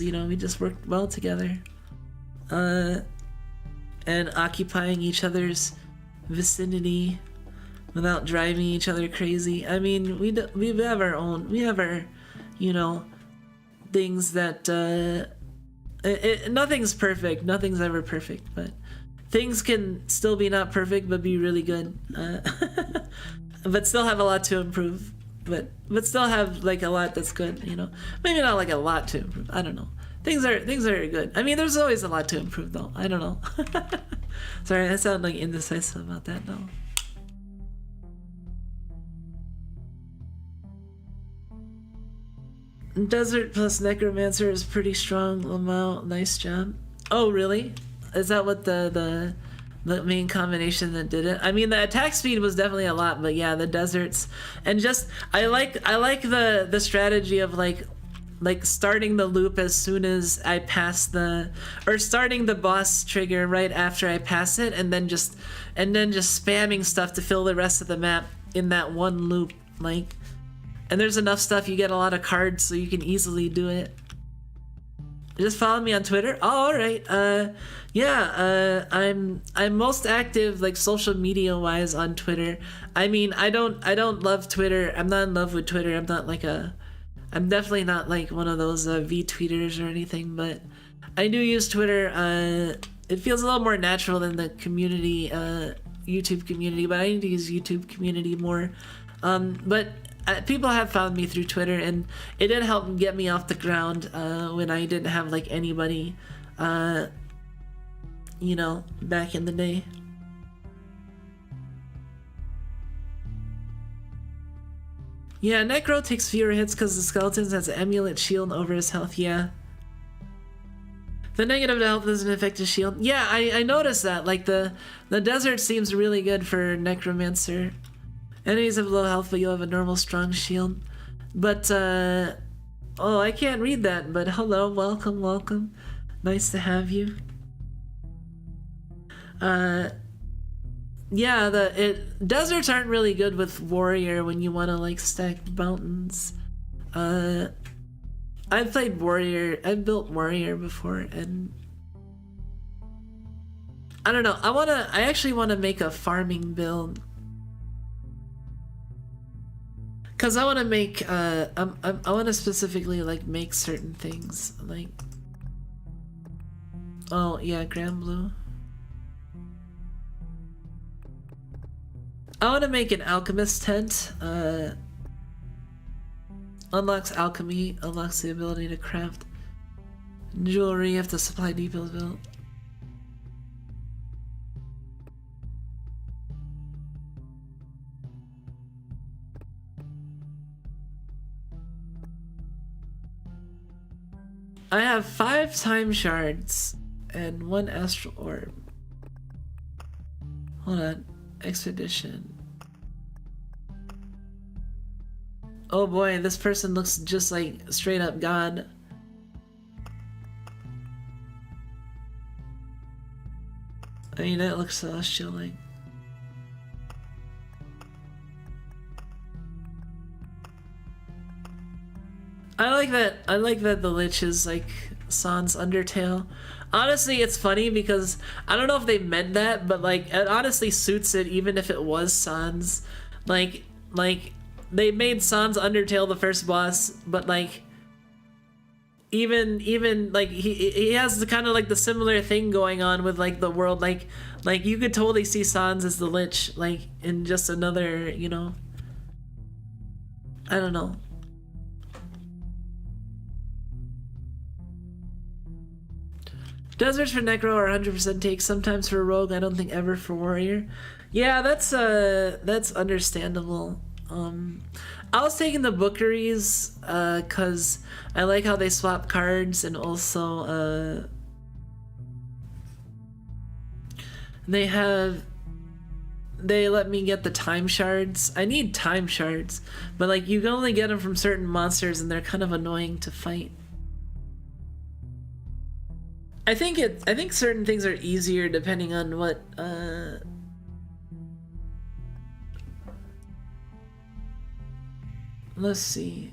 we just worked well together, and occupying each other's vicinity without driving each other crazy. I mean, we have our things that nothing's perfect, nothing's ever perfect, but things can still be not perfect but be really good, but still have a lot to improve, but still have like a lot that's good. Maybe not like a lot to improve, I don't know. Things are good. I mean, there's always a lot to improve though. I don't know. Sorry, I sound like indecisive about that though. Desert plus Necromancer is pretty strong, Lamau. Nice job. Oh, really? Is that what the main combination that did it? I mean, the attack speed was definitely a lot, but yeah, the deserts, and just I like the strategy of like starting the loop as soon as I pass or starting the boss trigger right after I pass it, and then just spamming stuff to fill the rest of the map in that one loop, like. And there's enough stuff, you get a lot of cards, so you can easily do it. Just follow me on Twitter. Oh, all right. I'm most active like social media wise on Twitter. I mean, I don't love Twitter. I'm not in love with Twitter. I'm definitely not like one of those vtweeters or anything, but I do use Twitter. It feels a little more natural than the community, YouTube community, but I need to use YouTube community more. But people have found me through Twitter, and it did help get me off the ground when I didn't have like anybody, back in the day. Yeah, Necro takes fewer hits because the skeletons has an amulet shield over his health. Yeah, The negative health doesn't affect his shield. Yeah, I noticed that. Like the desert seems really good for Necromancer. Enemies have low health, but you'll have a normal strong shield. But oh, I can't read that. But hello, welcome, welcome. Nice to have you. Yeah, deserts aren't really good with warrior when you want to like stack mountains. I've played warrior. I've built warrior before, and I don't know. I actually want to make a farming build, cause I want to make. I want to specifically like make certain things like. Oh yeah, Granblue. I want to make an alchemist tent. Unlocks alchemy, unlocks the ability to craft jewelry if the supply depot is built. I have 5 time shards and 1 astral orb. Hold on. Expedition. Oh boy, this person looks just like straight up God. I mean, that looks celestial like. I like that the Lich is like Sans Undertale. Honestly, it's funny because I don't know if they meant that, but like it honestly suits it even if it was Sans. Like they made Sans Undertale the first boss, but like even like he has the kind of like the similar thing going on with like the world, like you could totally see Sans as the Lich, like in just another, you know, I don't know. Deserts for Necro are 100% take, sometimes for Rogue, I don't think ever for Warrior. Yeah, that's understandable. I was taking the Bookeries cause I like how they swap cards, and also they let me get the time shards. I need time shards, but like you can only get them from certain monsters and they're kind of annoying to fight. I think certain things are easier depending on what let's see.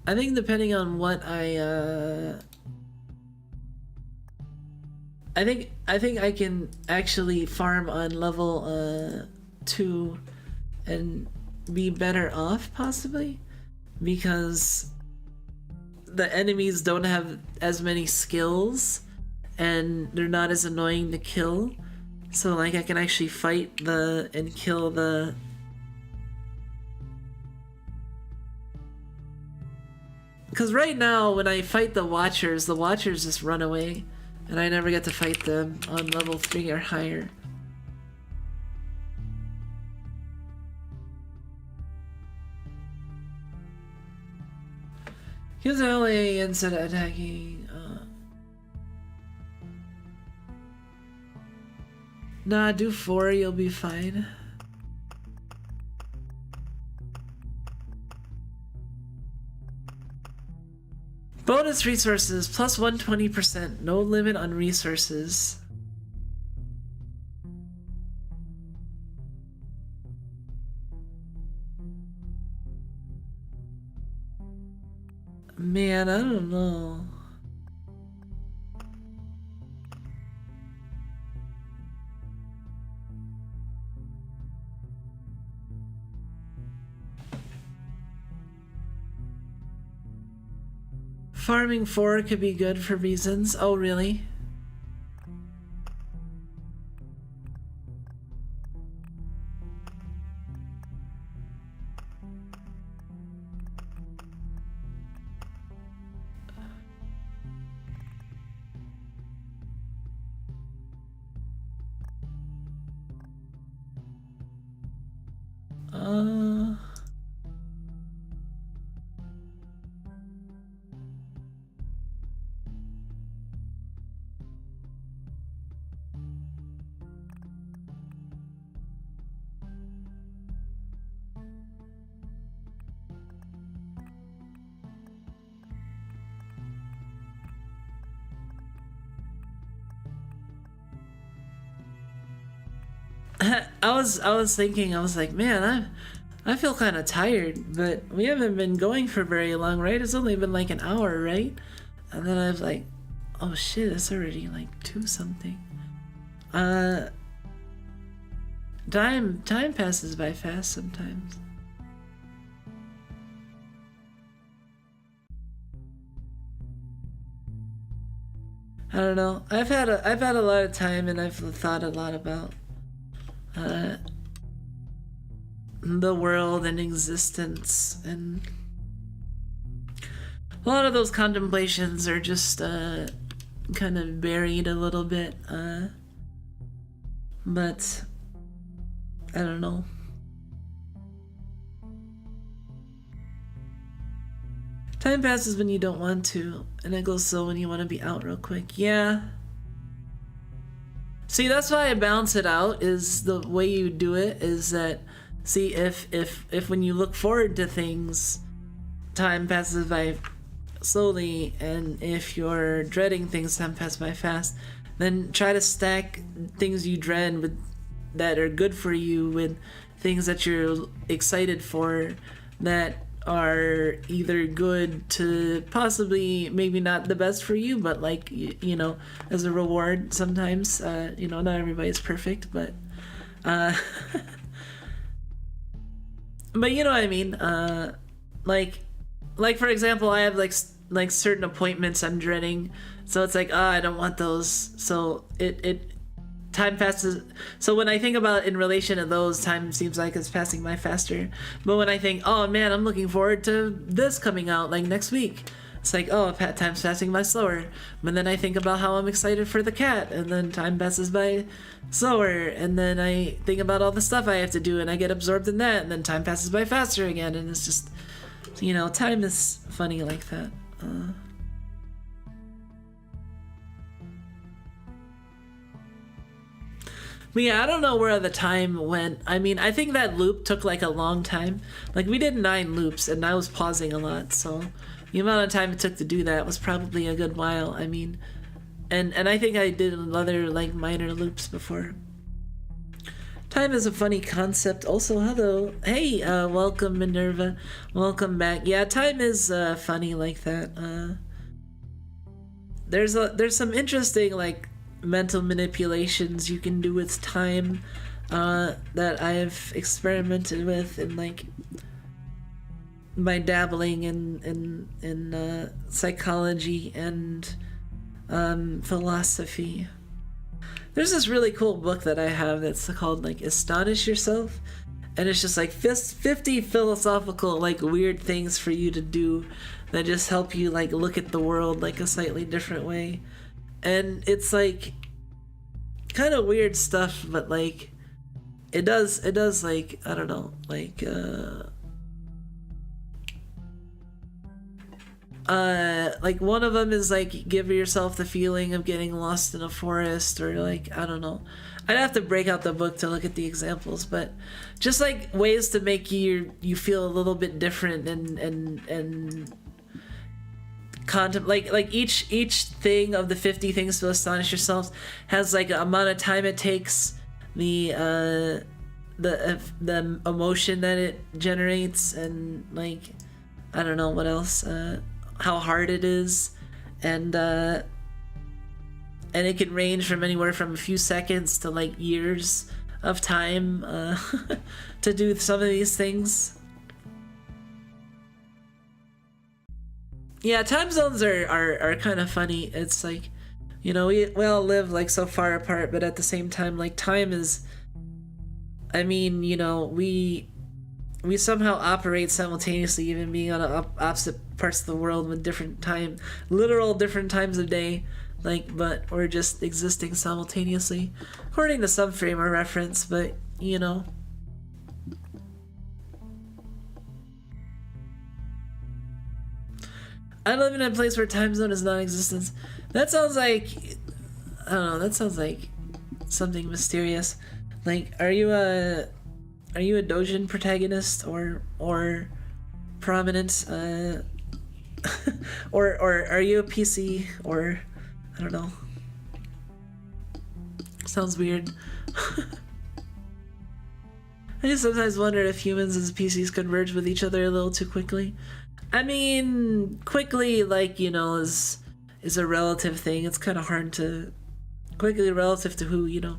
I think depending on what I think I can actually farm on level 2 and be better off possibly, because the enemies don't have as many skills and they're not as annoying to kill. So like I can actually fight and kill the because right now when I fight the Watchers just run away and I never get to fight them on level 3 or higher. Use LA instead of attacking. Nah, do 4, you'll be fine. Bonus resources, plus 120%. No limit on resources. Man, I don't know. Farming 4 could be good for reasons. Oh, really? I was thinking, I was like, man, I feel kind of tired, but we haven't been going for very long, right? It's only been like an hour, right? And then I was like, oh shit, it's already like 2 something. Time passes by fast sometimes. I don't know. I've had a lot of time, and I've thought a lot about the world and existence, and a lot of those contemplations are just kind of buried a little bit. But I don't know. Time passes when you don't want to, and it goes slow when you want to be out real quick. Yeah. See, that's why I balance it out, is the way you do it is that, see, if when you look forward to things, time passes by slowly, and if you're dreading things, time passes by fast, then try to stack things you dread with that are good for you with things that you're excited for that are either good to possibly maybe not the best for you, but like you know, as a reward sometimes. You know, not everybody's perfect, but but you know what I mean. Like for example, I have like certain appointments I'm dreading, so it's like, I don't want those, so it time passes. So when I think about in relation to those, time seems like it's passing by faster. But when I think, oh man, I'm looking forward to this coming out like next week, it's like, oh, time's passing by slower. But then I think about how I'm excited for the cat, and then time passes by slower. And then I think about all the stuff I have to do, and I get absorbed in that, and then time passes by faster again. And it's just, you know, time is funny like that. But yeah, I don't know where the time went. I mean, I think that loop took like a long time. Like, we did 9 loops, and I was pausing a lot, so the amount of time it took to do that was probably a good while. I mean, and I think I did other like minor loops before. Time is a funny concept. Also, hello, hey, welcome Minerva, welcome back. Yeah, time is funny like that. There's some interesting like mental manipulations you can do with time that I've experimented with, and like by dabbling in psychology and philosophy. There's this really cool book that I have that's called like Astonish Yourself, and it's just like 50 philosophical like weird things for you to do that just help you like look at the world like a slightly different way. And it's like kind of weird stuff, but like it does like, I don't know, like one of them is like give yourself the feeling of getting lost in a forest, or like, I don't know, I'd have to break out the book to look at the examples, but just like ways to make you feel a little bit different and like each thing of the 50 things to astonish yourself has like an amount of time it takes, the emotion that it generates, and like, I don't know what else, how hard it is, and it can range from anywhere from a few seconds to like years of time to do some of these things. Yeah, time zones are kind of funny. It's like, you know, we all live like so far apart, but at the same time, like time is, I mean, you know, we somehow operate simultaneously, even being on opposite parts of the world with literal different times of day, like, but we're just existing simultaneously, according to some frame of reference, but, you know. I live in a place where time zone is non-existent. That sounds like, I don't know, that sounds like something mysterious. Like, are you a doujin protagonist or prominent, or are you a PC, or I don't know. Sounds weird. I just sometimes wonder if humans and PCs converge with each other a little too quickly. I mean, quickly, like, you know, is a relative thing. It's kind of hard to... Quickly relative to who, you know?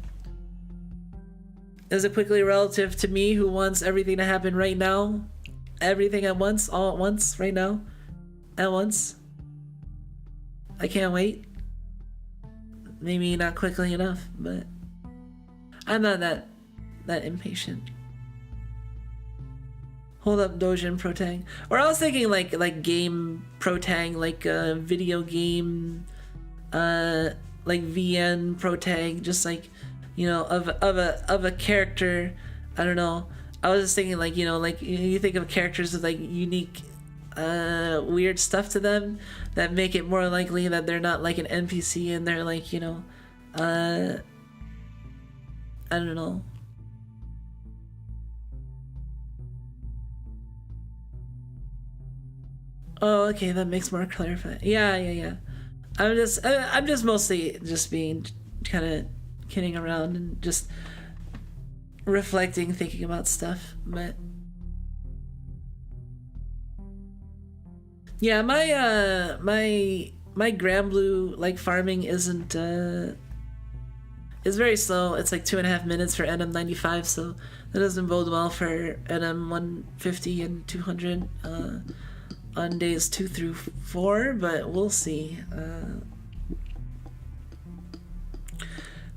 Is it quickly relative to me who wants everything to happen right now? Everything at once? All at once? Right now? At once? I can't wait. Maybe not quickly enough, but... I'm not that impatient. Hold up Dojin Protang. Or I was thinking like game Protang, like video game like VN Protang, just like, you know, of a character. I don't know. I was just thinking like, you know, like you think of characters with like unique weird stuff to them that make it more likely that they're not like an NPC and they're like, you know, I don't know. Oh, okay, that makes more clarify. Yeah. I'm just mostly just being kind of kidding around and just reflecting, thinking about stuff. But yeah, my Granblue like farming isn't it's very slow. It's like 2.5 minutes for NM95, so that doesn't bode well for NM150 and 200 on days 2 through 4, but we'll see.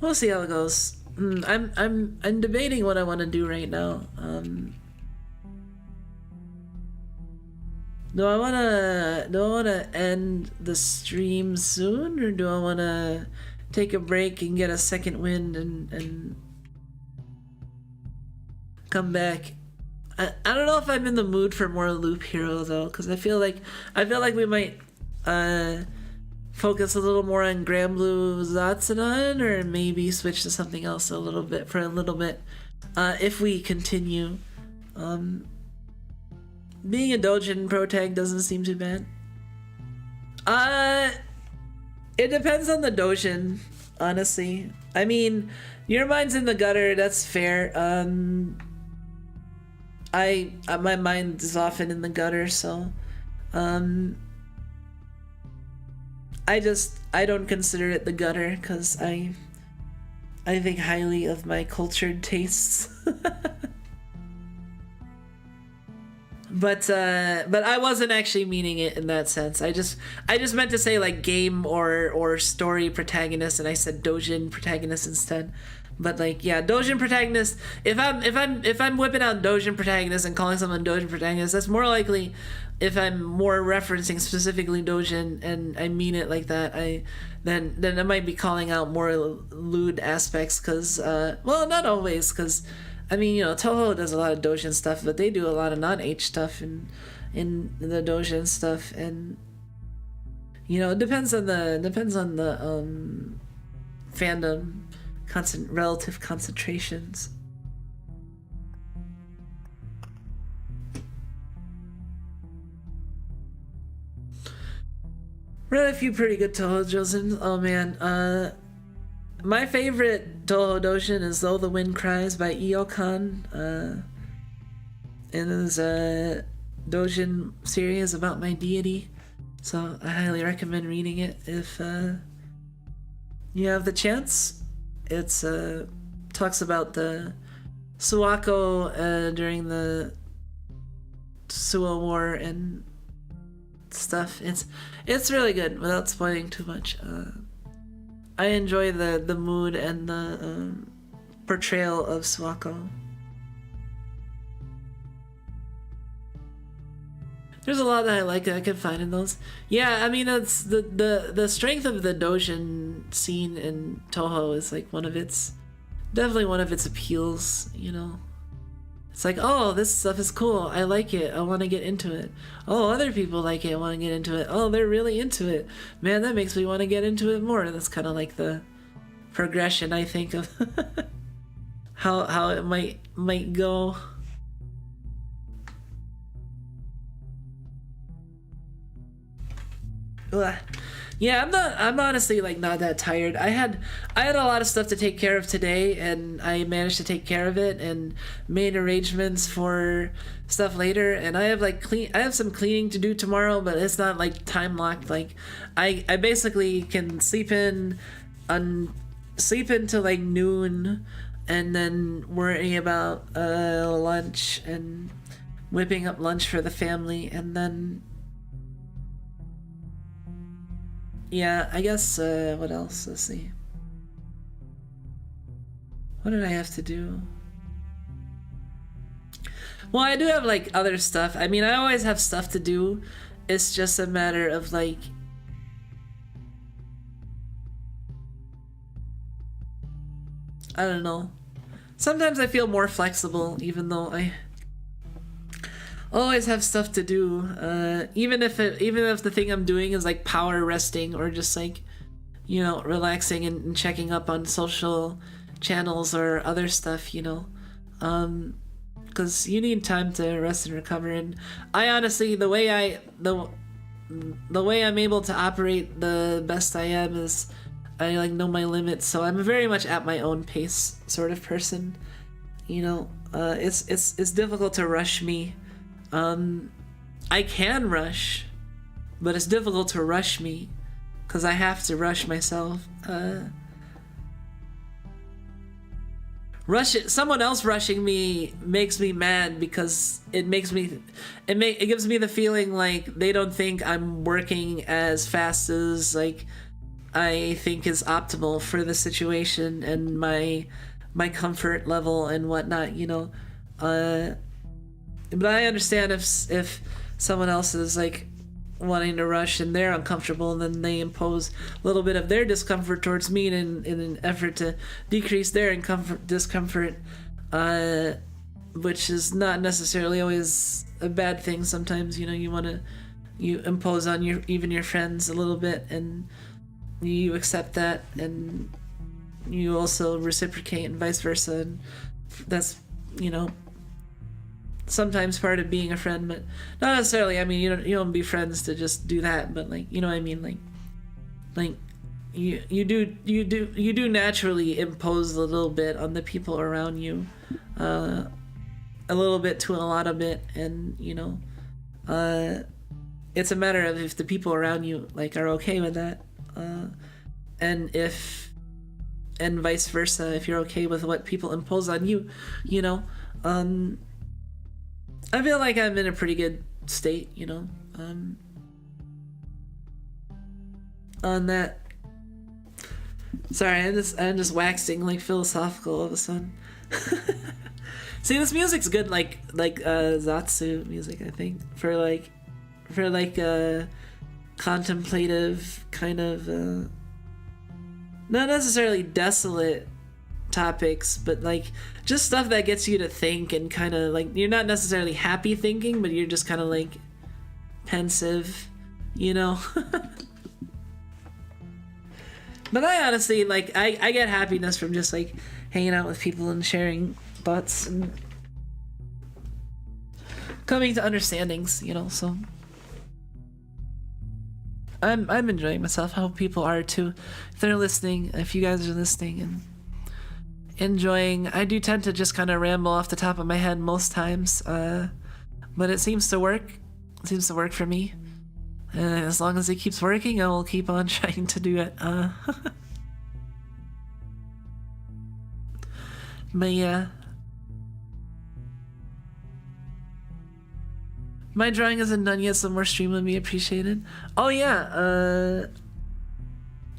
We'll see how it goes. I'm debating what I want to do right now. Do I wanna end the stream soon, or do I wanna take a break and get a second wind and come back? I don't know if I'm in the mood for more Loop Hero though, because I feel like we might focus a little more on Granblue Zatsudan, or maybe switch to something else a little bit if we continue. Being a Dojin pro tag doesn't seem too bad. It depends on the Dojin, honestly. I mean, your mind's in the gutter, that's fair. My mind is often in the gutter, so I don't consider it the gutter because I think highly of my cultured tastes. But I wasn't actually meaning it in that sense. I just meant to say like game or story protagonist, and I said Dojin protagonist instead. But like, yeah, Dojin protagonist. If I'm whipping out Dojin protagonist and calling someone Dojin protagonist, that's more likely if I'm more referencing specifically Dojin and I mean it like that. Then I might be calling out more lewd aspects, because well, not always, because I mean, you know, Toho does a lot of Dojin stuff, but they do a lot of non-H stuff in the Dojin stuff, and you know, it depends on the fandom relative concentrations. Read a few pretty good Toho Josen. Oh man, my favorite Toho Dojin is Though the Wind Cries by Iokan. And it's a Dojin series about my deity, so I highly recommend reading it if you have the chance. It's talks about the Suwako during the Suwa War and stuff. It's really good without spoiling too much. I enjoy the mood and the portrayal of Suwako. There's a lot that I like that I can find in those. Yeah, I mean, it's the strength of the Dojin scene in Toho is like definitely one of its appeals, you know. It's like, oh, this stuff is cool, I like it, I want to get into it. Oh, other people like it, I want to get into it. Oh, they're really into it. Man, that makes me want to get into it more. That's kind of like the progression, I think, of how it might go. Ugh. Yeah, I'm honestly like not that tired. I had a lot of stuff to take care of today, and I managed to take care of it and made arrangements for stuff later. And I have some cleaning to do tomorrow, but it's not like time locked. Like I basically can sleep until like noon, and then worry about lunch and whipping up lunch for the family, and then yeah, I guess, what else? Let's see. What did I have to do? Well, I do have, like, other stuff. I mean, I always have stuff to do. It's just a matter of, like... I don't know. Sometimes I feel more flexible, even though I always have stuff to do, even if the thing I'm doing is like power resting or just like, you know, relaxing and checking up on social channels or other stuff, you know, because you need time to rest and recover. And I honestly, the way I'm able to operate the best I am is I like know my limits, so I'm very much at my own pace sort of person, you know. It's difficult to rush me. I can rush, but it's difficult to rush me because I have to rush myself. Someone else rushing me makes me mad because it gives me the feeling like they don't think I'm working as fast as like I think is optimal for the situation and my comfort level and whatnot, you know. But I understand if someone else is like wanting to rush and they're uncomfortable, and then they impose a little bit of their discomfort towards me in an effort to decrease their discomfort, which is not necessarily always a bad thing. Sometimes, you know, you impose on even your friends a little bit, and you accept that, and you also reciprocate and vice versa, and that's, you know, sometimes part of being a friend, but not necessarily. I mean, you don't be friends to just do that, but like, you know what I mean, like you do naturally impose a little bit on the people around you, a little bit to a lot of it, and you know, it's a matter of if the people around you like are okay with that, and vice versa, if you're okay with what people impose on you, you know. I feel like I'm in a pretty good state, you know, on that. Sorry, I'm just waxing like philosophical all of a sudden. See, this music's good, like Zatsu music, I think, for contemplative kind of, not necessarily desolate topics, but like just stuff that gets you to think, and kind of like you're not necessarily happy thinking, but you're just kind of like pensive, you know. But I honestly like I get happiness from just like hanging out with people and sharing thoughts and coming to understandings, you know. So I'm enjoying myself. I hope people are too, if they're listening, if you guys are listening and enjoying. I do tend to just kind of ramble off the top of my head most times, but it seems to work. It seems to work for me, and as long as it keeps working, I will keep on trying to do it. But yeah, my drawing isn't done yet, so more stream would be appreciated. Oh yeah,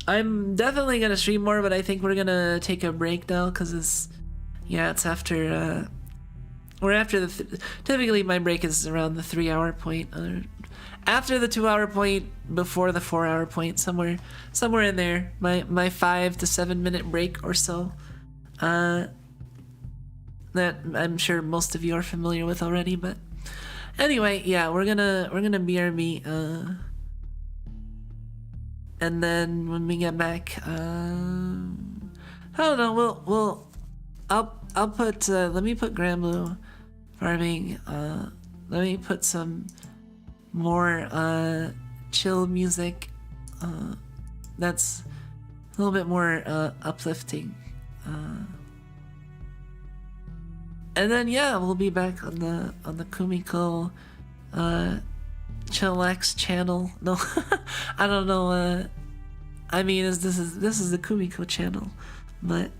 I'm definitely gonna stream more, but I think we're gonna take a break now because it's after we're after typically my break is around the 3-hour point, after the 2-hour point, before the 4-hour point, somewhere in there, my 5 to 7 minute break or so, that I'm sure most of you are familiar with already. But anyway, yeah, we're gonna BRB, and then when we get back, I don't know, I'll put, let me put Granblue farming, let me put some more chill music that's a little bit more uplifting. And then yeah, we'll be back on the Kumiko Chillax channel. No, I don't know. I mean, this is the Kumiko channel, but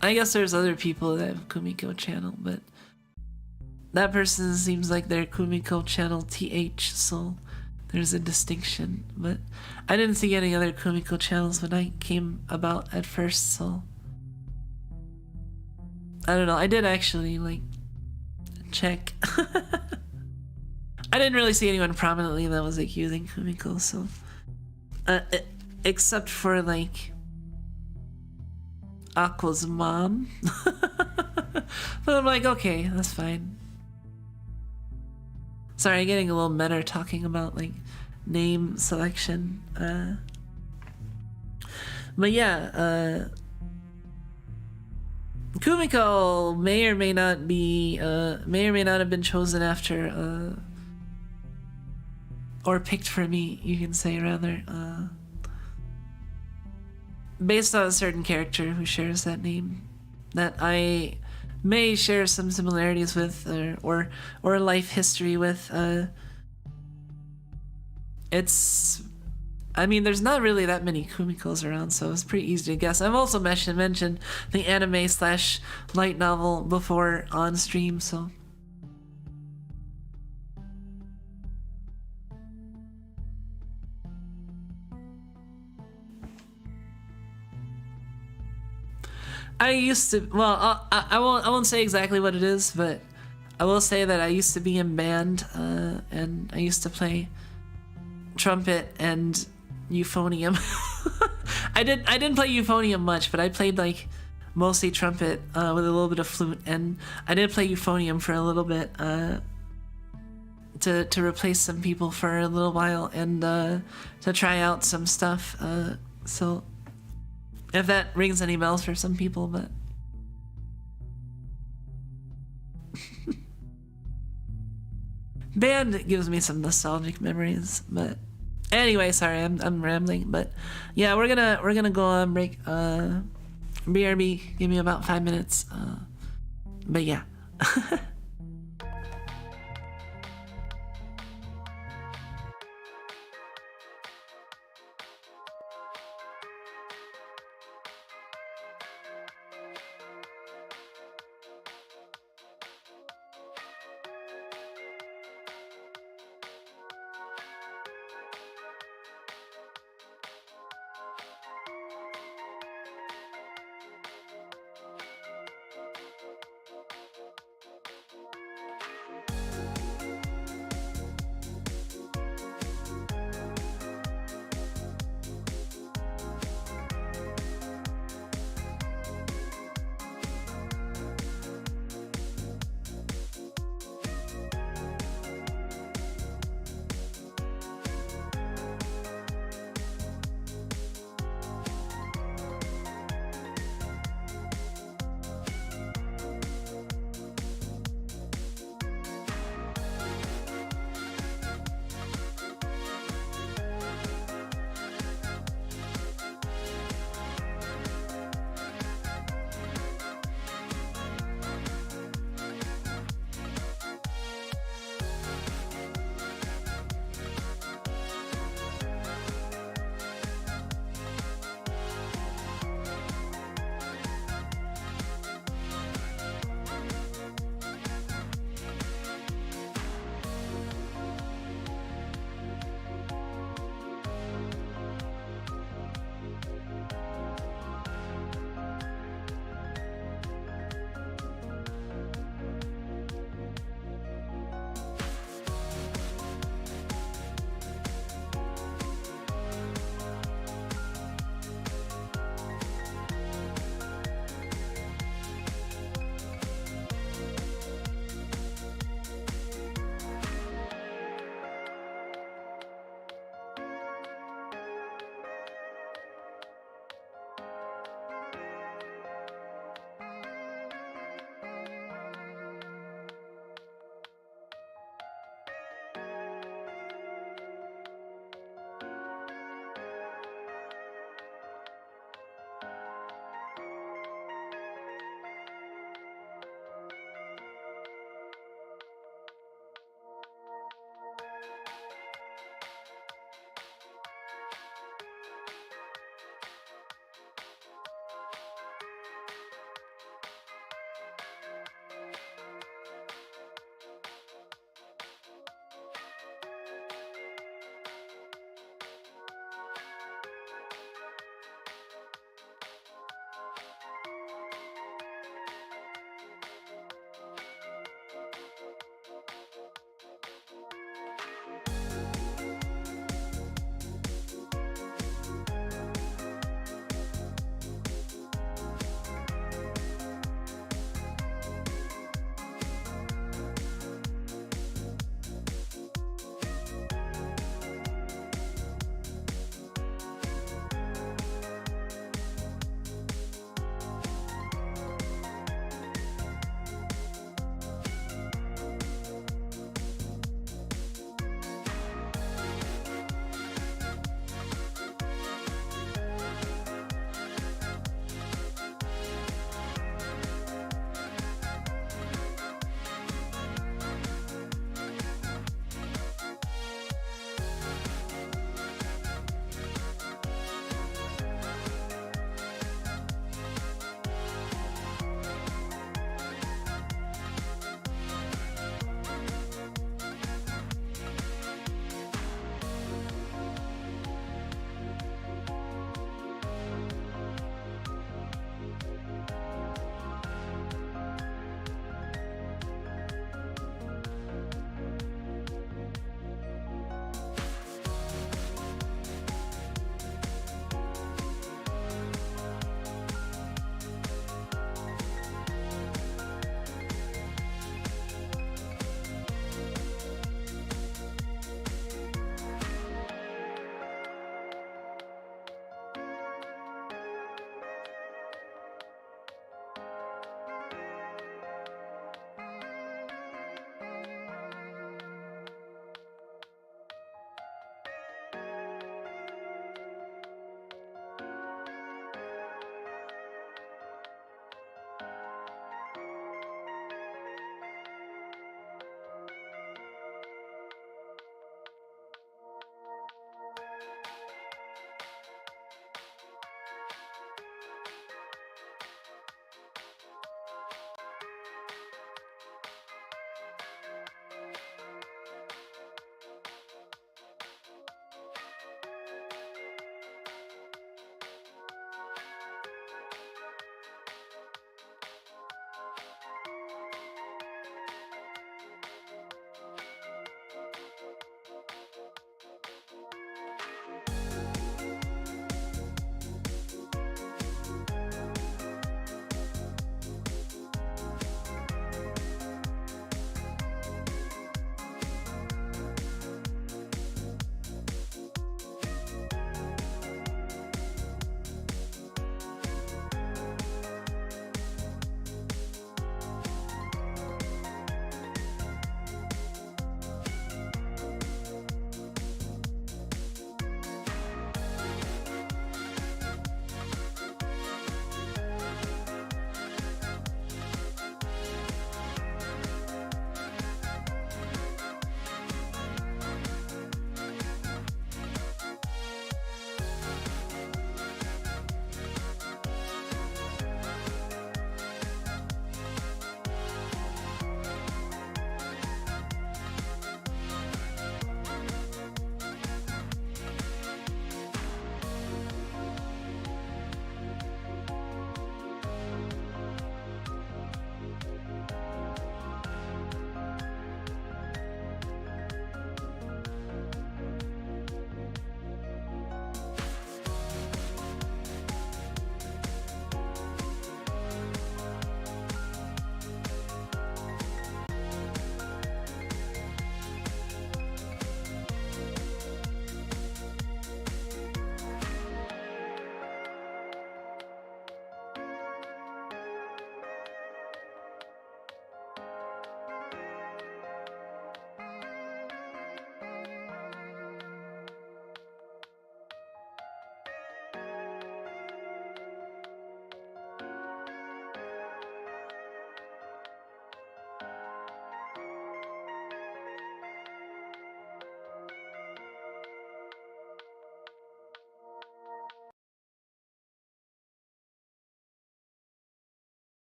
I guess there's other people that have Kumiko channel, but that person seems like their Kumiko channel TH, so there's a distinction. But I didn't see any other Kumiko channels when I came about at first, so I don't know. I did actually like check. I didn't really see anyone prominently that was like using Kumiko, so except for like Aqua's mom. But I'm like, okay, that's fine. Sorry, I'm getting a little meta talking about like name selection. But yeah, Kumiko may or may not have been chosen after or picked for me, you can say, rather, based on a certain character who shares that name that I may share some similarities with, or life history with. I mean, there's not really that many Kumikos around, so it's pretty easy to guess. I've also mentioned the anime/light novel before on stream, so. I used to, well, I won't say exactly what it is, but I will say that I used to be in band, and I used to play trumpet and euphonium. I didn't play euphonium much, but I played like mostly trumpet with a little bit of flute, and I did play euphonium for a little bit to replace some people for a little while, and to try out some stuff. So if that rings any bells for some people, but band gives me some nostalgic memories. But anyway, sorry, I'm rambling. But yeah, we're gonna go on break. BRB, give me about 5 minutes. But yeah.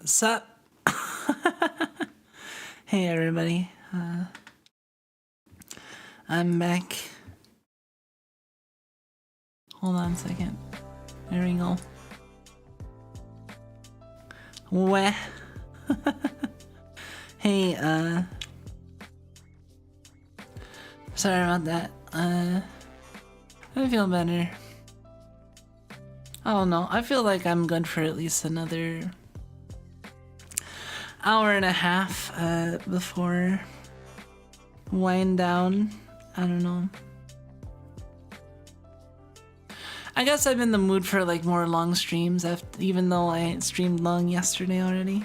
Sup? Hey everybody. I'm back. Hold on a second. There we go. Wah. Hey, sorry about that. I feel better. I don't know. I feel like I'm good for at least another hour and a half before wind down. I don't know. I guess I'm in the mood for like more long streams, even though I streamed long yesterday already.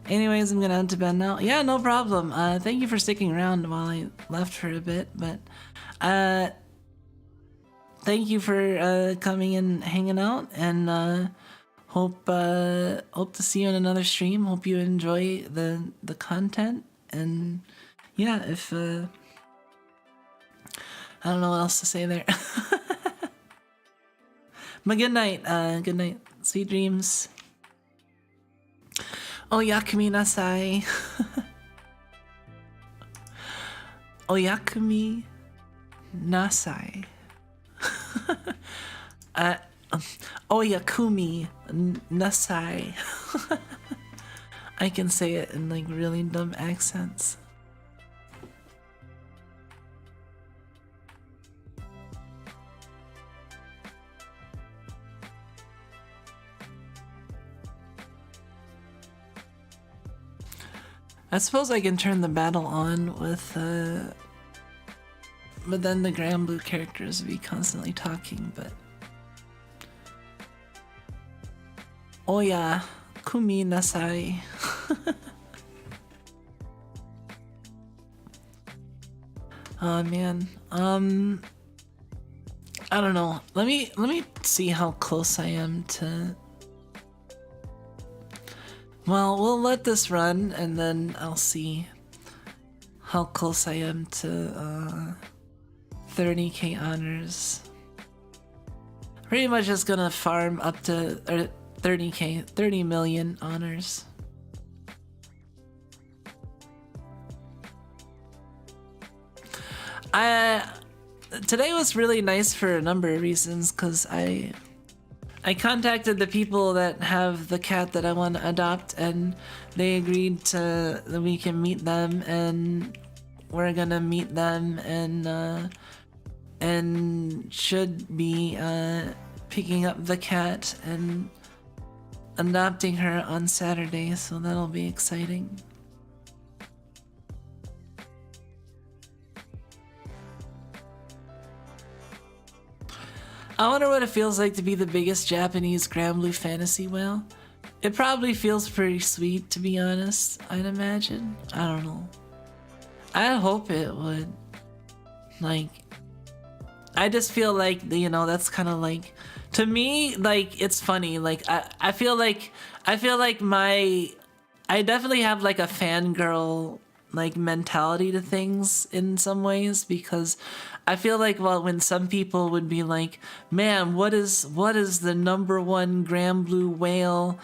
Anyways, I'm gonna head to bed now. Yeah, no problem. Thank you for sticking around while I left for a bit, but thank you for coming and hanging out, and hope to see you in another stream. Hope you enjoy the content, and yeah, if I don't know what else to say there. But good night. Good night. Sweet dreams. Oyakumi nasai. Oyakumi nasai. Oyakumi nasai. I can say it in like really dumb accents. I suppose I can turn the battle on with, but then the Granblue characters would be constantly talking, but... Oya, kumi nasai. Oh man, I don't know. Let me see how close I am to... Well, we'll let this run, and then I'll see how close I am to 30k honors. Pretty much just gonna farm up to 30k, 30 million honors. Today was really nice for a number of reasons, because I contacted the people that have the cat that I want to adopt, and they agreed that we can meet them, and we're gonna meet them, and should be picking up the cat and adopting her on Saturday, so that'll be exciting. I wonder what it feels like to be the biggest Japanese Granblue fantasy whale. It probably feels pretty sweet, to be honest, I'd imagine. I don't know. I hope it would. Like, I just feel like, you know, that's kind of like, to me, like, it's funny. Like, I feel like I definitely have like a fangirl like mentality to things in some ways, because I feel like, well, when some people would be like, man, what is the #1 Granblue whale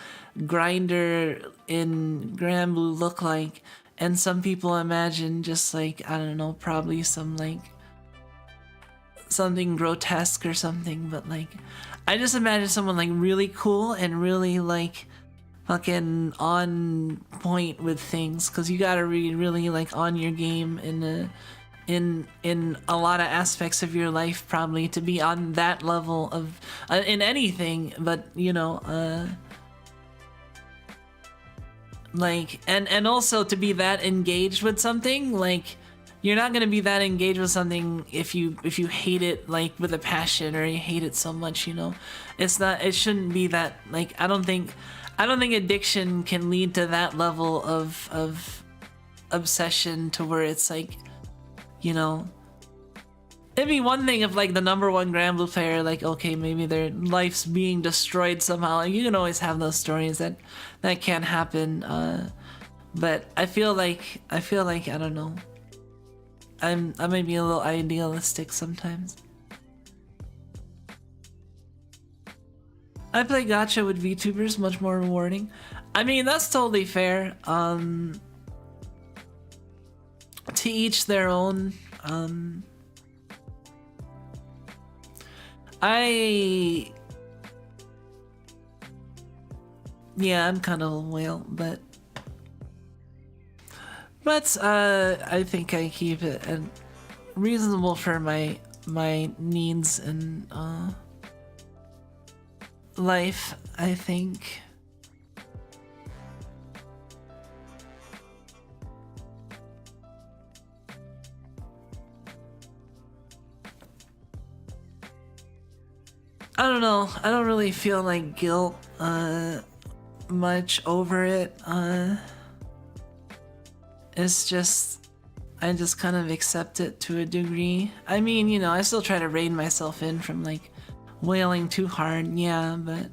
grinder in Granblue look like? And some people imagine just like, I don't know, probably some like something grotesque or something, but like I just imagine someone like really cool and really like fucking on point with things, because you gotta be really like on your game in a lot of aspects of your life, probably, to be on that level of in anything, but you know, like, and also to be that engaged with something. Like, you're not gonna be that engaged with something if you hate it like with a passion, or you hate it so much, you know. It shouldn't be that. Like, I don't think addiction can lead to that level of obsession to where it's like, you know, it'd be one thing if like the #1 Granblue player, like, okay, maybe their life's being destroyed somehow. You can always have those stories that can happen. But I feel like I don't know. I might be a little idealistic sometimes. I play gacha with VTubers, much more rewarding. I mean, that's totally fair. To each their own. Yeah, I'm kind of a whale, but I think I keep it reasonable for my needs and life, I think. I don't know. I don't really feel like guilt much over it. It's just, I just kind of accept it to a degree. I mean, you know, I still try to rein myself in from like wailing too hard, yeah, but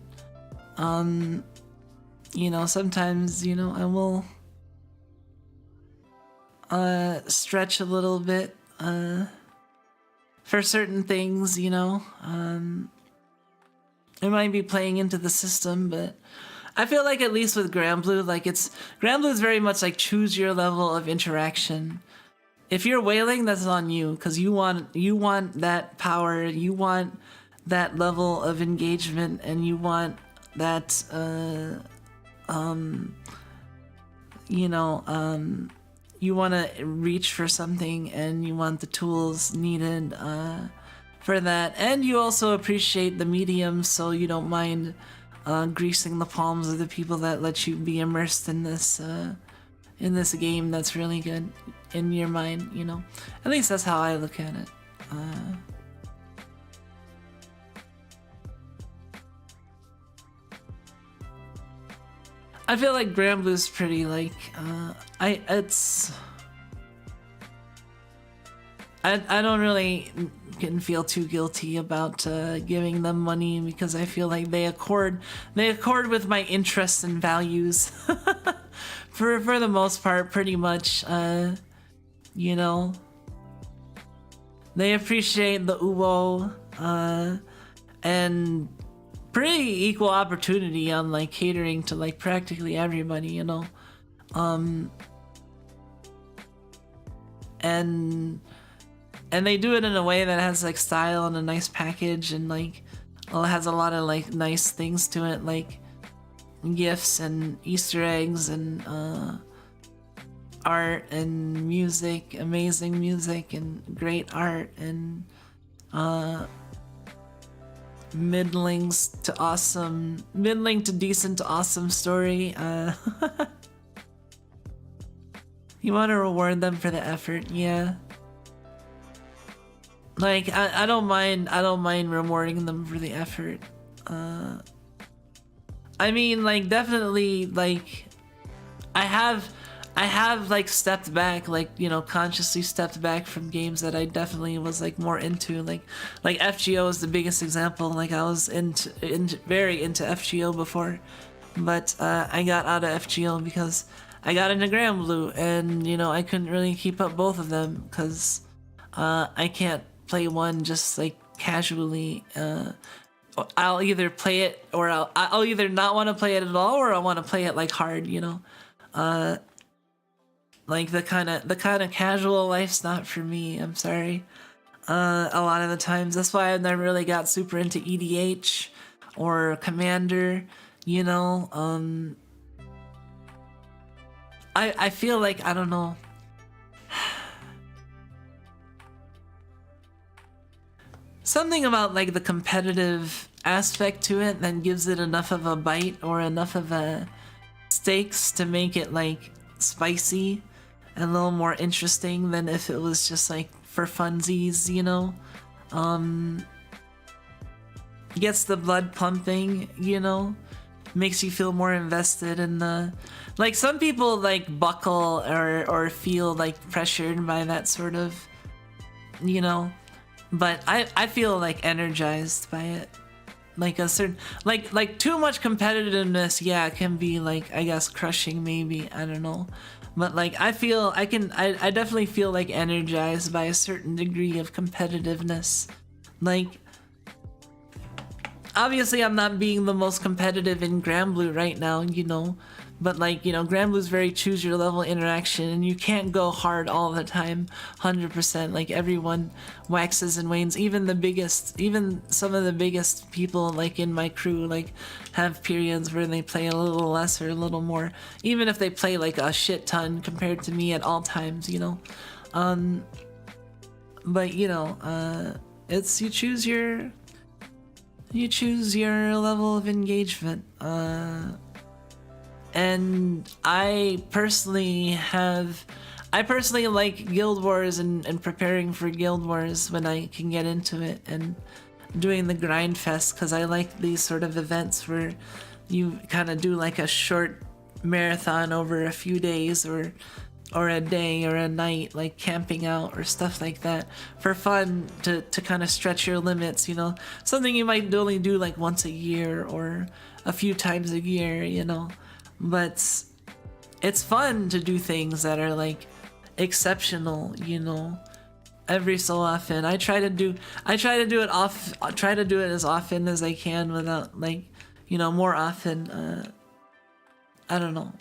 you know, sometimes, you know, I will stretch a little bit for certain things, you know. It might be playing into the system, but I feel like at least with Granblue, like Granblue is very much like choose your level of interaction. If you're wailing, that's on you, because you want that power, you want that level of engagement, and you want that you know, you want to reach for something, and you want the tools needed for that, and you also appreciate the medium, so you don't mind greasing the palms of the people that let you be immersed in this game that's really good in your mind, you know. At least that's how I look at it. I feel like Granblue's pretty like I don't really can feel too guilty about giving them money, because I feel like they accord with my interests and values for the most part, pretty much. You know, they appreciate the uwo and pretty equal opportunity on like catering to like practically everybody, you know. And they do it in a way that has like style and a nice package, and like has a lot of like nice things to it, like gifts and Easter eggs and art and music, amazing music and great art, and middling to decent to awesome story. You want to reward them for the effort, yeah. Like I don't mind rewarding them for the effort. I mean, like, definitely, like, I have like stepped back, like, you know, consciously stepped back from games that I definitely was like more into, like FGO is the biggest example. Like I was very into FGO before, but I got out of FGO because I got into Granblue, and you know, I couldn't really keep up both of them because I can't play one just like casually. I'll either play it, or I'll either not want to play it at all, or I want to play it like hard, you know. Like the kind of casual life's not for me. I'm sorry. A lot of the times, that's why I never really got super into EDH or Commander, you know. I feel like, I don't know. Something about like the competitive aspect to it that gives it enough of a bite or enough of a stakes to make it like spicy and a little more interesting than if it was just like for funsies, you know. Gets the blood pumping, you know, makes you feel more invested in the, like, some people like buckle or feel like pressured by that sort of, you know. But I feel like energized by it. Like a certain, like too much competitiveness, yeah, it can be like, I guess, crushing maybe, I don't know. But like I definitely feel like energized by a certain degree of competitiveness. Like, obviously I'm not being the most competitive in Granblue right now, you know, But like, you know, Granblue's very choose your level interaction, and you can't go hard all the time 100%. Like everyone waxes and wanes. Even some of the biggest people like in my crew like have periods where they play a little less or a little more, even if they play like a shit ton compared to me at all times, you know. But you know, it's you choose your level of engagement. And I personally like Guild Wars and preparing for Guild Wars when I can get into it, and doing the grind fest, because I like these sort of events where you kind of do like a short marathon over a few days or a day or a night, like camping out or stuff like that for fun, to kind of stretch your limits, you know, something you might only do like once a year or a few times a year, you know. But it's fun to do things that are like exceptional, you know, every so often. I try to do it as often as I can without, like, you know, more often. I don't know.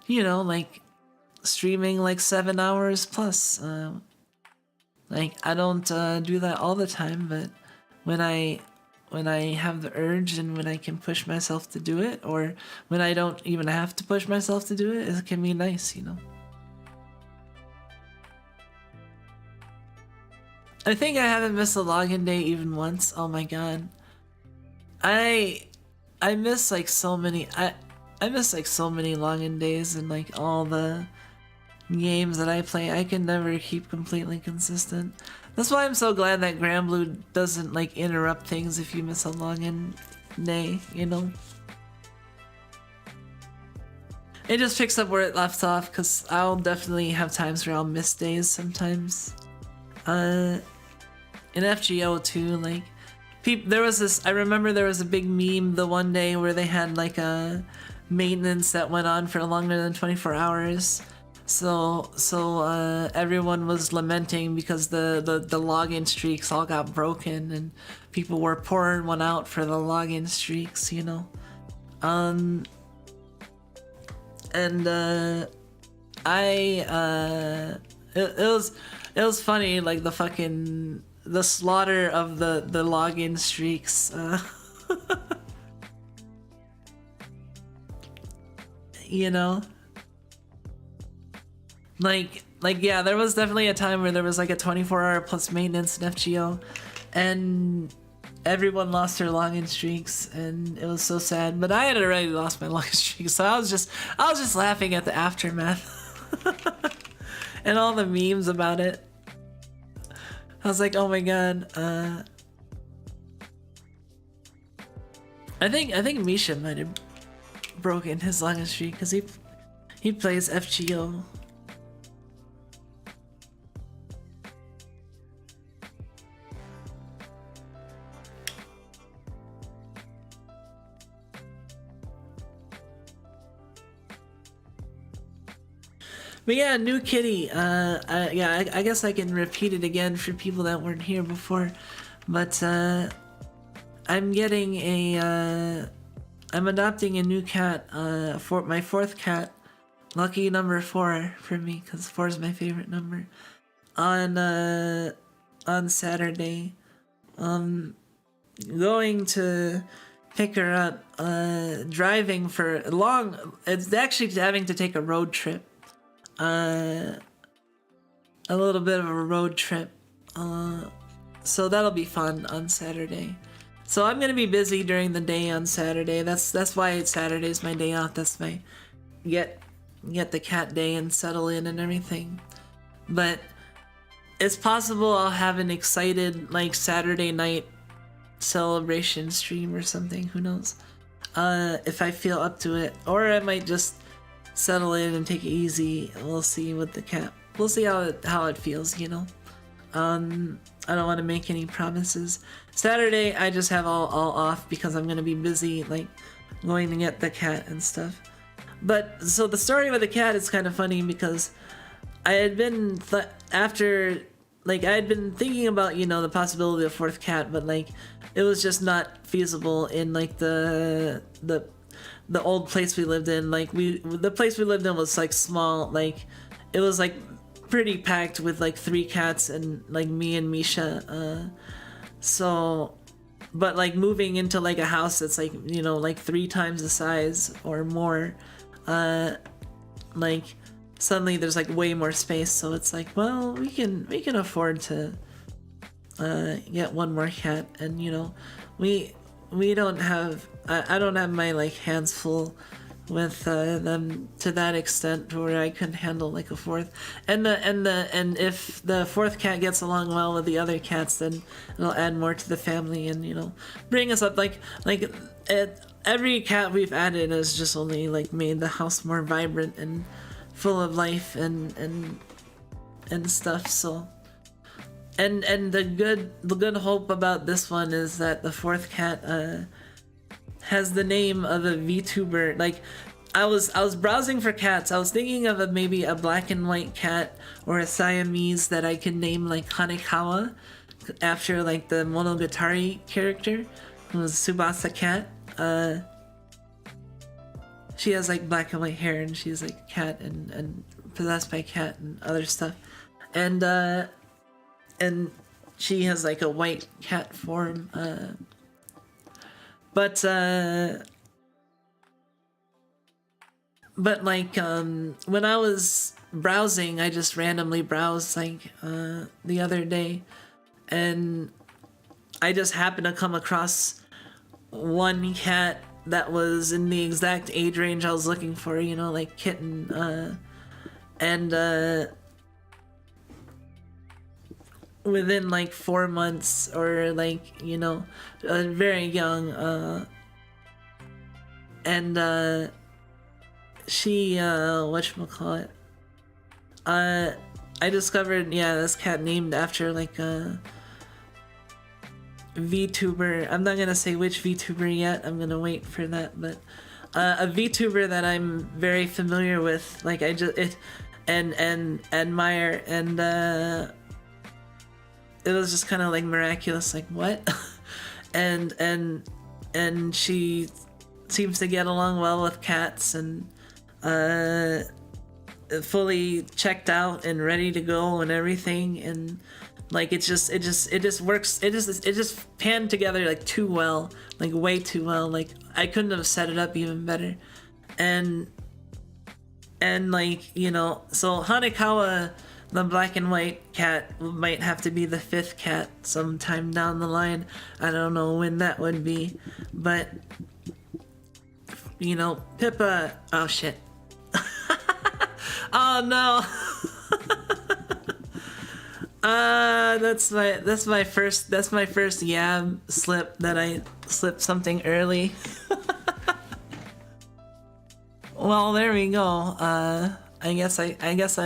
You know, like streaming like 7 hours plus. Like I don't do that all the time, but when I have the urge and when I can push myself to do it, or when I don't even have to push myself to do it, it can be nice, you know. I think I haven't missed a login day even once. Oh my god. I miss like so many I miss like so many login days and like all the games that I play. I can never keep completely consistent. That's why I'm so glad that Granblue doesn't like interrupt things if you miss a login day, you know? It just picks up where it left off, because I'll definitely have times where I'll miss days sometimes. In FGO too, like, I remember there was a big meme the one day where they had like a maintenance that went on for longer than 24 hours. So everyone was lamenting because the login streaks all got broken, and people were pouring one out for the login streaks, you know. It was funny, like the slaughter of the login streaks. You know, like yeah, there was definitely a time where there was like a 24-hour plus maintenance in FGO, and everyone lost their login streaks, and it was so sad. But I had already lost my login streak, so I was just laughing at the aftermath and all the memes about it. I was like, oh my god. I think Misha might have broken his login streak because he plays FGO. But yeah, new kitty. I guess I can repeat it again for people that weren't here before. But I'm adopting a new cat. For my 4th cat, lucky number 4 for me, because 4 is my favorite number. On Saturday, going to pick her up. Driving for it's actually having to take a road trip. A little bit of a road trip, so that'll be fun on Saturday. So I'm gonna be busy during the day on Saturday. That's why Saturday's my day off. That's my get the cat day and settle in and everything. But it's possible I'll have an excited like Saturday night celebration stream or something. Who knows? If I feel up to it, or I might just settle in and take it easy. We'll see with the cat. We'll see how it feels, you know. I don't want to make any promises. Saturday I just have all off because I'm gonna be busy, like going to get the cat and stuff. But so the story with the cat is kind of funny because I had been I had been thinking about, you know, the possibility of a 4th cat, but like it was just not feasible in like the the old place we lived in. Like the place we lived in was like small, like it was like pretty packed with like 3 cats and like me and Misha. So, but like moving into like a house that's like, you know, like 3 times the size or more, like suddenly there's like way more space. So it's like, well, we can afford to get 1 more cat, and you know, we don't have, I don't have my like hands full with them to that extent where I can handle like a 4th. And if the 4th cat gets along well with the other cats, then it'll add more to the family and, you know, bring us up. Like every cat we've added has just only like made the house more vibrant and full of life and stuff. So and the good hope about this one is that the 4th cat has the name of a VTuber. Like I was browsing for cats. I was thinking of maybe a black and white cat or a Siamese that I could name like Hanekawa after like the Monogatari character who was Tsubasa cat. She has like black and white hair and she's like a cat and possessed by a cat and other stuff. And she has like a white cat form. But like when I was browsing, I just randomly browsed like the other day, and I just happened to come across 1 cat that was in the exact age range I was looking for, you know, like kitten, and within like 4 months or like, you know, very young, and she whatchamacallit, I discovered, yeah, this cat named after like a VTuber. I'm not gonna say which VTuber yet, I'm gonna wait for that, but a VTuber that I'm very familiar with, like I just and admire, and it was just kind of like miraculous, like what? and she seems to get along well with cats, and fully checked out and ready to go and everything, and like it just works. It just panned together like too well, like way too well. Like I couldn't have set it up even better, and like, you know, so Hanekawa, the black and white cat, might have to be the 5th cat sometime down the line. I don't know when that would be, but you know, Pippa. Oh shit. Oh no. That's my first yab slip, that I slipped something early. Well, there we go. I guess I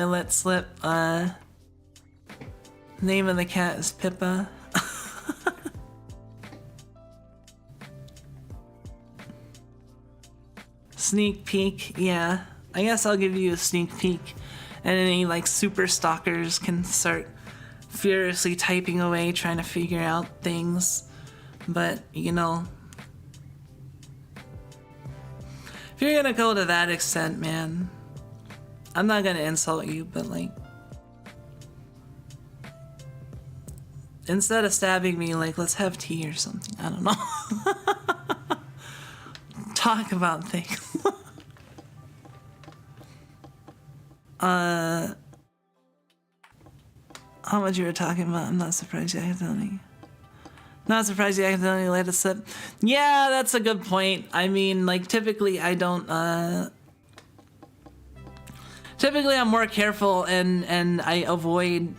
let slip. Name of the cat is Pippa. Sneak peek, yeah. I guess I'll give you a sneak peek, and any like super stalkers can start furiously typing away trying to figure out things. But you know, if you're gonna go to that extent, man, I'm not gonna insult you, but like, instead of stabbing me, like, let's have tea or something. I don't know. Talk about things. How much you were talking about? I'm not surprised you accidentally let it slip. Yeah, that's a good point. I mean, like, typically I don't, typically I'm more careful, and I avoid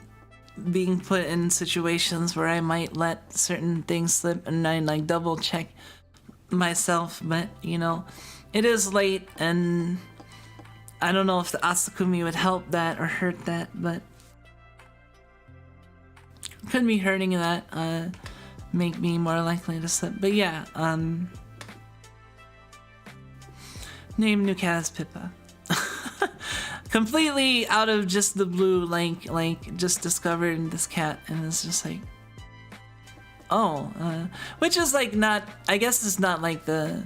being put in situations where I might let certain things slip, and I like double check myself. But you know, it is late, and I don't know if the Asakumi would help that or hurt that, but could be hurting that, make me more likely to slip. But yeah, name new cat as Pippa. Completely out of just the blue, like just discovered this cat, and it's just like, oh, which is like not, I guess it's not like the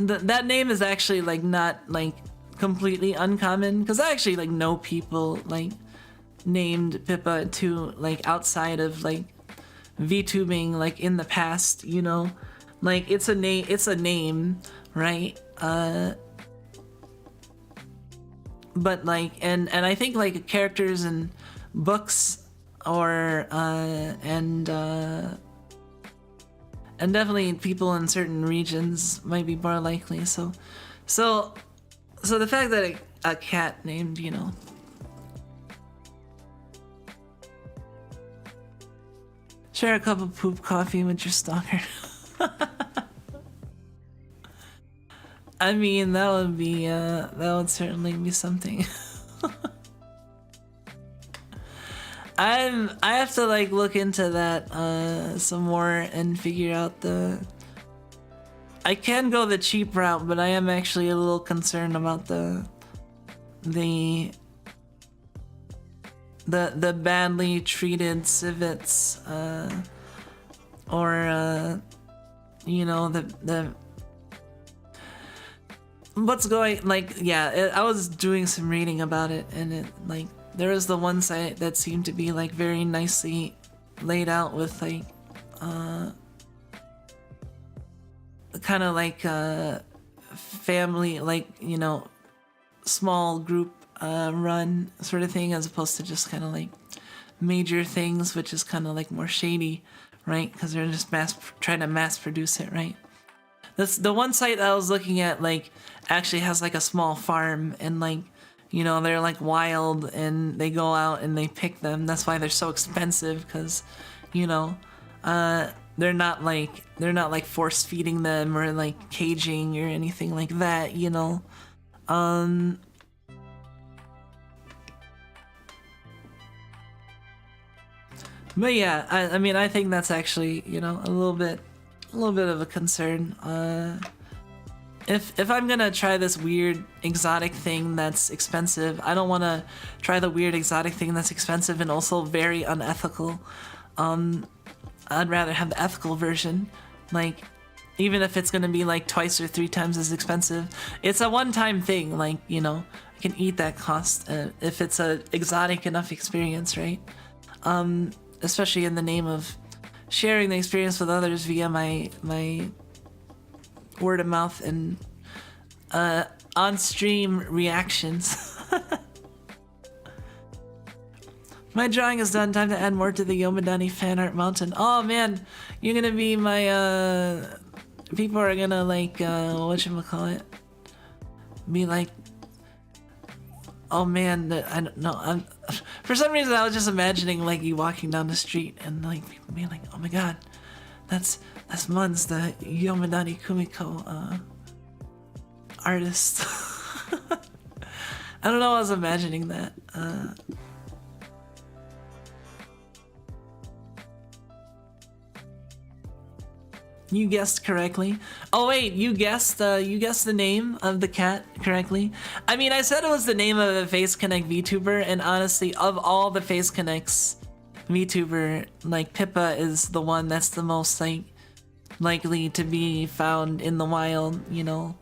that name is actually like not like completely uncommon, because I actually like know people like named Pippa too, like outside of like VTubing, like in the past, you know, like it's a name, right? But like, and I think like characters in books or and definitely people in certain regions might be more likely. So the fact that a cat named, you know, share a cup of poop coffee with your stalker. I mean, that would certainly be something. I have to like look into that some more and figure out I can go the cheap route, but I am actually a little concerned about the badly treated civets, or you know, the what's going, like, yeah, I was doing some reading about it, and it like there was the one site that seemed to be like very nicely laid out with like kind of like family, like, you know, small group run sort of thing, as opposed to just kind of like major things, which is kind of like more shady, right? Because they're just trying to mass produce it, right? That's the one site that I was looking at, like actually has like a small farm, and like, you know, they're like wild and they go out and they pick them. That's why they're so expensive, because, you know, they're not like force feeding them or like caging or anything like that, you know. But yeah, I mean, I think that's actually, you know, a little bit of a concern. If I'm gonna try this weird exotic thing that's expensive, I don't want to try the weird exotic thing that's expensive and also very unethical. I'd rather have the ethical version, like, even if it's gonna be like twice or 3 times as expensive. It's a one-time thing, like, you know, I can eat that cost if it's a exotic enough experience, right? Especially in the name of sharing the experience with others via my word of mouth and on-stream reactions. My drawing is done. Time to add more to the Yomadani fan art mountain. Oh man, you're gonna be my people are gonna like whatchamacallit, be like, oh man, I don't know. For some reason I was just imagining like you walking down the street and like people being like, oh my god, that's Muns, the Yomadani Kumiko artist. I don't know, I was imagining that. You guessed correctly. Oh wait, you guessed the name of the cat correctly. I mean, I said it was the name of a Face Connect VTuber, and honestly, of all the Face Connects VTuber, like Pippa is the one that's the most like likely to be found in the wild, you know.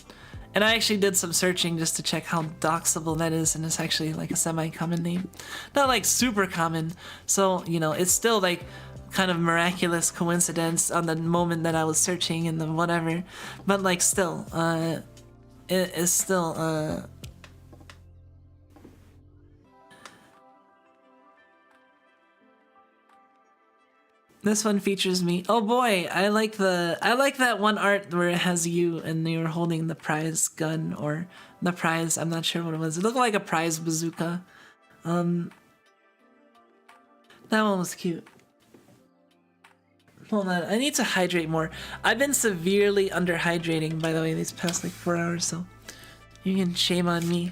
And I actually did some searching just to check how doxable that is, and it's actually like a semi-common name, not like super common. So, you know, it's still like kind of miraculous coincidence on the moment that I was searching and then whatever, but like still it is still this one features me. Oh boy, I like that one art where it has you and you're holding the prize gun, or the prize, I'm not sure what it was. It looked like a prize bazooka. That one was cute. Hold on, I need to hydrate more. I've been severely underhydrating, by the way, these past like 4 hours, so you can shame on me.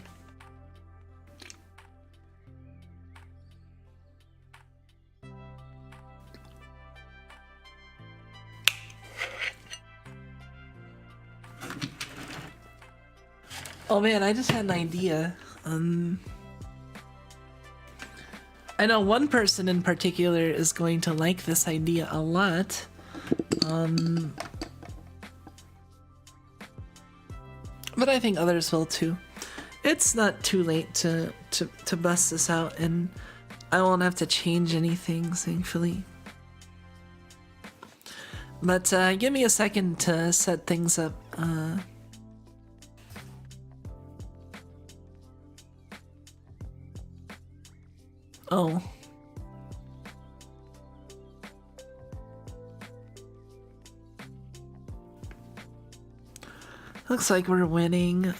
Oh man, I just had an idea. I know one person in particular is going to like this idea a lot. but I think others will too. It's not too late to bust this out, and I won't have to change anything, thankfully. But give me a second to set things up. Oh. Looks like we're winning.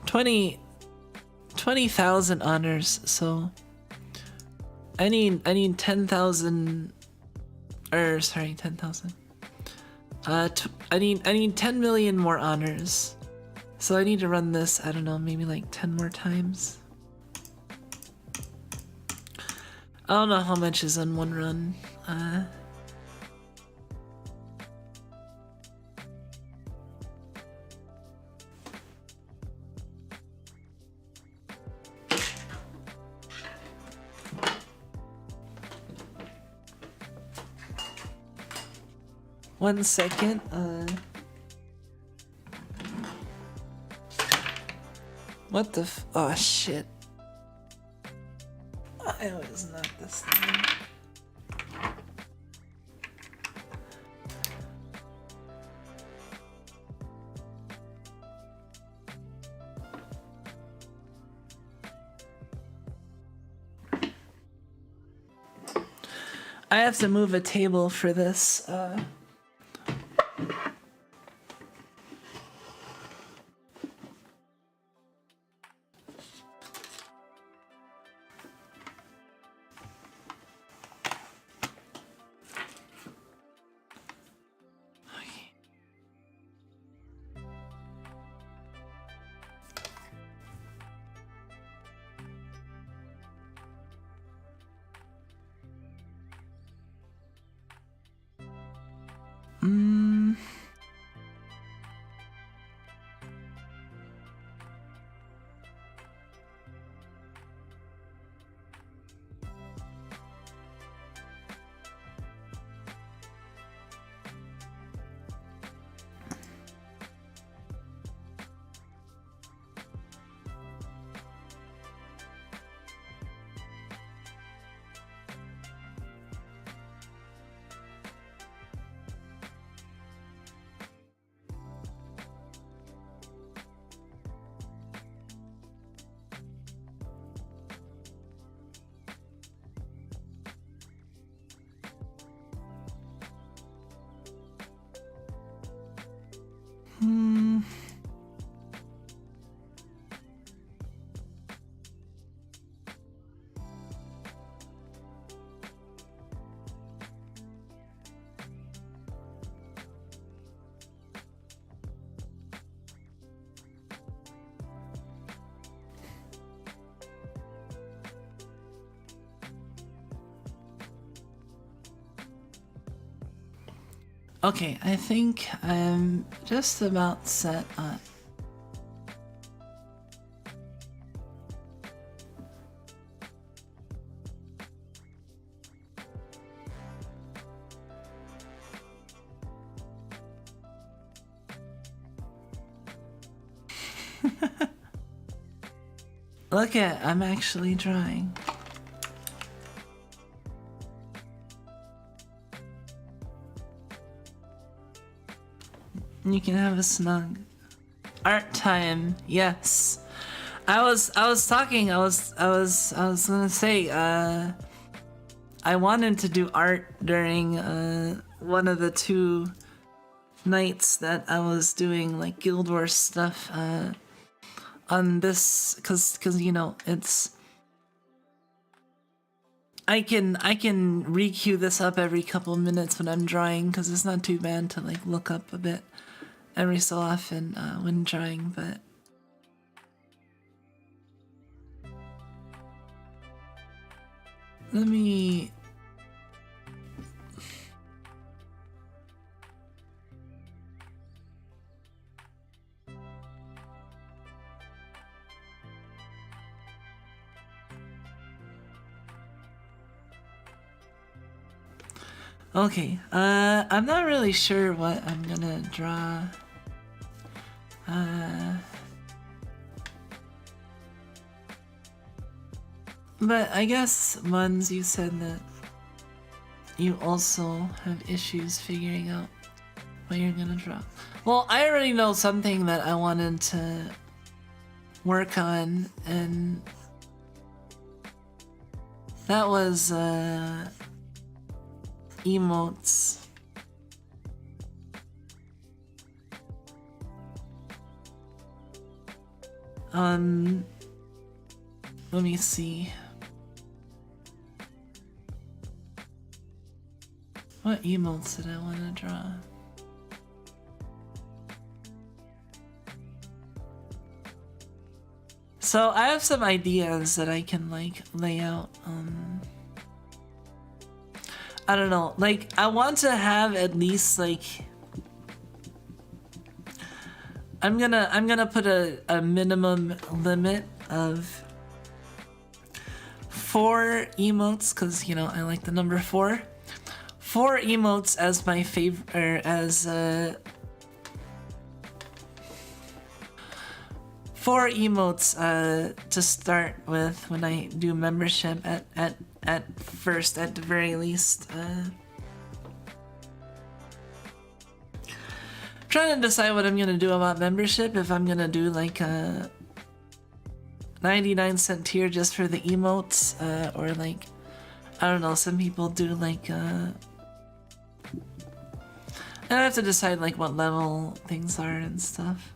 20,000 honors, so I need 10,000, or sorry, 10,000. I need 10 million more honors. So I need to run this, I don't know, maybe like 10 more times. I don't know how much is on one run. One second. What the oh shit. I was not this thing. I have to move a table for this. Okay, I think I'm just about set up. Look at, I'm actually drawing. You can have a snug art time. Yes, I was gonna say I wanted to do art during one of the 2 nights that I was doing like Guild Wars stuff on this, cause you know it's I can re-queue this up every couple minutes when I'm drawing, cause it's not too bad to like look up a bit every so often when drawing, but let me okay, I'm not really sure what I'm gonna draw But I guess, Muns, you said that you also have issues figuring out what you're gonna draw. Well, I already know something that I wanted to work on, and that was emotes. Let me see. What emotes did I want to draw? So I have some ideas that I can like lay out. I don't know. Like I want to have at least like I'm gonna put a minimum limit of 4 emotes, because you know I like the number 4. 4 emotes as my favorite, or as 4 emotes to start with when I do membership at first, at the very least. Trying to decide what I'm gonna do about membership, if I'm gonna do like a 99-cent tier just for the emotes, or like, I don't know, some people do like I have to decide like what level things are and stuff.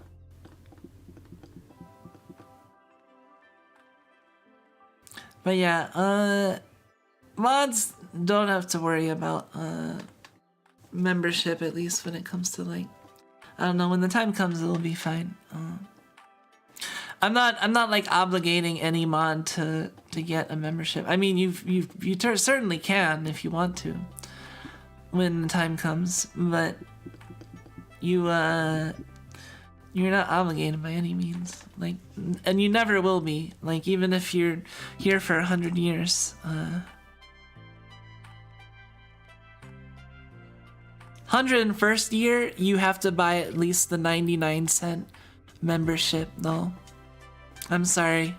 But yeah, mods don't have to worry about membership, at least when it comes to like, I don't know, when the time comes it'll be fine. I'm not like obligating any mod to get a membership. I mean, you certainly can if you want to when the time comes, but you're not obligated by any means. Like, and you never will be. Like, even if you're here for 100 years. 101st year, you have to buy at least the 99-cent membership, though. I'm sorry.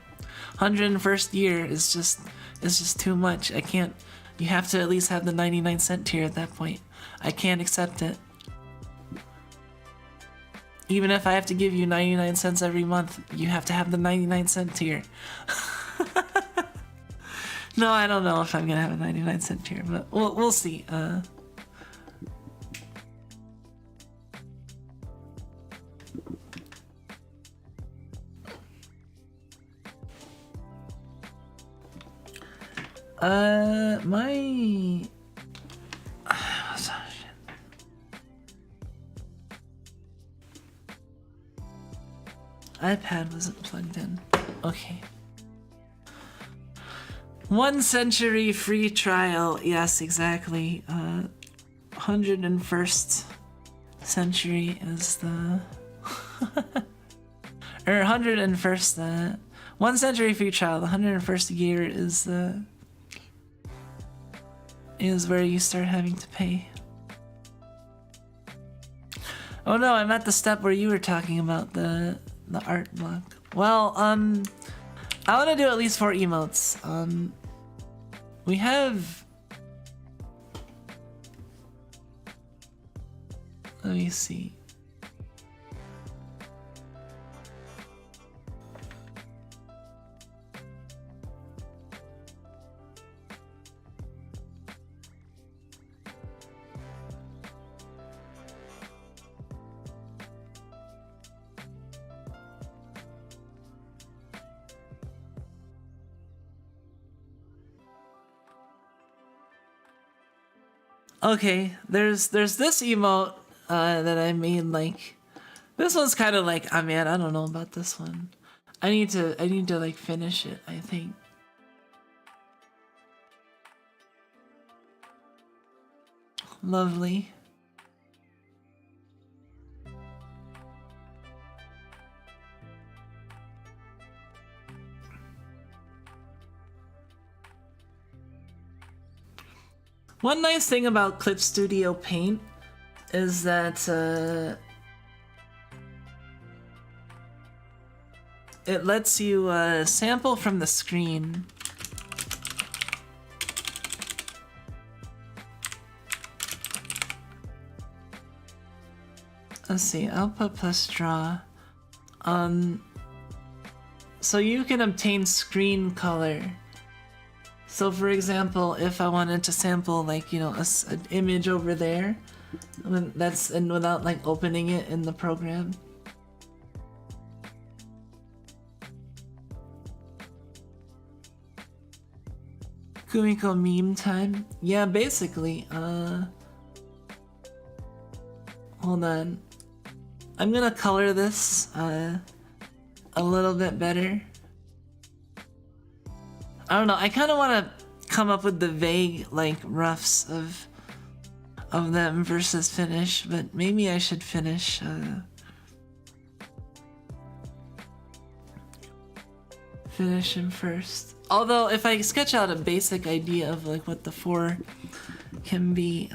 101st year is just too much. I can't. You have to at least have the 99-cent tier at that point. I can't accept it. Even if I have to give you 99 cents every month, you have to have the 99-cent tier. No, I don't know if I'm gonna have a 99-cent tier, but we'll see. My iPad wasn't plugged in. Okay. 1 century free trial. Yes, exactly. 101st century is the or 101st 1 century free trial. The 101st year is where you start having to pay. Oh no, I'm at the step where you were talking about the art block. Well, I want to do at least 4 emotes. We have. Let me see. Okay, there's this emote that I made. Like, this one's kind of like, oh man, I don't know about this one. I need to like finish it, I think. Lovely. One nice thing about Clip Studio Paint is that it lets you sample from the screen. Let's see, output plus draw. So you can obtain screen color. So for example, if I wanted to sample like, you know, an image over there, that's and without like opening it in the program. Kumiko meme time? Yeah, basically. Hold on. I'm gonna color this a little bit better. I don't know, I kinda wanna come up with the vague like roughs of them versus finish, but maybe I should finish finish him first. Although if I sketch out a basic idea of like what the 4 can be,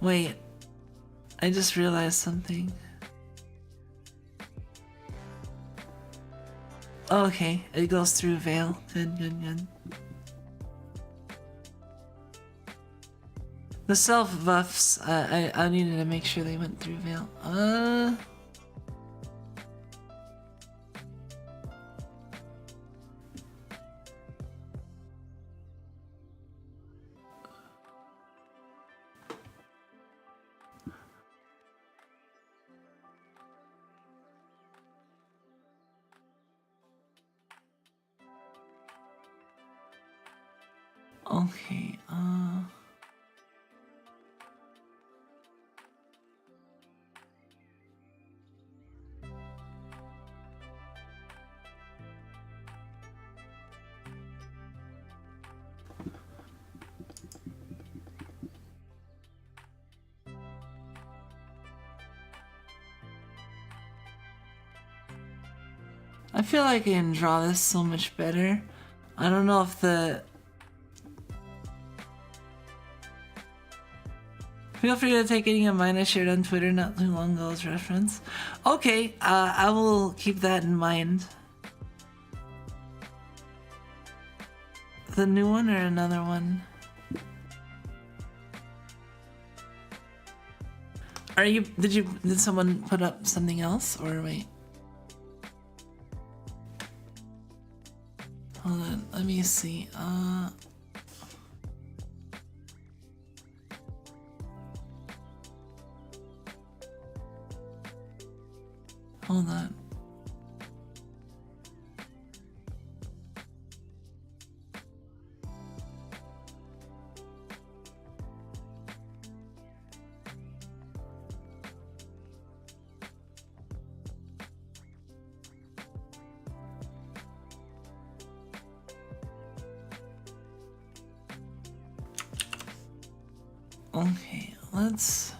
Wait, I just realized something. Okay, it goes through veil. Good. The self buffs, I needed to make sure they went through veil. Okay, I feel like I can draw this so much better. I don't know if the... Feel free to take any of mine I shared on Twitter not too long ago as reference. Okay, I will keep that in mind. The new one or another one? Did someone put up something else or wait? Hold on, let me see. Hold on. Okay, let's...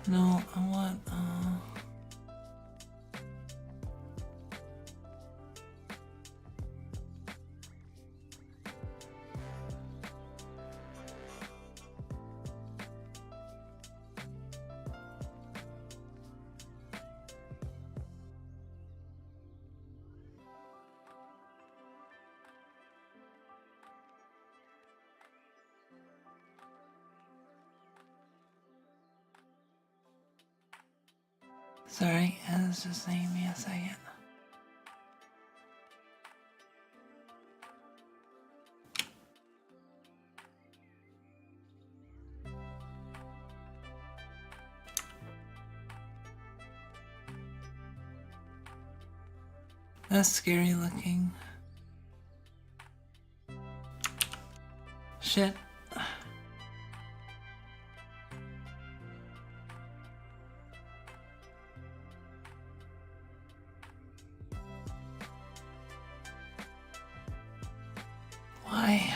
No, I want, sorry, it's just taking me a second. That's scary looking. Shit. Why?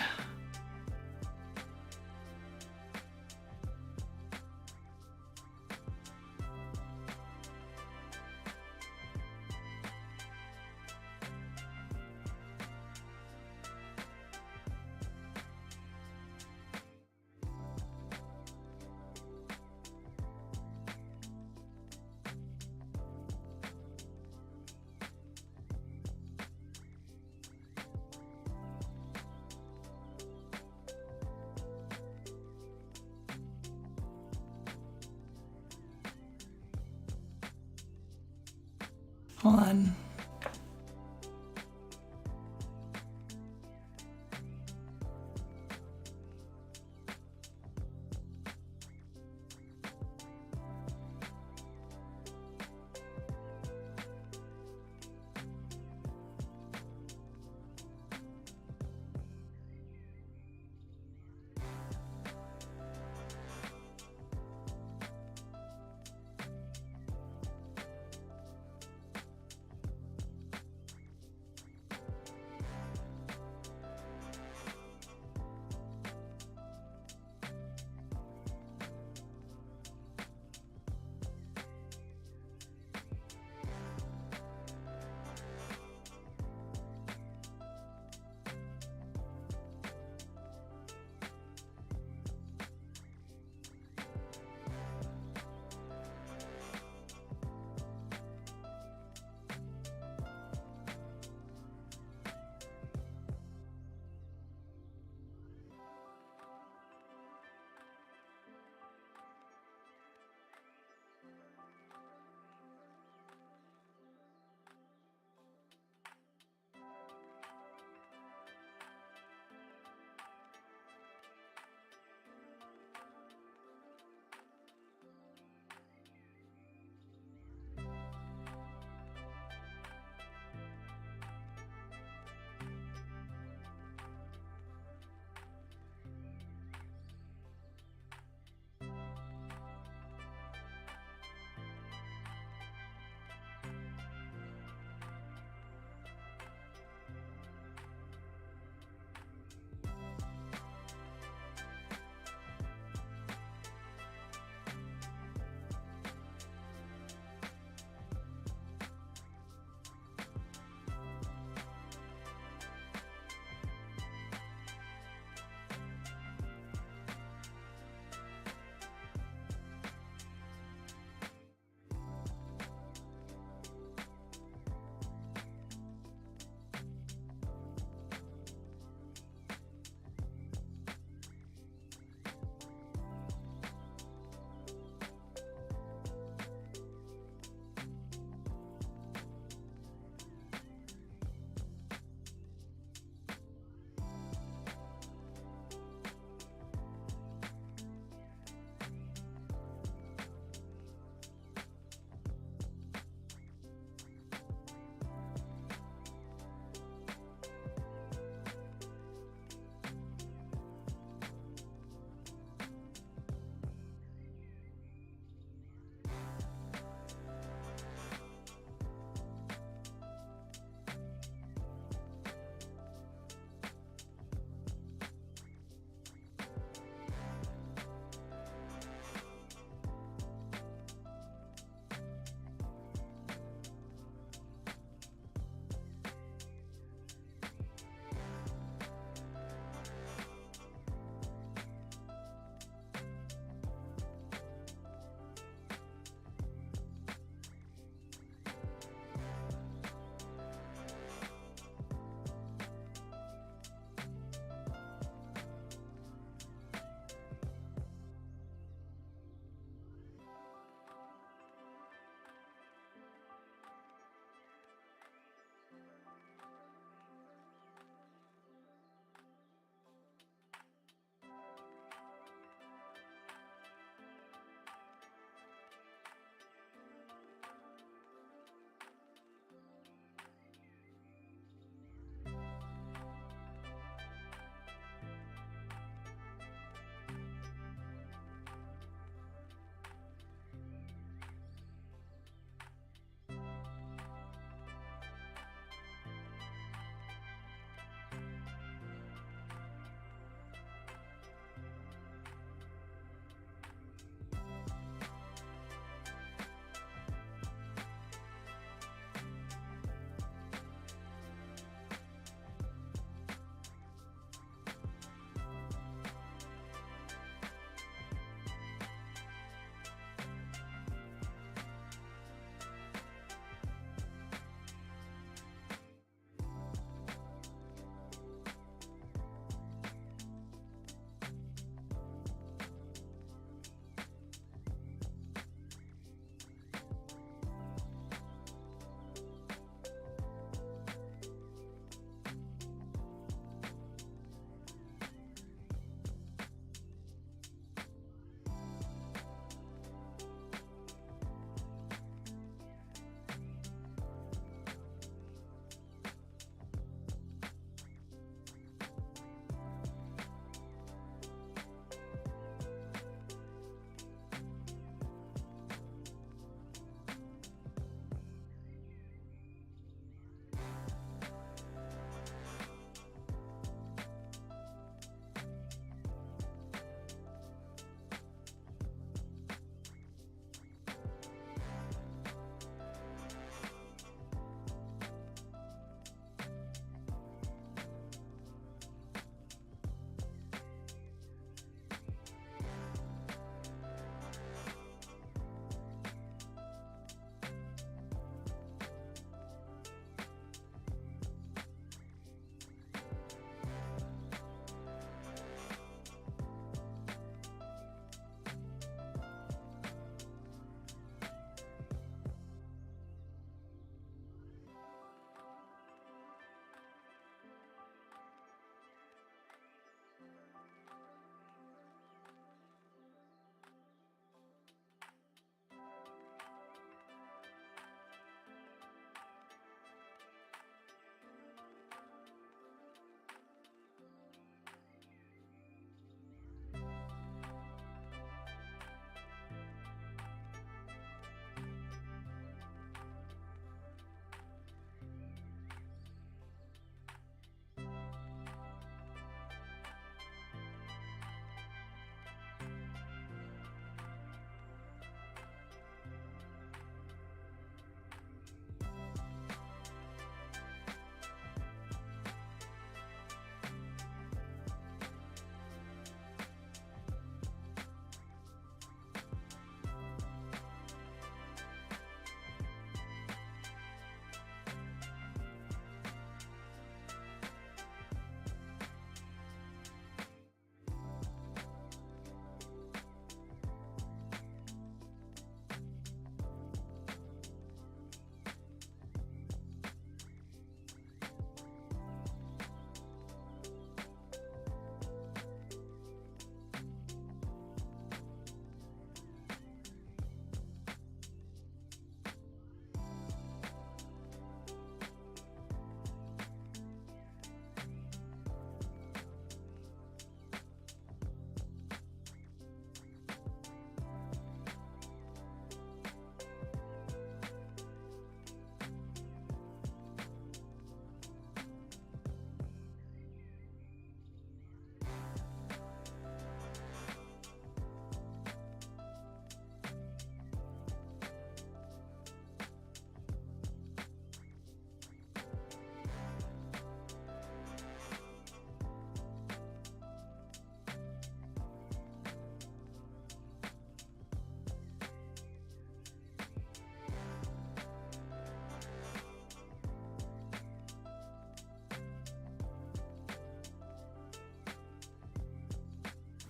Hold on.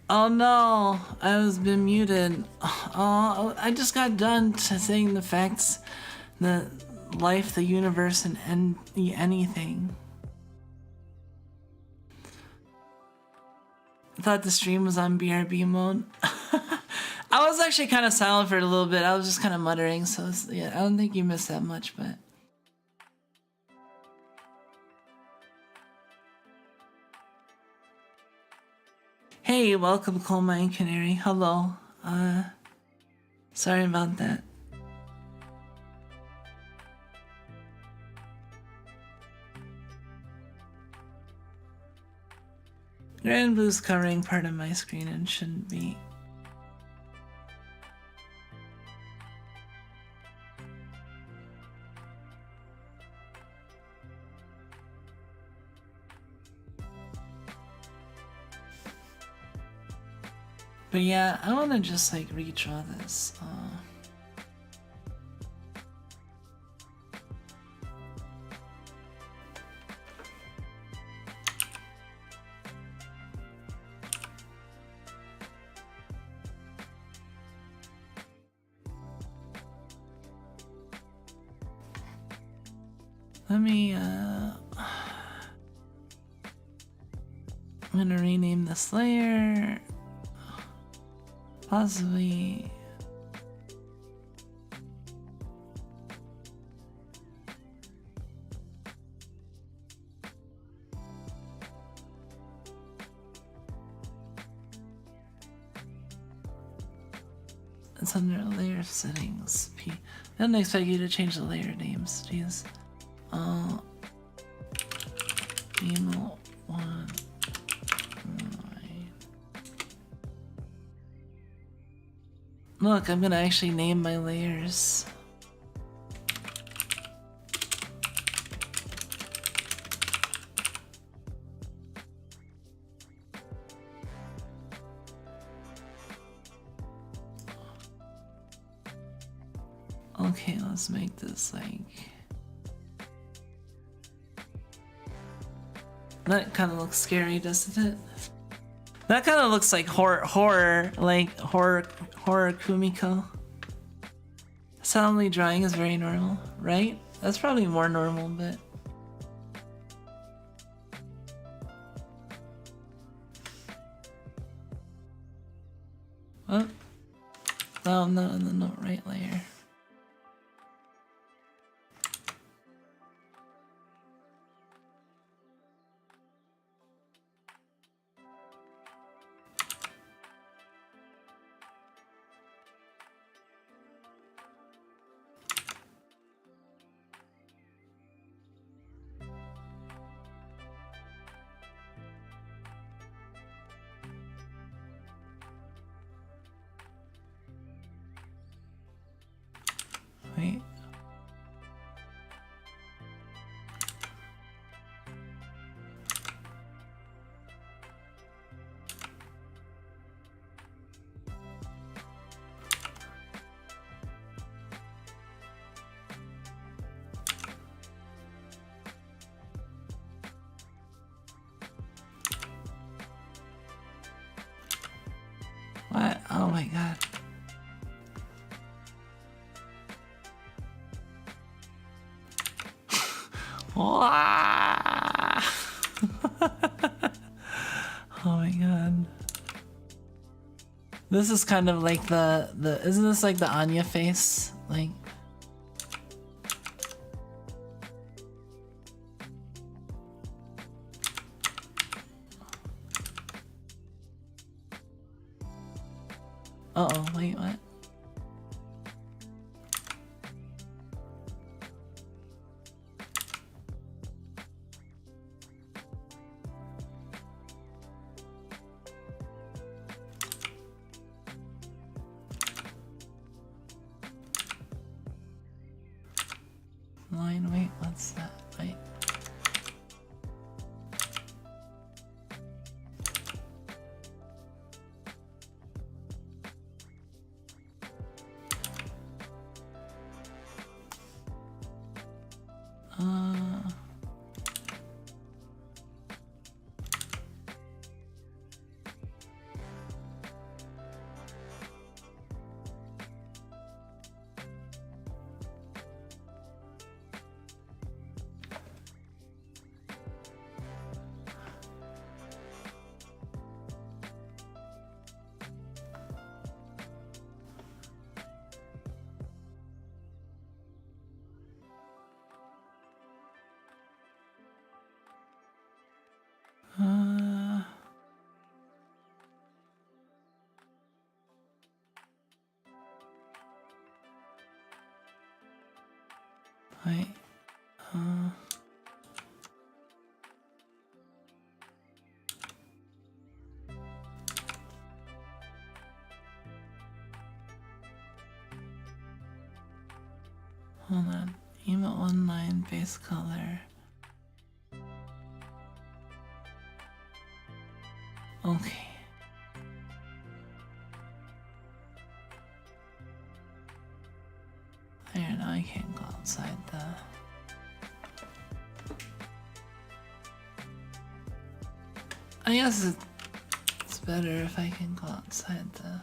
Oh no, I was been muted. Oh, I just got done saying the facts, the life, the universe, and anything. I thought the stream was on BRB mode. I was actually kind of silent for a little bit. I was just kind of muttering, so yeah, I don't think you missed that much, but. Hey, welcome Coal Mine Canary. Hello. Sorry about that. Granblue's covering part of my screen and shouldn't be. But yeah, I want to just like redraw this. Let me, I'm gonna rename this layer. Possibly. It's under layer settings. I didn't expect you to change the layer names. Jeez. Emo 1. Look, I'm gonna actually name my layers. Okay, let's make this like... That kind of looks scary, doesn't it? That kind of looks like horror Kumiko. Soundly drawing is very normal, right? That's probably more normal, but... What? No, I'm not in the right layer. Wait. What? Oh my god. Oh my god. This is kind of like the isn't this like the Anya face? Like uh-oh, wait, what? Line, wait, what's that? Wait. Wait. Hold on. Emote one line, base color. Okay. There, now I can't go outside the... I guess it's better if I can go outside the...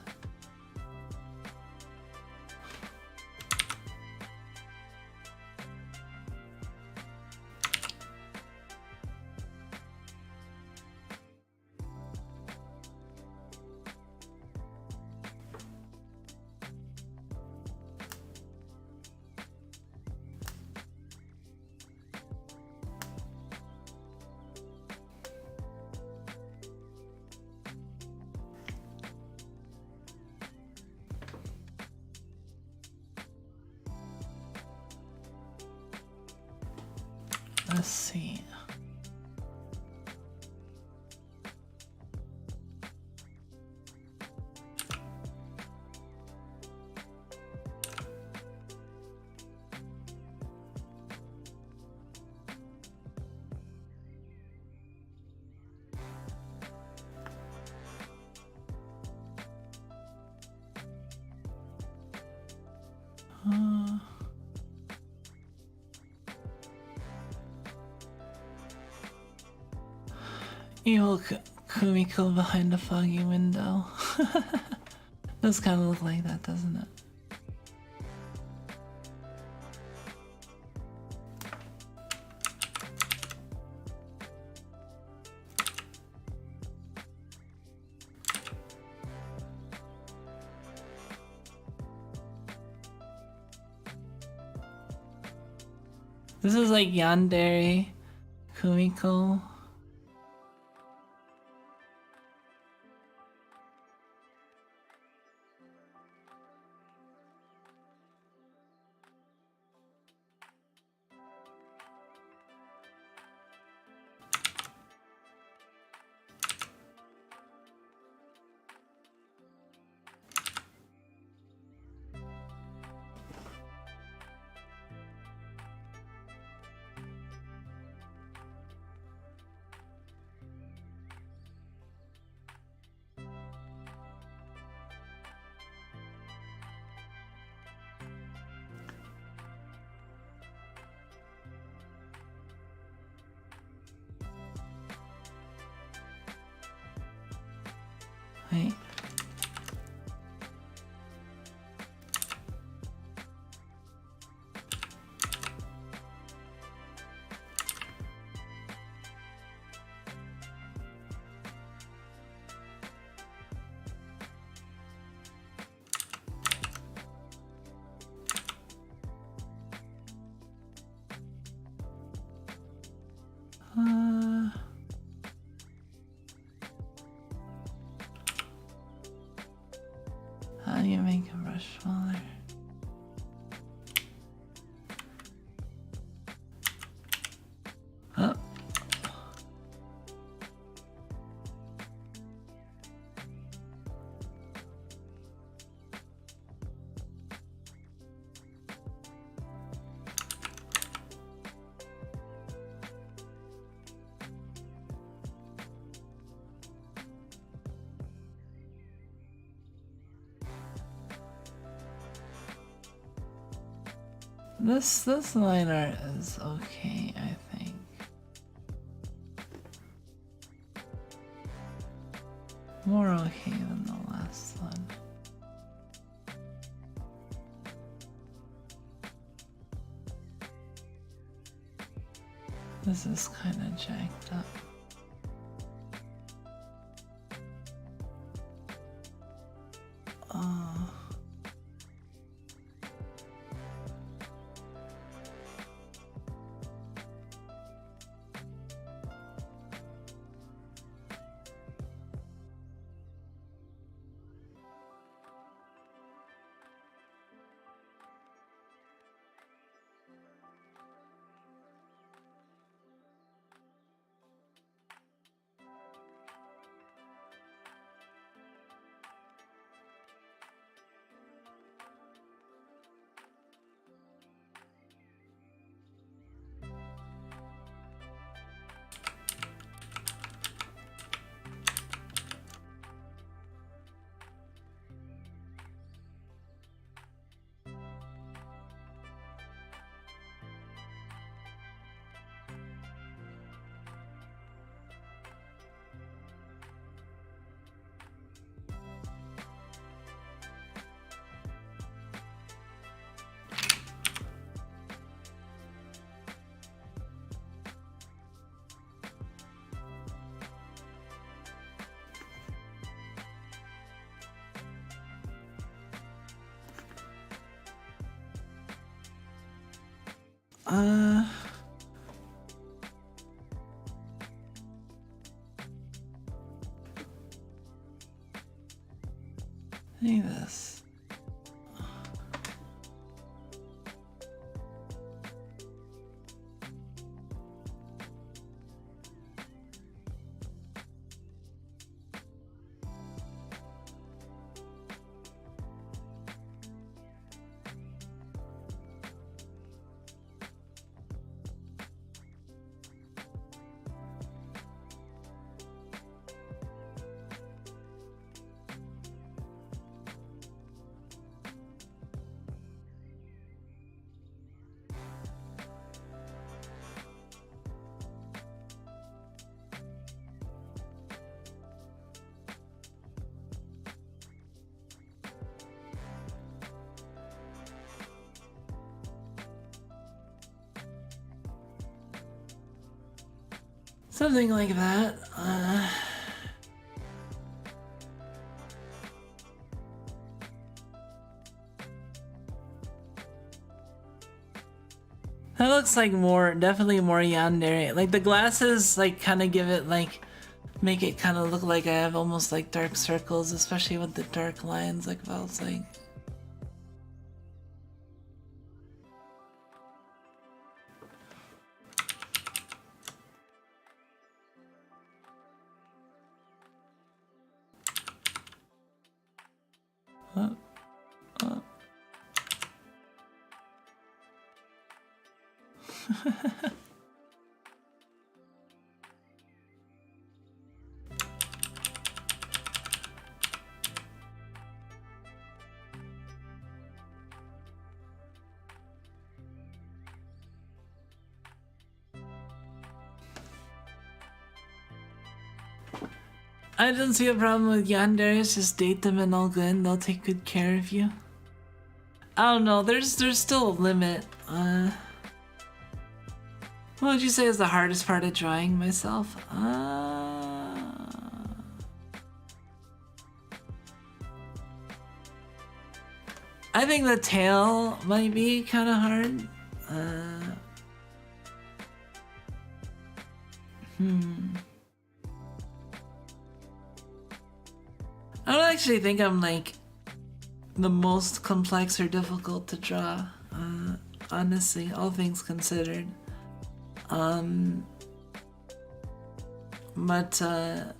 Let's see. Evil Kumiko behind a foggy window. Does kind of look like that, doesn't it? This is like Yandere Kumiko. Wait. How do you make a brush smaller? Oh. This line art is okay, I think. More okay than the last one. This is kind of jacked up. Look at this. Something like that. That looks like more, definitely more yandere. Like the glasses, like kind of give it like, make it kind of look like I have almost like dark circles, especially with the dark lines. Like if I was like. I don't see a problem with yanderes, just date them and all good, they'll take good care of you. I don't know, there's still a limit. What would you say is the hardest part of drawing myself? I think the tail might be kind of hard. I don't actually think I'm like the most complex or difficult to draw, honestly, all things considered. But I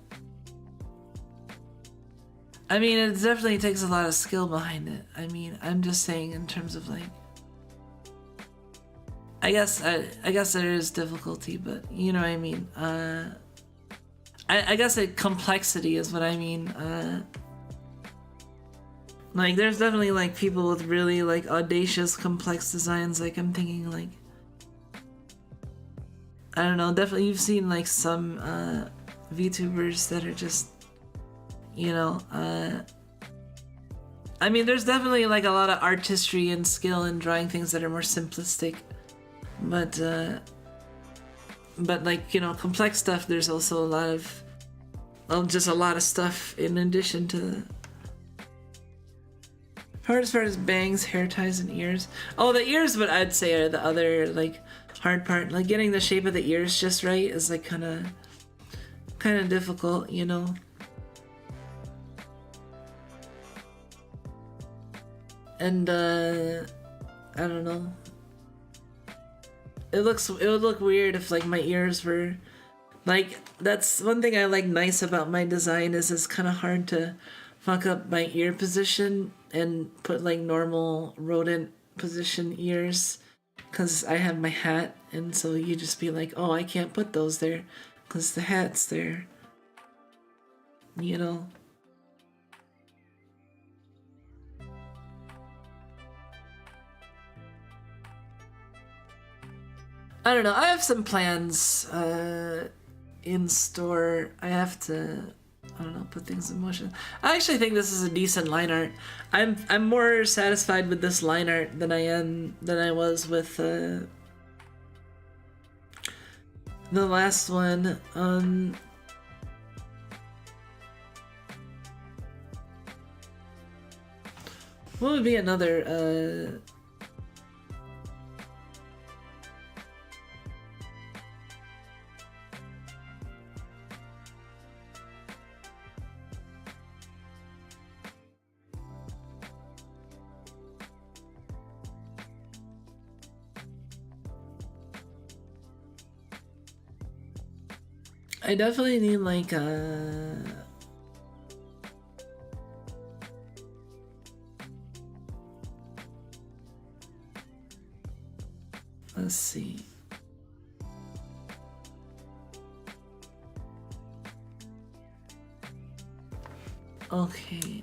mean, it definitely takes a lot of skill behind it. I mean, I'm just saying in terms of like, I guess there is difficulty, but you know what I mean. I guess complexity is what I mean. Like, there's definitely like people with really like audacious, complex designs. Like, I'm thinking like, I don't know. Definitely, you've seen like some VTubers that are just, you know. I mean, there's definitely like a lot of artistry and skill in drawing things that are more simplistic, but like, you know, complex stuff. There's also a lot of, just a lot of stuff in addition to the. Hardest part is bangs, hair ties, and ears. Oh, the ears, what I'd say are the other like hard part. Like getting the shape of the ears just right is like kind of difficult, you know. And I don't know. It would look weird if like my ears were like, that's one thing I like nice about my design is it's kind of hard to fuck up my ear position and put like normal rodent position ears because I have my hat, and so you just be like, oh, I can't put those there because the hat's there, you know. I don't know, I have some plans in store. I have to, I don't know, put things in motion. I actually think this is a decent line art. I'm more satisfied with this line art than I was with the last one. What would be another I definitely need like a... Let's see. Okay.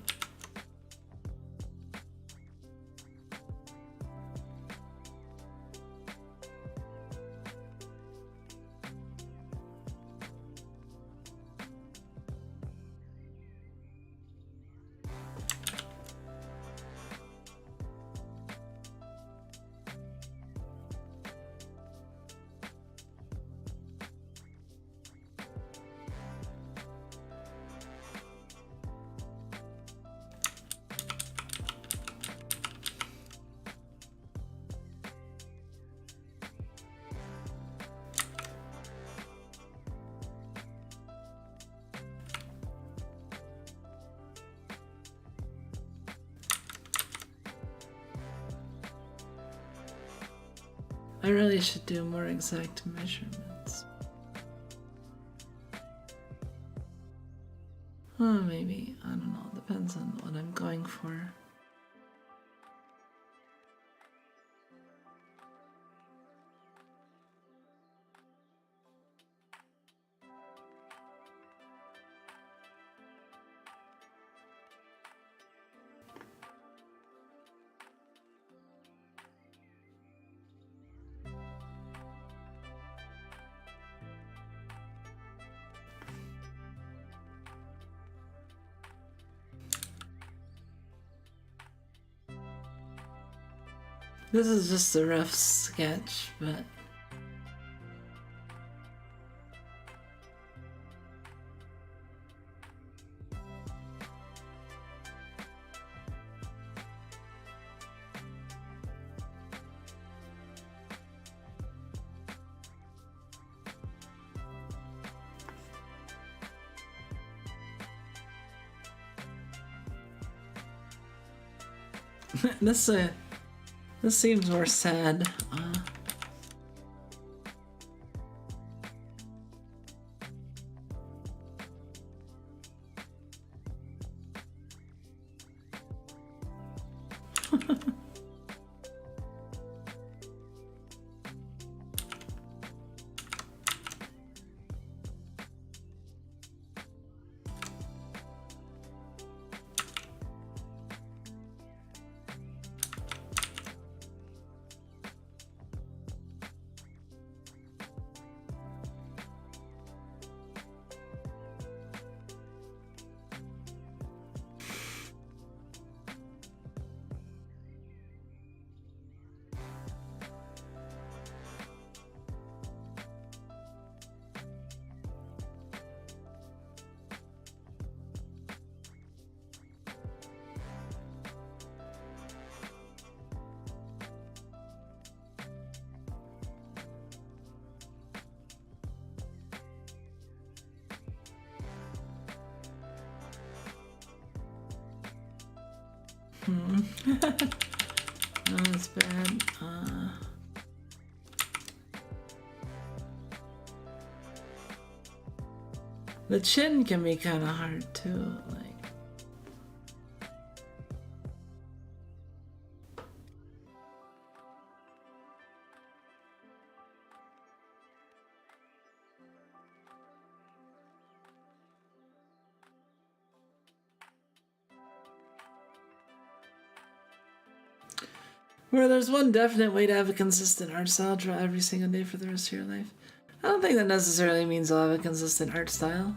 I really should do more exact measurements. Maybe. I don't know. Depends on what I'm going for. This is just a rough sketch, but... This seems more sad. No, that's bad. The chin can be kind of hard too, like. Where there's one definite way to have a consistent art style, draw every single day for the rest of your life. I don't think that necessarily means you'll have a consistent art style.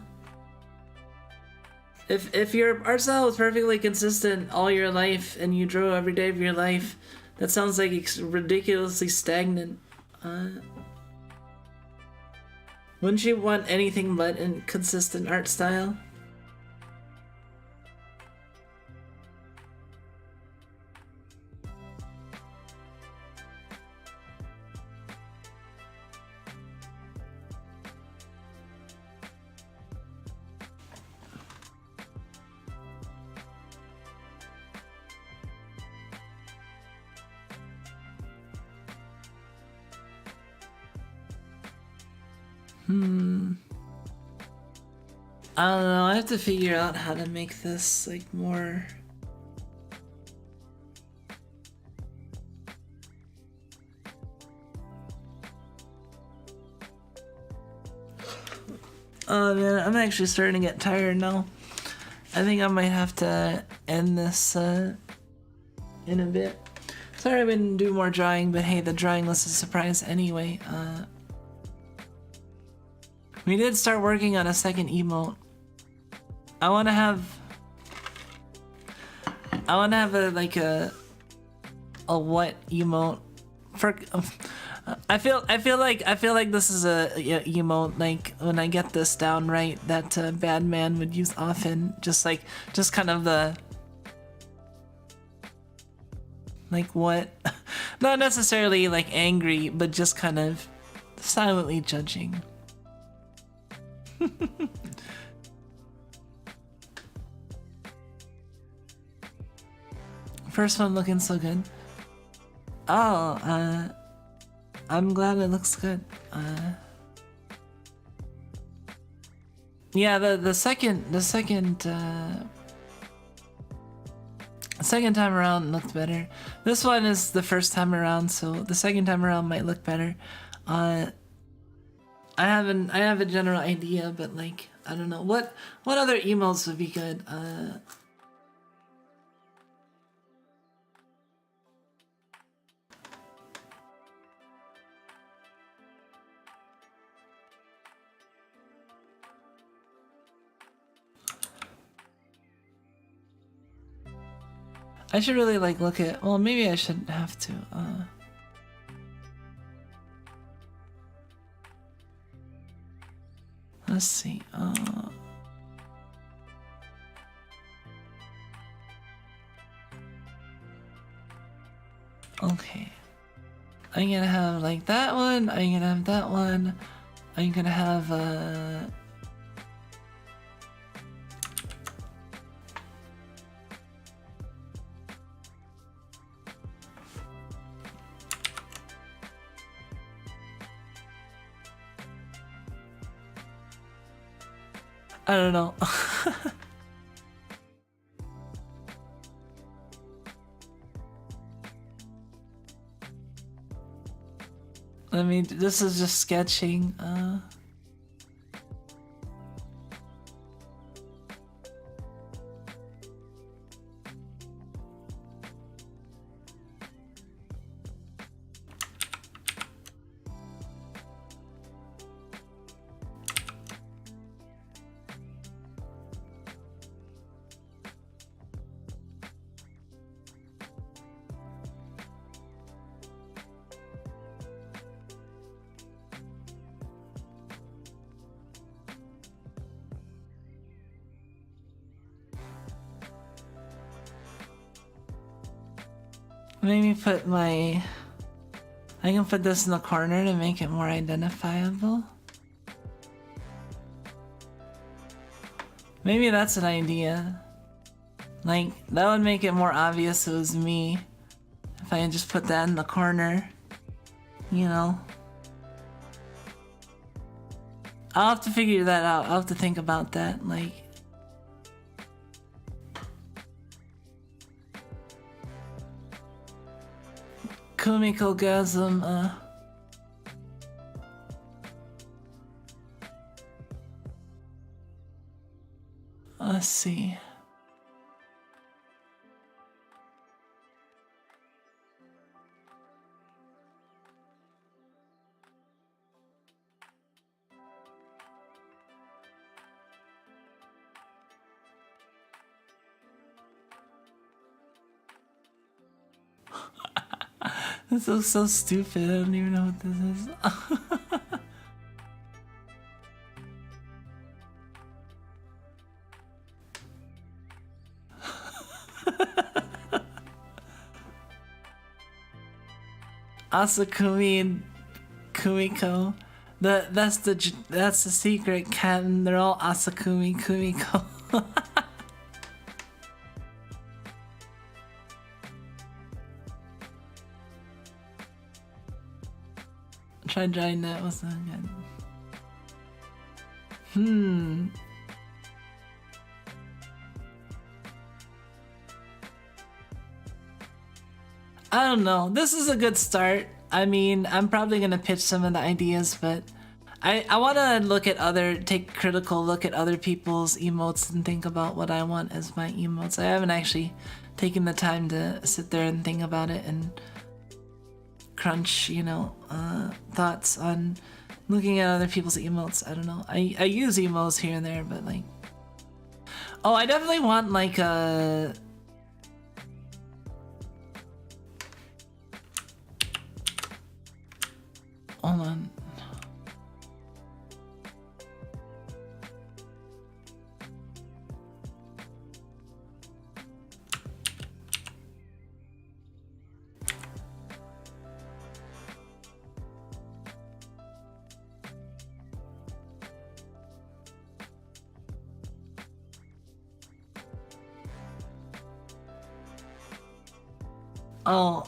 If your art style is perfectly consistent all your life and you draw every day of your life, that sounds like it's ridiculously stagnant. Wouldn't you want anything but a consistent art style? I don't know, I have to figure out how to make this like more. Oh man, I'm actually starting to get tired now. I think I might have to end this in a bit. Sorry I didn't do more drawing, but hey, the drawing was a surprise anyway. We did start working on a second emote. I want to have a what emote for. I feel like this is a emote like when I get this down right that Bad Man would use often. Just kind of the like what, not necessarily like angry, but just kind of silently judging. First one looking so good. Oh, I'm glad it looks good. Yeah, the second time around looked better. This one is the first time around, so the second time around might look better. I have a general idea, but like I don't know what other emotes would be good. I should really like look at. Well, maybe I shouldn't have to. Let's see. Okay. I'm gonna have like that one. I'm gonna have that one. I'm gonna have I don't know. This is just sketching. Maybe put I can put this in the corner to make it more identifiable. Maybe that's an idea. Like, that would make it more obvious it was me. If I just put that in the corner. You know? I'll have to figure that out. I'll have to think about that. Like, Kumiko-gasm, let's see. This looks so stupid, I don't even know what this is. Asakumi and Kumiko. That's the secret canon. They're all Asakumi, Kumiko. Tried drawing that, wasn't good. I don't know. This is a good start. I mean, I'm probably gonna pitch some of the ideas, but I want to take a critical look at other people's emotes and think about what I want as my emotes. I haven't actually taken the time to sit there and think about it and crunch, thoughts on looking at other people's emotes. I don't know. I use emotes here and there, but like, oh, I definitely want like a. Hold on. Oh,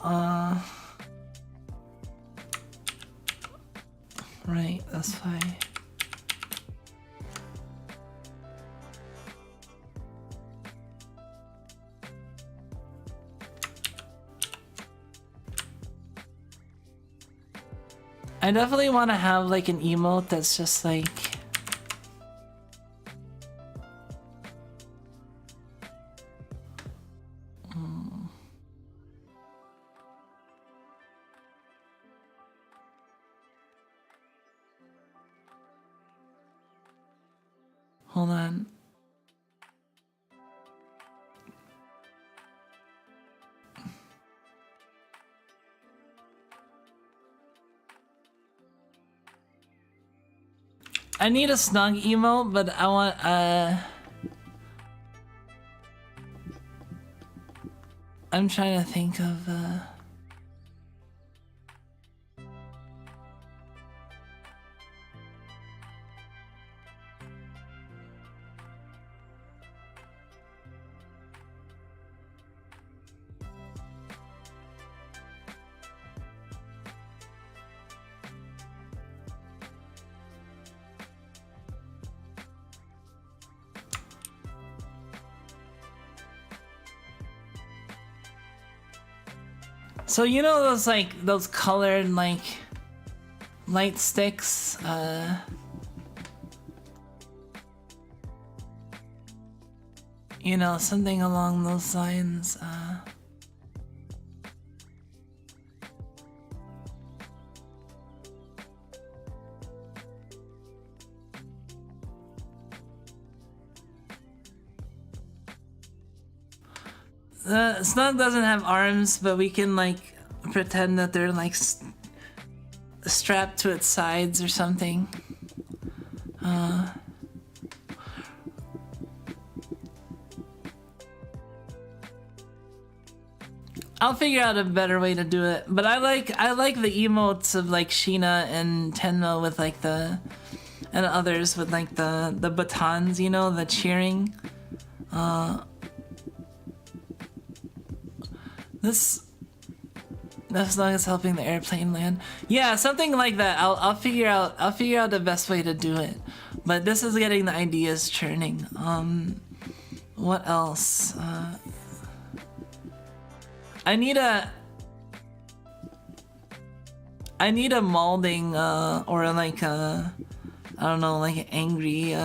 right, that's fine. I definitely want to have like an emote that's just like hold on. I need a snug emote, but I want I'm trying to think of so you know those like those colored like light sticks, something along those lines. Snug doesn't have arms, but we can like pretend that they're like strapped to its sides or something. I'll figure out a better way to do it, but I like the emotes of like Sheena and Tenma with like and others with like the batons, the cheering. This song is helping the airplane land. Yeah, something like that. I'll figure out the best way to do it. But this is getting the ideas churning. What else? I need a molding or like I don't know, like an angry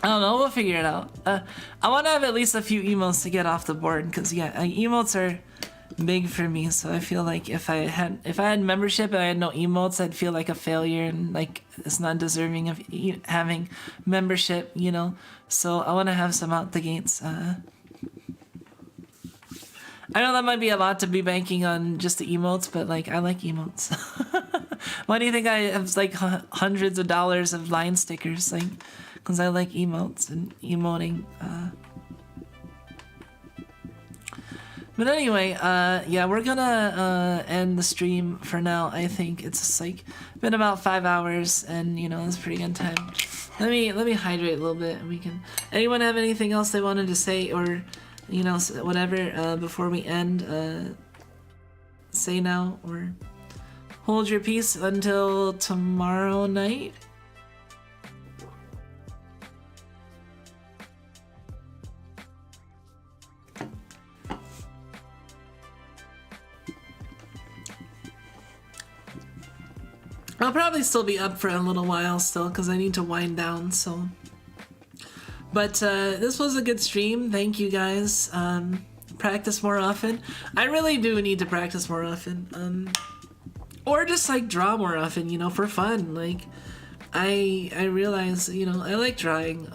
I don't know, we'll figure it out. I want to have at least a few emotes to get off the board, because yeah, emotes are big for me. So I feel like if I had membership and I had no emotes, I'd feel like a failure and like it's not deserving of having membership, So I want to have some out the gates. I know that might be a lot to be banking on just the emotes, but like I like emotes. Why do you think I have like hundreds of dollars of line stickers? Like, because I like emotes and emoting. But anyway, yeah, we're gonna end the stream for now. I think it's like been about 5 hours, and it's a pretty good time. Let me hydrate a little bit, and we can. Anyone have anything else they wanted to say, or whatever before we end? Say now, or hold your peace until tomorrow night. I'll probably still be up for a little while still because I need to wind down, so. But this was a good stream. Thank you guys. Practice more often. I really do need to practice more often. Or just like draw more often, you know, for fun. Like I realize, you know, I like drawing.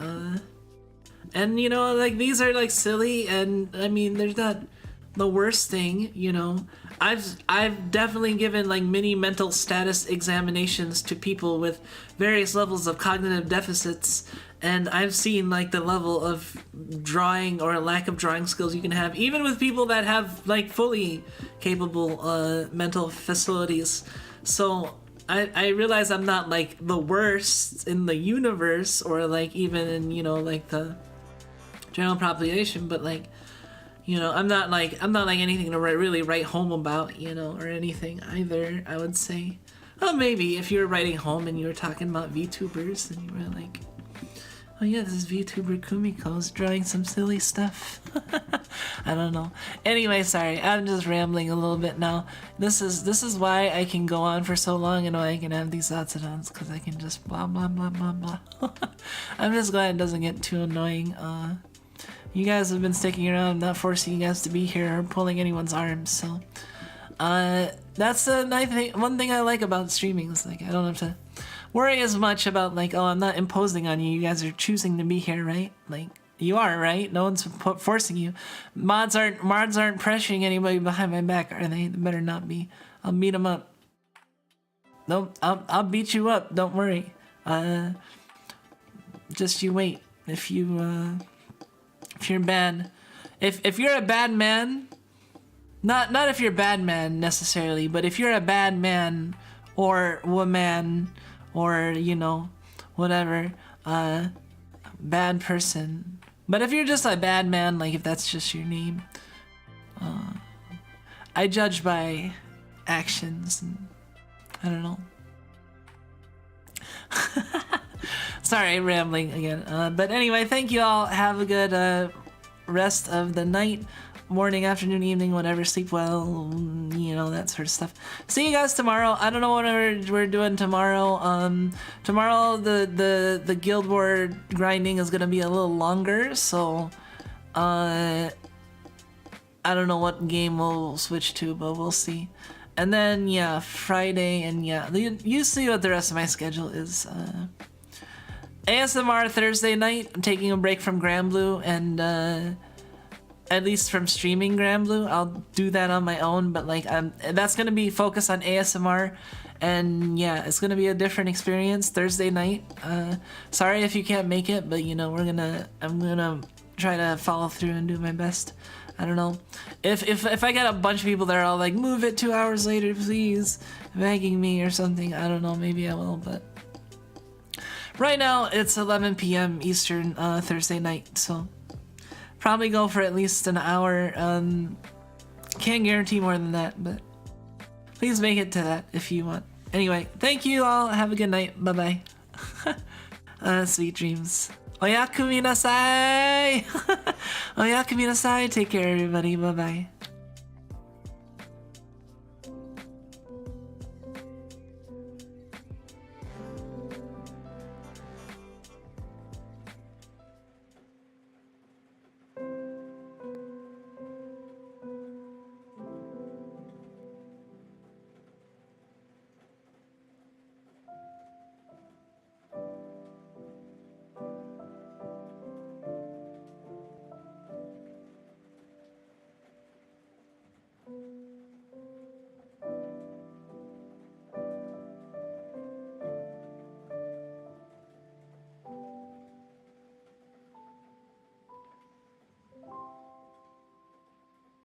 And you know, like these are like silly, and I mean, there's not the worst thing, you know. I've definitely given like mini mental status examinations to people with various levels of cognitive deficits, and I've seen like the level of drawing or lack of drawing skills you can have even with people that have like fully capable mental facilities. So I realize I'm not like the worst in the universe or like even in, you know, like the general population, but like, you know, I'm not like anything to really write home about, you know, or anything either, I would say. Oh, maybe if you were writing home and you were talking about VTubers and you were like, oh yeah, this is VTuber Kumiko's drawing some silly stuff. I don't know. Anyway, sorry, I'm just rambling a little bit now. This is why I can go on for so long and why I can have these thoughts and ons, because I can just blah blah blah blah blah. I'm just glad it doesn't get too annoying. You guys have been sticking around, I'm not forcing you guys to be here or pulling anyone's arms, so that's the nice thing. One thing I like about streaming is like I don't have to worry as much about like, oh, I'm not imposing on you. You guys are choosing to be here, right? Like you are, right? No one's forcing you. Mods aren't pressuring anybody behind my back, are they? They better not be. I'll beat them up. Nope, I'll beat you up. Don't worry. Just you wait. If you're bad, if you're a bad man, not if you're a bad man necessarily, but if you're a bad man or woman or, you know, whatever, bad person. But if you're just a bad man, like if that's just your name, I judge by actions and I don't know. Sorry, rambling again. But anyway, thank you all. Have a good rest of the night, morning, afternoon, evening, whatever. Sleep well, you know, that sort of stuff. See you guys tomorrow. I don't know what we're doing tomorrow. Tomorrow the Guild War grinding is gonna be a little longer, so I don't know what game we'll switch to, but we'll see. And then yeah, Friday, and yeah, you see what the rest of my schedule is. ASMR Thursday night. I'm taking a break from Granblue and at least from streaming Granblue. I'll do that on my own, but like that's gonna be focused on ASMR, and yeah, it's gonna be a different experience Thursday night. Sorry if you can't make it, but you know I'm gonna try to follow through and do my best. I don't know if I get a bunch of people that are all like, move it 2 hours later, please, begging me or something. I don't know. Maybe I will, but. Right now, it's 11 p.m. Eastern Thursday night, so probably go for at least an hour. Can't guarantee more than that, but please make it to that if you want. Anyway, thank you all. Have a good night. Bye-bye. Sweet dreams. Oyakumi nasai! Oyakumi nasai. Take care, everybody. Bye-bye.